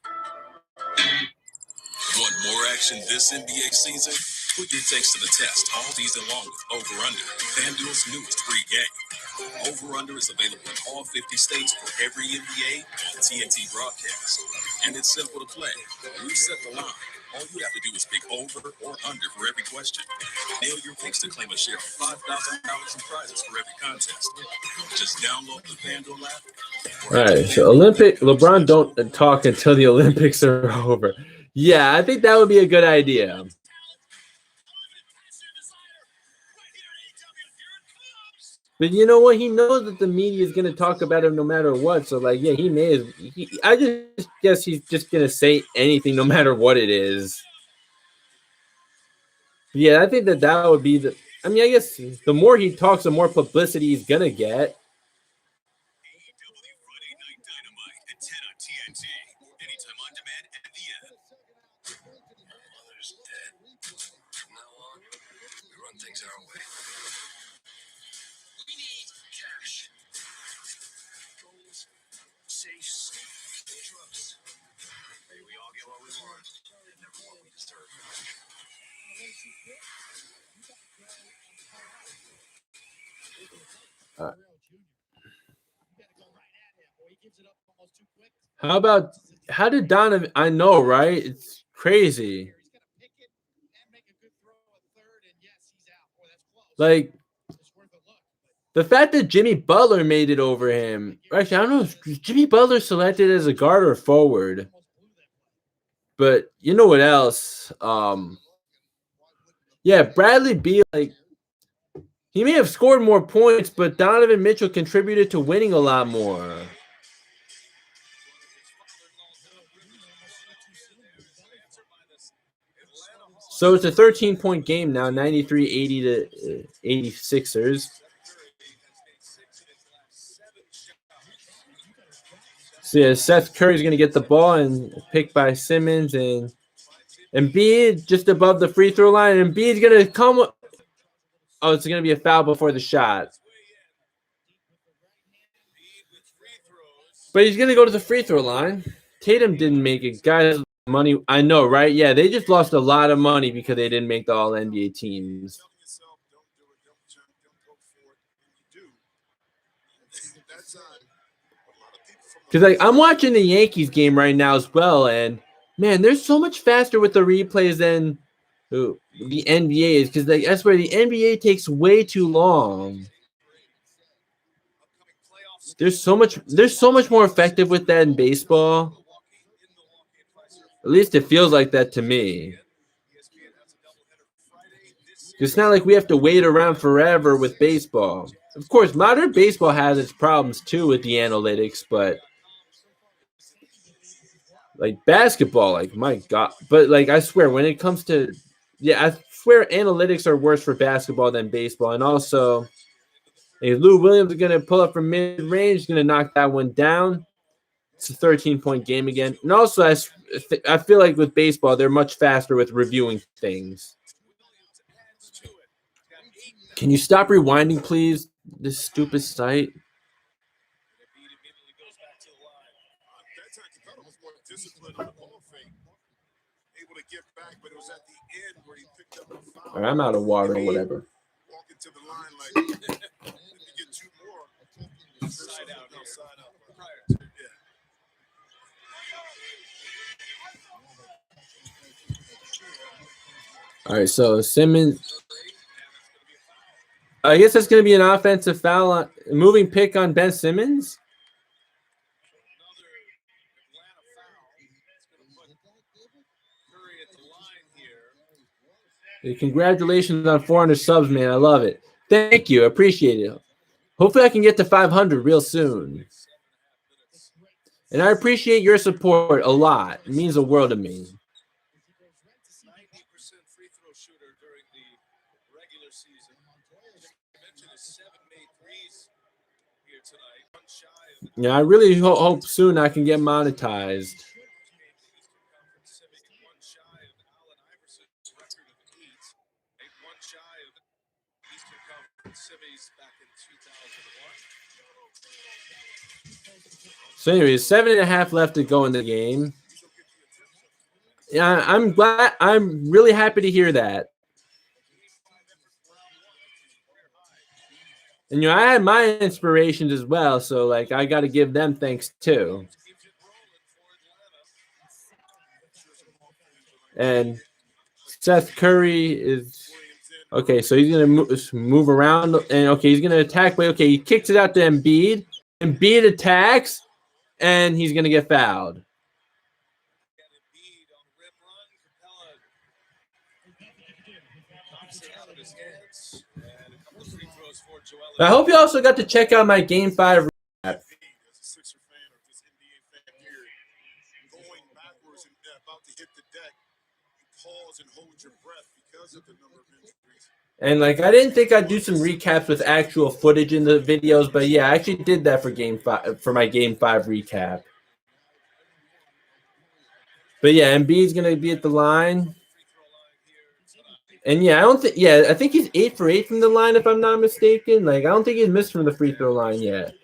Speaker 12: Want more action this NBA season? Put your takes to the test all season long with Over Under, FanDuel's newest free game. Over Under is available in all 50 states for every NBA and TNT broadcast. And it's simple to play. You set the line. All you have to do is pick over or under for every question. Nail your picks to claim a share of $5,000 in prizes for every contest. Just download the FanDuel app.
Speaker 1: All right, so LeBron don't talk until the Olympics are over. Yeah, I think that would be a good idea. But you know what? He knows that the media is going to talk about him no matter what. So, like, yeah, he may. I just guess he's just going to say anything no matter what it is. Yeah, I think that would be the. I mean, I guess the more he talks, the more publicity he's going to get.
Speaker 12: Friday Night Dynamite at 10 on TNT. Anytime on demand and the app.
Speaker 3: Mother's dead. From now on, we run things our way.
Speaker 7: We need cash. Goals, safes, drugs.
Speaker 3: Maybe we all get what we want and never what we deserve.
Speaker 1: How did Donovan? I know, right? It's crazy. Like, the fact that Jimmy Butler made it over him. Actually, I don't know if Jimmy Butler selected as a guard or forward. But you know what else? Yeah, Bradley Beal, like, he may have scored more points, but Donovan Mitchell contributed to winning a lot more. So it's a 13-point game now, 93-80 to 86ers. So yeah, Seth Curry's going to get the ball and picked by Simmons, and Embiid just above the free throw line. And Embiid's going to come. Oh, it's going to be a foul before the shot. But he's going to go to the free throw line. Tatum didn't make it. Guys, money. I know, right? Yeah, they just lost a lot of money because they didn't make the All-NBA teams. Because, like, I'm watching the Yankees game right now as well, and, man, they're so much faster with the replays than the NBA is. Because, like, I swear, the NBA takes way too long. They're so much more effective with that in baseball. At least it feels like that to me. It's not like we have to wait around forever with baseball. Of course, modern baseball has its problems too with the analytics, but like basketball, like my God. But like I swear, when it comes to I swear analytics are worse for basketball than baseball. And also, Lou Williams is gonna pull up from mid-range, gonna knock that one down. It's a 13-point game again. And also, I feel like with baseball, they're much faster with reviewing things. Can you stop rewinding, please? This stupid site.
Speaker 2: able to get back, but it was at the end where he picked up the foul.
Speaker 1: All right, I'm out of water or whatever.
Speaker 2: Walking to the line like, let me get two more.
Speaker 8: Side out
Speaker 2: No,
Speaker 8: here.
Speaker 2: side out.
Speaker 8: Prior to
Speaker 2: Yeah.
Speaker 1: All right, so Simmons. I guess that's going to be an offensive foul on moving pick on Ben Simmons.
Speaker 2: Another Atlanta foul. It's going to put Curry at the line here.
Speaker 1: Hey, congratulations on 400 subs, man. I love it. Thank you. I appreciate it. Hopefully I can get to 500 real soon. And I appreciate your support a lot. It means the world to me.
Speaker 2: 90% free throw shooter during the regular season. You mentioned his 7 made threes here tonight. One shy of the
Speaker 1: Yeah, I really hope soon I can get monetized.
Speaker 2: one shy of Allen Iverson's record of 8. One shy of Eastern Conference semis back in 2001.
Speaker 1: So anyways, 7.5 left to go in the game. Yeah, I'm glad. I'm really happy to hear that. And I had my inspirations as well, so like I got to give them thanks too. And Seth Curry is okay, so he's gonna move around, and okay, he's gonna attack. But okay, he kicks it out to Embiid. Embiid attacks, and he's gonna get fouled. I hope you also got to check out my Game 5 recap.
Speaker 2: As a Sixer fan or just NBA fan here, going backwards and about to hit the deck, you pause and hold your breath because of the number of injuries.
Speaker 1: And like I didn't think I'd do some recaps with actual footage in the videos, but yeah, I actually did that for Game 5 for my Game 5 recap. But yeah, Embiid's gonna be at the line. And yeah, I think he's 8 for 8 from the line, if I'm not mistaken. Like, I don't think he's missed from the free throw line yet.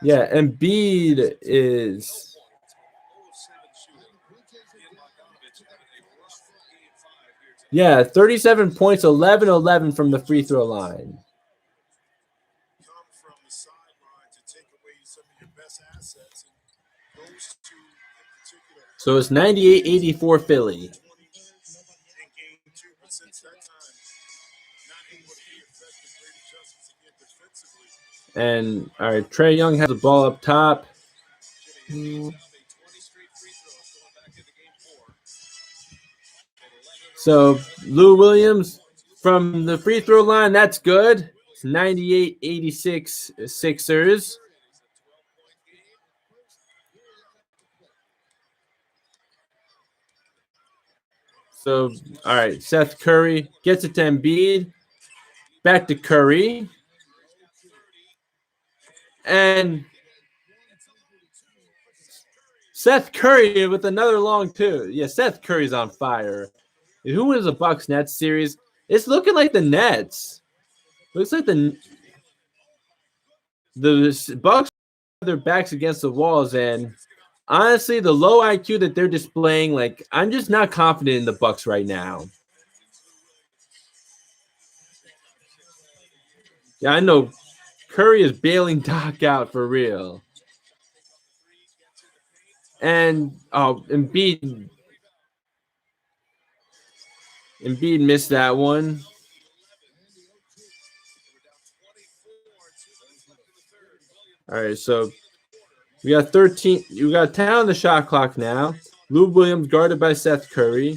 Speaker 1: Yeah, Embiid is. Yeah, 37 points, 11 from the free throw line. So it's 98-84 Philly. And all right, Trae Young has the ball up top. So Lou Williams from the free throw line, that's good. It's 98-86 Sixers. So, all right, Seth Curry gets it to Embiid. Back to Curry. And Seth Curry with another long two. Yeah, Seth Curry's on fire. Who wins the Bucks Nets series? It's looking like the Nets. Looks like the Bucks have their backs against the walls, and honestly, the low IQ that they're displaying, like I'm just not confident in the Bucks right now. Yeah, I know Curry is bailing Doc out for real. And Embiid missed that one. All right, so we got 13. You got 10 on the shot clock now. Lou Williams guarded by Seth Curry.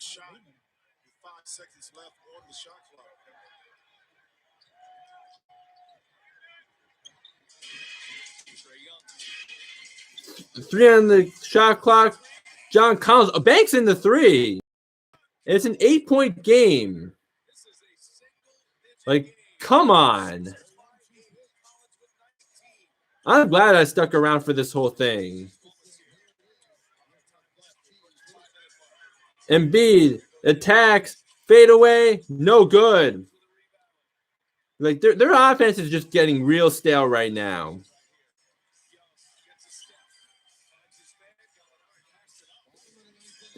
Speaker 2: Shot with 5 seconds left on the shot clock.
Speaker 1: The 3 on the shot clock. John Collins banks in the 3. It's an 8-point game. Like, come on. I'm glad I stuck around for this whole thing. Embiid attacks, Fade away, no good. Like their offense is just getting real stale right now.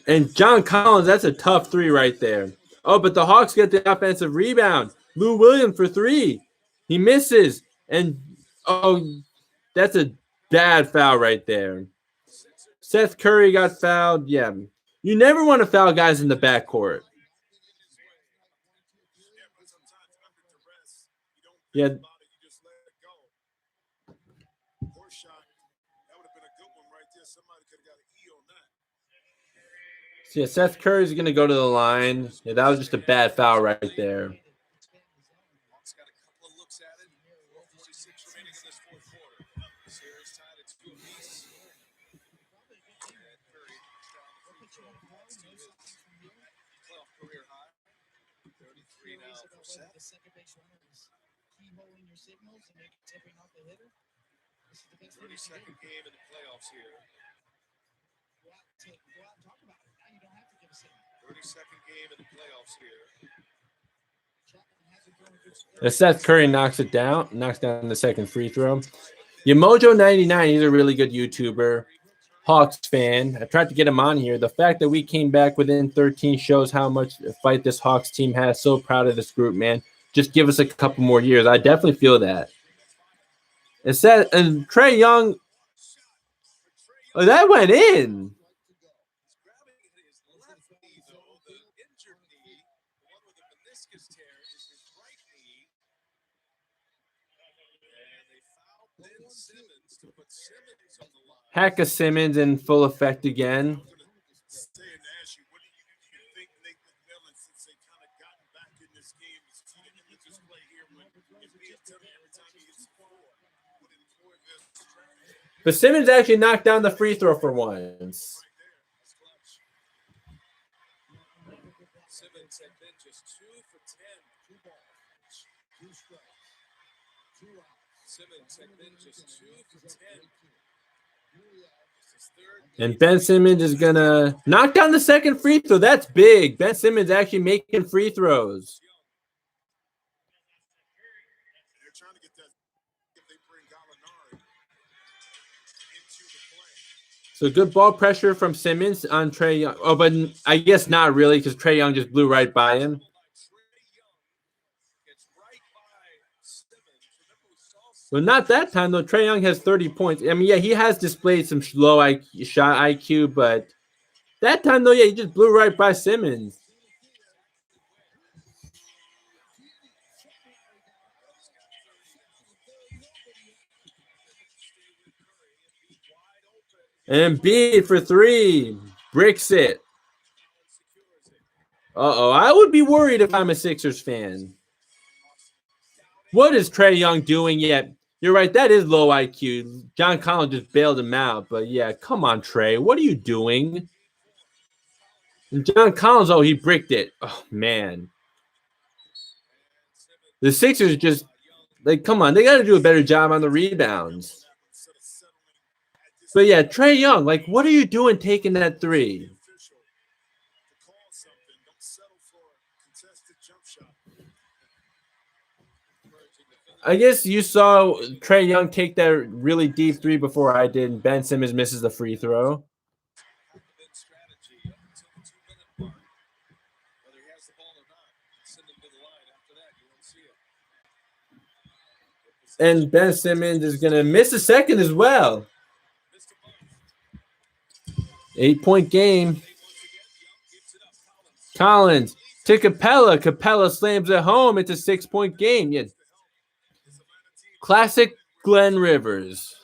Speaker 1: And John Collins, that's a tough three right there. Oh, but the Hawks get the offensive rebound. Lou Williams for three. He misses. And, oh, that's a bad foul right there. Seth Curry got fouled. Yeah. You never want to foul guys in the backcourt. Yeah. So yeah, Seth Curry's going to go to the line. Yeah, that was just a bad foul right there.
Speaker 3: Hawks got a couple of looks at it. 4:46 remaining in this fourth quarter. Series tied at 2 apiece. And Curry down the free throw points to his playoff career high. 33 now for Seth.
Speaker 4: The second base runner is keyholing your signals and making tipping off the hitter. This is the best
Speaker 3: 32nd game in the playoffs here.
Speaker 4: Go out and talk about it. Now you don't have to give a signal.
Speaker 3: 32nd game in the playoffs here.
Speaker 1: As Seth Curry knocks down the second free throw. Yamojo99, he's a really good YouTuber, Hawks fan. I tried to get him on here. The fact that we came back within 13 shows how much fight this Hawks team has. So proud of this group, man. Just give us a couple more years. I definitely feel that. It said, and Trae Young, oh, that went in. Hack of Simmons in full effect again. But Simmons actually knocked down the free throw for once.
Speaker 3: Simmons had been just 2 for 10. 2 balls. 2 strikes. 2 outs. Simmons had been just 2 for 10.
Speaker 1: And Ben Simmons is going to knock down the second free throw. That's big. Ben Simmons actually making free throws. So good ball pressure from Simmons on Trae Young. Oh, but I guess not really because Trae Young just blew right by him. Well, not that time, though. Trae Young has 30 points. I mean, yeah, he has displayed some low shot IQ, but that time, though, yeah, he just blew right by Simmons. And Embiid for three. Bricks it. Uh-oh. I would be worried if I'm a Sixers fan. What is Trae Young doing yet? You're right. That is low IQ. John Collins just bailed him out. But, yeah, come on, Trae. What are you doing? And John Collins, oh, he bricked it. Oh, man. The Sixers just, like, come on. They got to do a better job on the rebounds. But, yeah, Trae Young, like, what are you doing taking that three? I guess you saw Trae Young take that really deep three before I did, and Ben Simmons misses the free throw. And Ben Simmons is going to miss a second as well. 8-point game. Collins to Capella. Capella slams it home. It's a 6-point game. Yeah. Classic Glenn Rivers.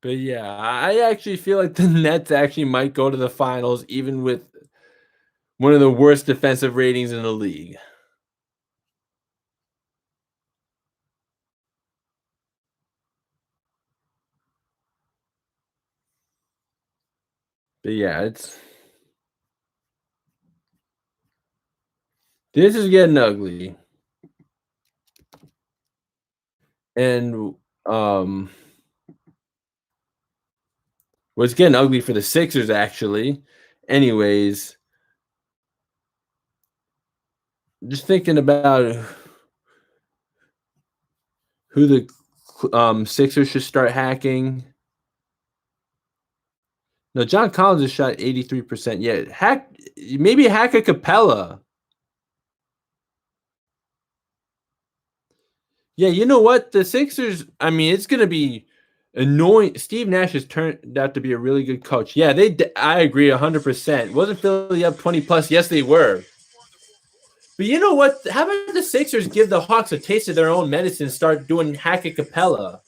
Speaker 1: But yeah, I actually feel like the Nets actually might go to the finals, even with one of the worst defensive ratings in the league. But yeah, this is getting ugly. And it's getting ugly for the Sixers, actually. Anyways, just thinking about who the Sixers should start hacking. No, John Collins has shot 83%. Yeah, maybe hack a Capella. Yeah, you know what? The Sixers, I mean, it's going to be annoying. Steve Nash has turned out to be a really good coach. Yeah, I agree 100%. Wasn't Philly up 20 plus? Yes, they were. But you know what? How about the Sixers give the Hawks a taste of their own medicine and start doing hack a Capella?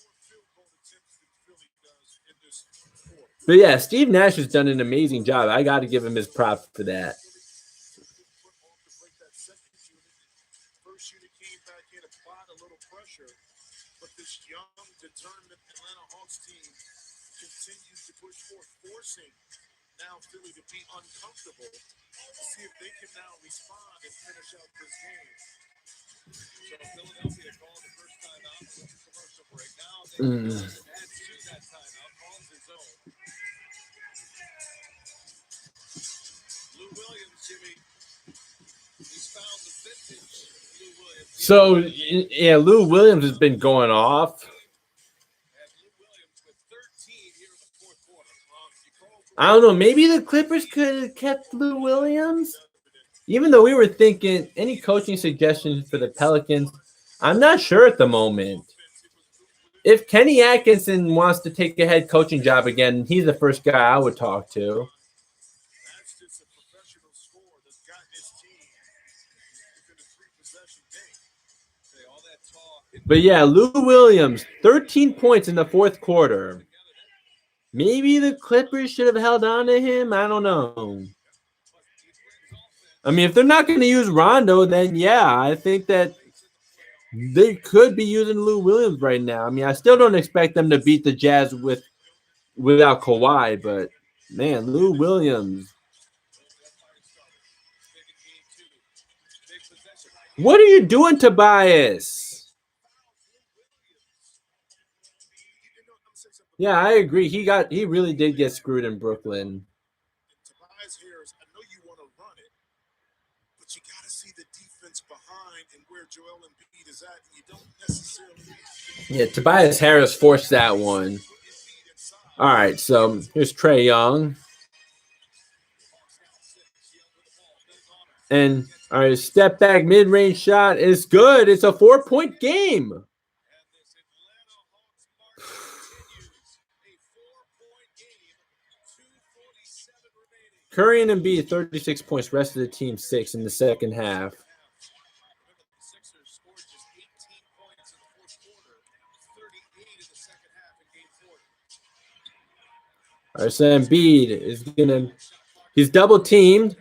Speaker 1: But yeah, Steve Nash has done an amazing job. I got to give him his props for that.
Speaker 2: First unit came back in, applied a little pressure, but this young, determined Atlanta Hawks team continues to push forth, forcing now Philly to be uncomfortable to see if they can now respond and finish out this game. So Philadelphia called the first time out with the commercial break. Now they add to that timeout, calls his own. Lou Williams, Jimmy, he's found the vintage Lou Williams.
Speaker 1: So, yeah, Lou Williams has been going off. I don't know. Maybe the Clippers could have kept Lou Williams. Even though we were thinking any coaching suggestions for the Pelicans, I'm not sure at the moment. If Kenny Atkinson wants to take a head coaching job again, he's the first guy I would talk to.
Speaker 2: That's just a professional scorer that's gotten his team within a 3-possession game.
Speaker 1: But yeah, Lou Williams, 13 points in the fourth quarter. Maybe the Clippers should have held on to him. I don't know. I mean, if they're not going to use Rondo, then yeah, I think that they could be using Lou Williams right now. I mean, I still don't expect them to beat the Jazz without Kawhi, but man, Lou Williams. What are you doing, Tobias? Yeah, I agree. He really did get screwed in Brooklyn.
Speaker 2: Tobias Harris, I know you want to run it, but you got to see the defense behind and where Joel Embiid is at, and you don't necessarily.
Speaker 1: Yeah, Tobias Harris forced that one. All right, so here's Trae Young. And all right, step back mid-range shot is good. It's a 4-point game. Curry and Embiid 36 points. Rest of the team 6 in the second half. All right, so Embiid is he's double teamed.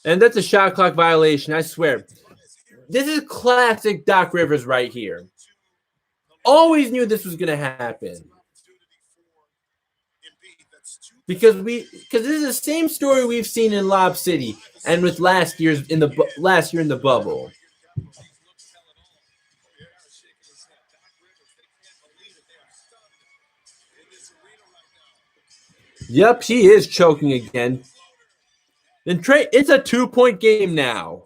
Speaker 1: And that's a shot clock violation, I swear. This is classic Doc Rivers right here. Always knew this was going to happen. Because this is the same story we've seen in Lob City and with last year in the bubble. Yep, he is choking again. Then Trae, it's a 2-point game now.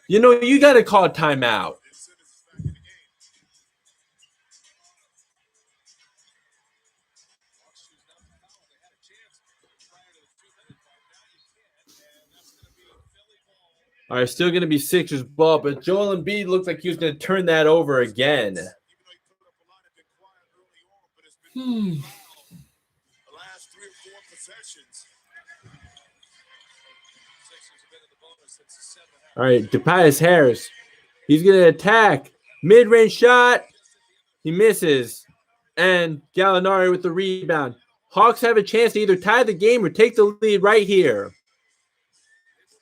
Speaker 1: You know, you got to call a timeout. All right, still going to be Sixers ball, but Joel Embiid looked like he was going to turn that over again.
Speaker 2: The last 3 or 4 possessions.
Speaker 1: All right, Tobias Harris. He's going to attack. Mid-range shot. He misses. And Gallinari with the rebound. Hawks have a chance to either tie the game or take the lead right here.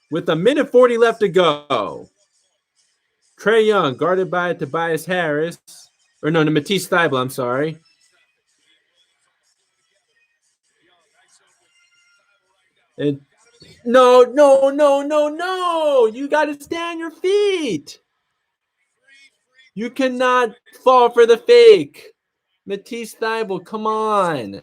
Speaker 1: With 1:40 left to go. Trae Young guarded by Tobias Harris. Or no, Matisse Thybulle, I'm sorry. And no. You got to stay on your feet. You cannot fall for the fake. Matisse Thybulle, come on.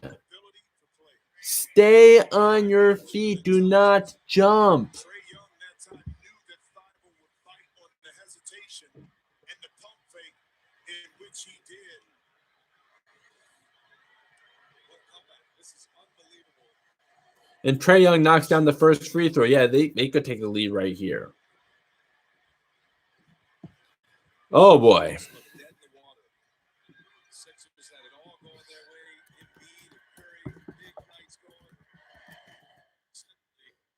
Speaker 1: Stay on your feet. Do not jump.
Speaker 2: Trae Young that time knew that Thybulle would fight on the hesitation and the pump fake, in which he did. What comeback. This is unbelievable.
Speaker 1: And Trae Young knocks down the first free throw. Yeah, they could take the lead right here. Oh, boy.
Speaker 2: Dead in the water. Sixers had it all going their way. Embiid and Curry, big nights going.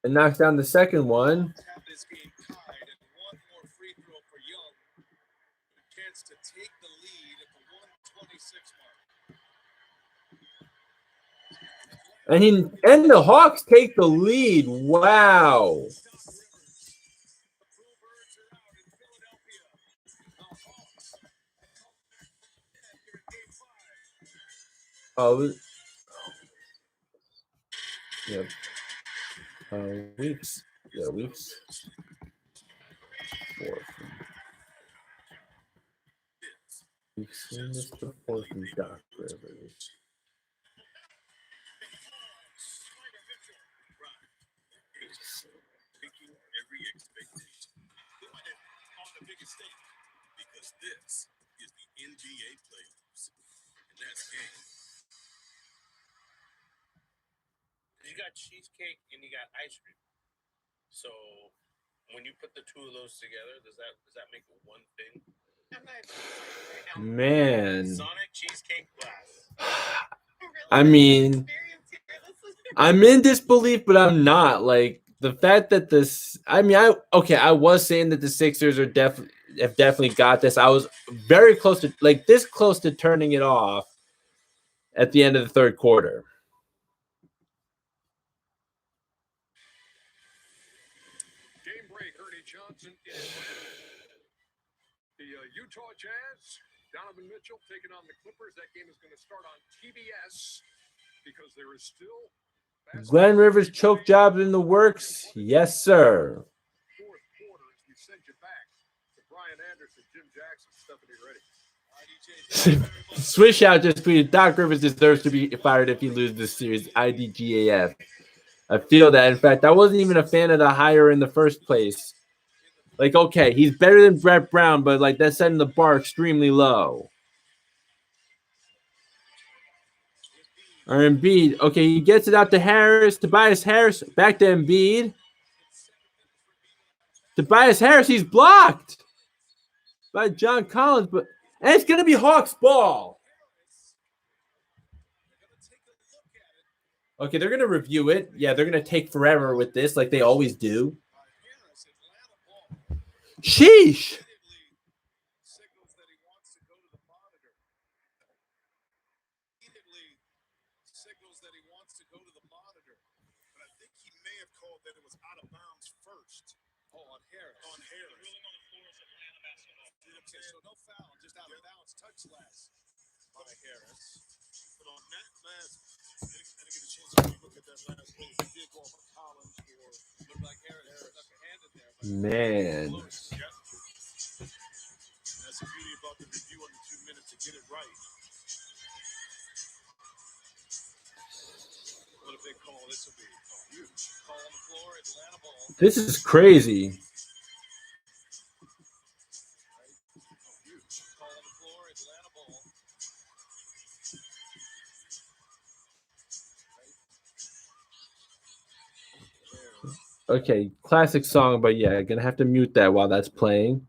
Speaker 1: And knocks down the second one.
Speaker 2: Have this game tied, and one more free throw for Young. A chance to take the lead at the 126 mark.
Speaker 1: And the Hawks take the lead. Wow. Oh, yep. Weeks. Yeah, weeks. 4. We've seen this before from Doc Rivers.
Speaker 12: Taking every expectation. Doing it on the biggest stage. Because this is the NBA playoffs. And that's game.
Speaker 13: You got cheesecake and you got ice cream. So when you put the two of those together, does that make it one thing?
Speaker 1: Man.
Speaker 13: Sonic cheesecake glass.
Speaker 1: I mean, I'm in disbelief, but I'm not. Like the fact that this, I was saying that the Sixers have definitely got this. I was very close to, like, this close to turning it off at the end of the third quarter.
Speaker 3: Game break, Ernie Johnson in Atlanta. The Utah Jazz, Donovan Mitchell taking on the Clippers. That game is going to start on TBS because there is still
Speaker 1: Glenn Rivers choke job in the works. Yes, sir.
Speaker 3: fourth quarter as we send you back to Brian Anderson, Jim Jackson, Stephanie Reddy.
Speaker 1: Swish out just tweeted, Doc Rivers deserves to be fired if he loses this series. IDGAF. I feel that. In fact, I wasn't even a fan of the hire in the first place. Like, okay, he's better than Brett Brown, but like that's setting the bar extremely low. Or Embiid. Okay, he gets it out to Harris. Tobias Harris. Back to Embiid. Tobias Harris, he's blocked by John Collins, and it's gonna be Hawks ball. Okay, they're gonna review it. Yeah, they're gonna take forever with this, like they always do. Sheesh.
Speaker 2: Signals that he wants to go to the monitor. Signals that he wants to go to the monitor. But I think he may have called that it was out of bounds first. Oh, on Harris. On Harris. The ruling on the floor is Atlanta basketball. Okay, so no foul, just out of bounds. Touch last by Harris. But on that last, I didn't get a chance to look at that last play. He did go off of Collins or looked like Harris stuck a hand in there.
Speaker 1: Man.
Speaker 2: That's the beauty about the review under 2 minutes to get it right. What a big call this will be. Huge call on the floor. Atlanta ball.
Speaker 1: This is crazy.
Speaker 2: Huge call on the floor. Atlanta ball.
Speaker 1: Okay, classic song, but yeah, gonna have to mute that while that's playing.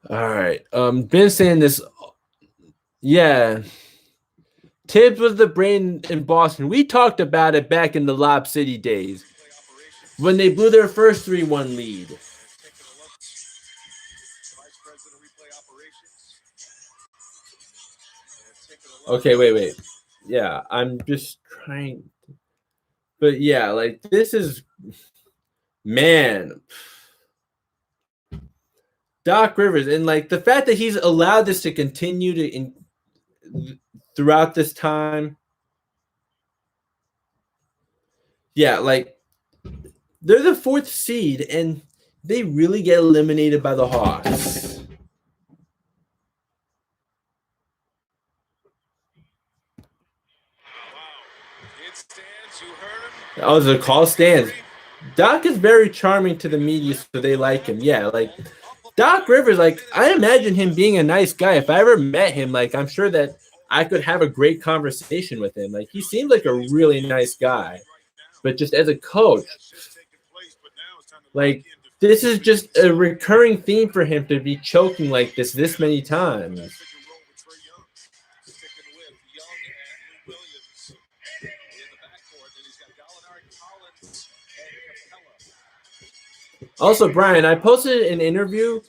Speaker 1: All right. Been saying this. Yeah. Tibbs was the brain in Boston. We talked about it back in the Lob City days when they blew their first 3-1 lead. Okay, wait. Yeah, I'm just trying. But yeah, like this is, man, Doc Rivers, and like the fact that he's allowed this to continue throughout this time. Yeah, like they're the 4th seed, and they really get eliminated by the Hawks. Oh, the call stands. Doc is very charming to the media, so they like him. Yeah, like Doc Rivers, like I imagine him being a nice guy. If I ever met him, like I'm sure that I could have a great conversation with him. Like he seems like a really nice guy. But just as a coach, like this is just a recurring theme for him to be choking like this many times. Also, Brian, I posted an interview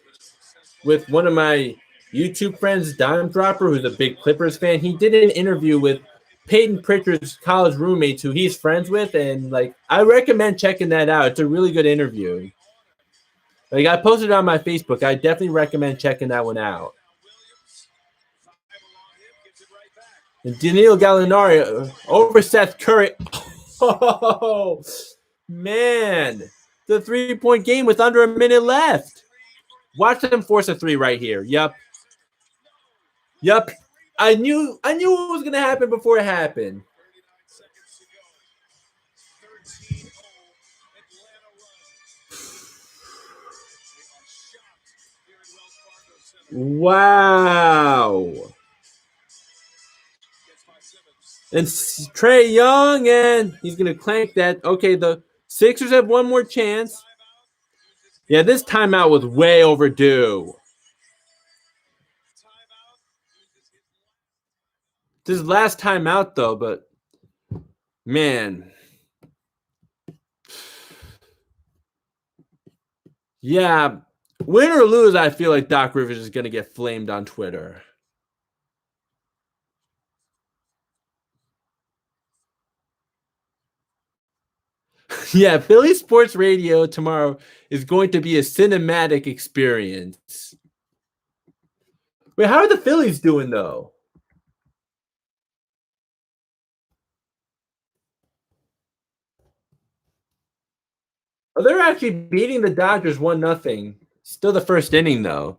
Speaker 1: with one of my YouTube friends, Dime Dropper, who's a big Clippers fan. He did an interview with Peyton Pritchard's college roommates who he's friends with, and like I recommend checking that out. It's a really good interview. Like I posted it on my Facebook. I definitely recommend checking that one out. And Danilo Gallinari over Seth Curry. Oh man, the 3-point game with under a minute left. Watch them force a 3 right here. Yep. I knew what was gonna happen before it happened. Wow. And Trae Young, and he's gonna clank that. Okay, the Sixers have one more chance. Yeah, this timeout was way overdue. This is last timeout though, but man. Yeah, win or lose, I feel like Doc Rivers is gonna get flamed on Twitter. Yeah, Philly Sports Radio tomorrow is going to be a cinematic experience. Wait, how are the Phillies doing though? Oh, they're actually beating the Dodgers 1-0. Still the first inning though.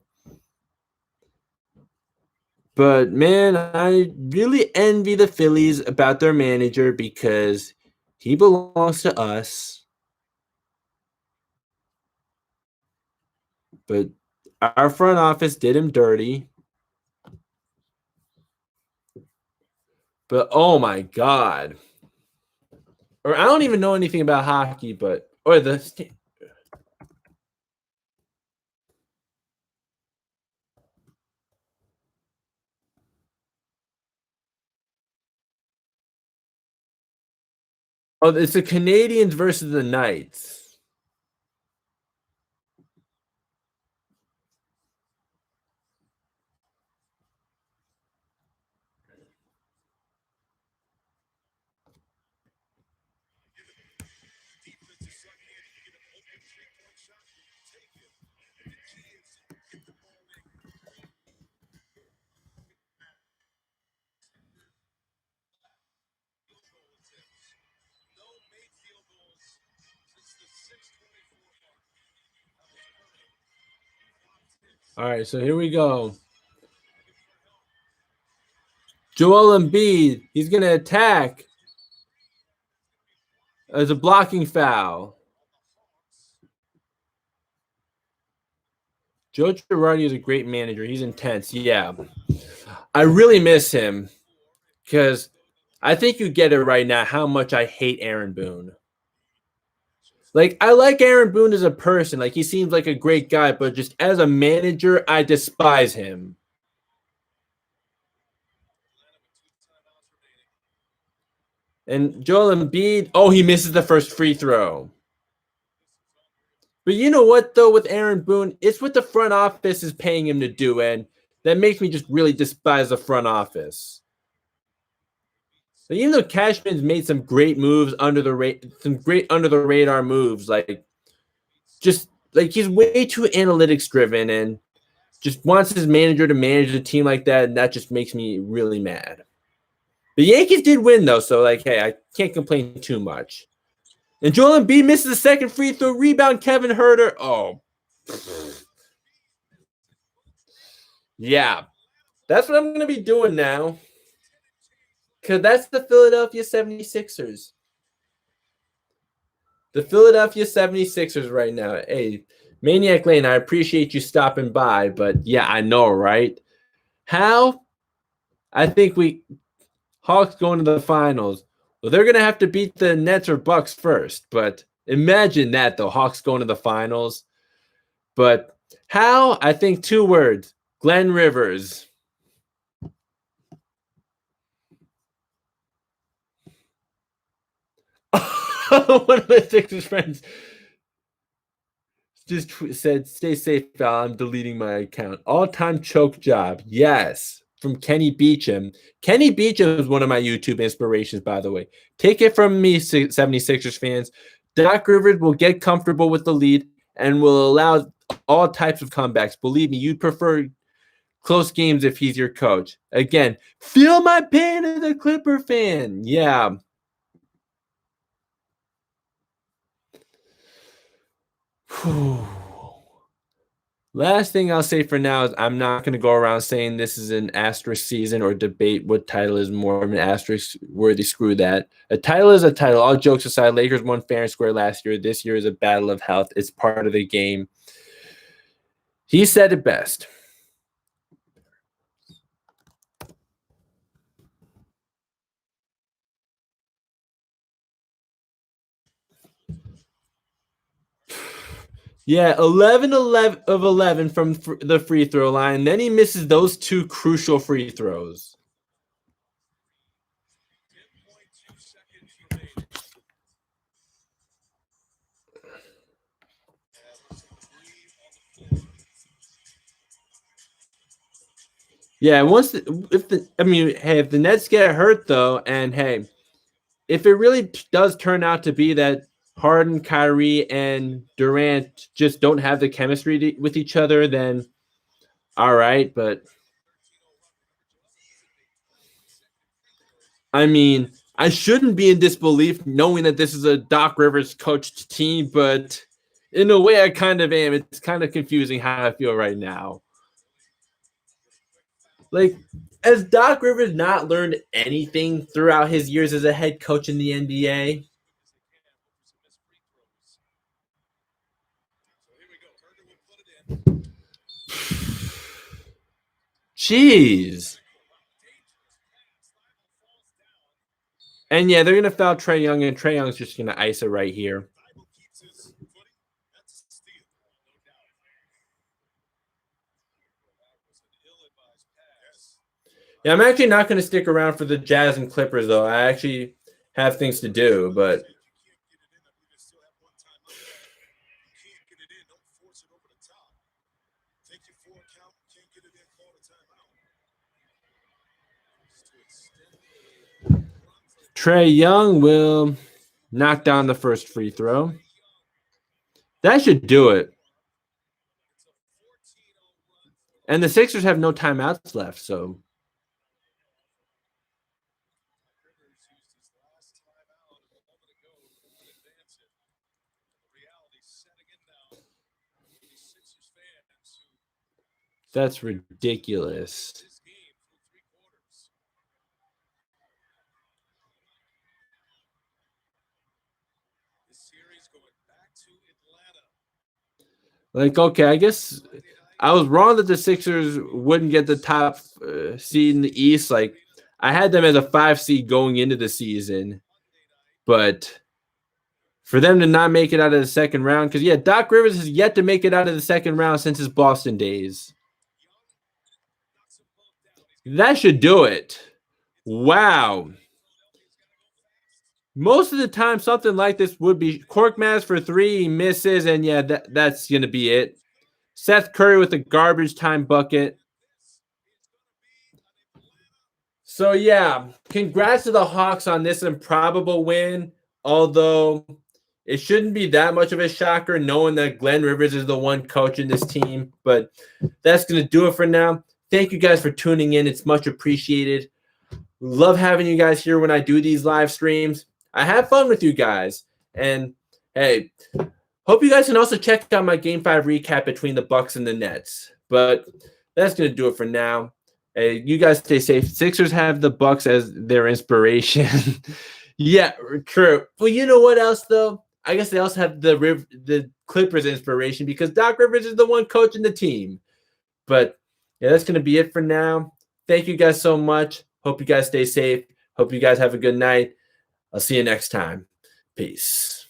Speaker 1: But man, I really envy the Phillies about their manager because he belongs to us. But our front office did him dirty. But oh my God. Or I don't even know anything about hockey, but it's the Canadians versus the Knights. All right, so here we go. Joel Embiid, he's going to attack as a blocking foul. Joe Girardi is a great manager. He's intense. Yeah. I really miss him because I think you get it right now how much I hate Aaron Boone. Like, I like Aaron Boone as a person. Like, he seems like a great guy, but just as a manager, I despise him. And Joel Embiid, oh, he misses the first free throw. But you know what, though, with Aaron Boone, it's what the front office is paying him to do, and that makes me just really despise the front office. But even though Cashman's made some great moves under the radar moves, like he's way too analytics driven and just wants his manager to manage a team like that, and that just makes me really mad. The Yankees did win though, so hey, I can't complain too much. And Joel Embiid misses the second free throw. Rebound, Kevin Huerter. Oh, yeah, that's what I'm going to be doing now. Because that's the Philadelphia 76ers. The Philadelphia 76ers right now. Hey, Maniac Lane, I appreciate you stopping by. But yeah, I know, right? How? I think Hawks going to the finals. Well, they're going to have to beat the Nets or Bucks first. But imagine that, though. Hawks going to the finals. But how? I think 2 words. Glenn Rivers. One of my Sixers friends just said, "Stay safe, Val. I'm deleting my account." All-time choke job. Yes. From Kenny Beecham. Kenny Beecham is one of my YouTube inspirations, by the way. Take it from me, 76ers fans. Doc Rivers will get comfortable with the lead and will allow all types of comebacks. Believe me, you'd prefer close games if he's your coach. Again, feel my pain as a Clipper fan. Yeah. Last thing I'll say for now is I'm not going to go around saying this is an asterisk season or debate what title is more of an asterisk worthy. Screw that. A title is a title. All jokes aside, Lakers won fair and square last year. This year is a battle of health. It's part of the game. He said it best. Yeah, 11 of 11 from the free throw line. Then he misses those 2 crucial free throws. Yeah, if the Nets get hurt though, and hey, if it really does turn out to be that Harden, Kyrie, and Durant just don't have the chemistry with each other, then all right. But I mean, I shouldn't be in disbelief knowing that this is a Doc Rivers coached team, but in a way I kind of am. It's kind of confusing how I feel right now. Like, has Doc Rivers not learned anything throughout his years as a head coach in the NBA? Jeez. And yeah, they're going to foul Trae Young, and Trae Young's just going to ice it right here. Yeah, I'm actually not going to stick around for the Jazz and Clippers, though. I actually have things to do, but Trae Young will knock down the first free throw. That should do it. And the Sixers have no timeouts left, so. That's ridiculous. Like, okay, I guess I was wrong that the Sixers wouldn't get the top seed in the East. Like, I had them as a 5 seed going into the season, but for them to not make it out of the second round, because yeah, Doc Rivers has yet to make it out of the second round since his Boston days. That should do it. Wow. most of the time, something like this would be Korkmaz for 3, he misses, and yeah, that's going to be it. Seth Curry with a garbage time bucket. So, yeah, congrats to the Hawks on this improbable win, although it shouldn't be that much of a shocker knowing that Glenn Rivers is the one coaching this team, but that's going to do it for now. Thank you guys for tuning in. It's much appreciated. Love having you guys here when I do these live streams. I have fun with you guys. And, hey, hope you guys can also check out my Game 5 recap between the Bucks and the Nets. But that's going to do it for now. Hey, you guys stay safe. Sixers have the Bucks as their inspiration. Yeah, true. Well, you know what else, though? I guess they also have the Clippers inspiration because Doc Rivers is the one coaching the team. But, yeah, that's going to be it for now. Thank you guys so much. Hope you guys stay safe. Hope you guys have a good night. I'll see you next time. Peace.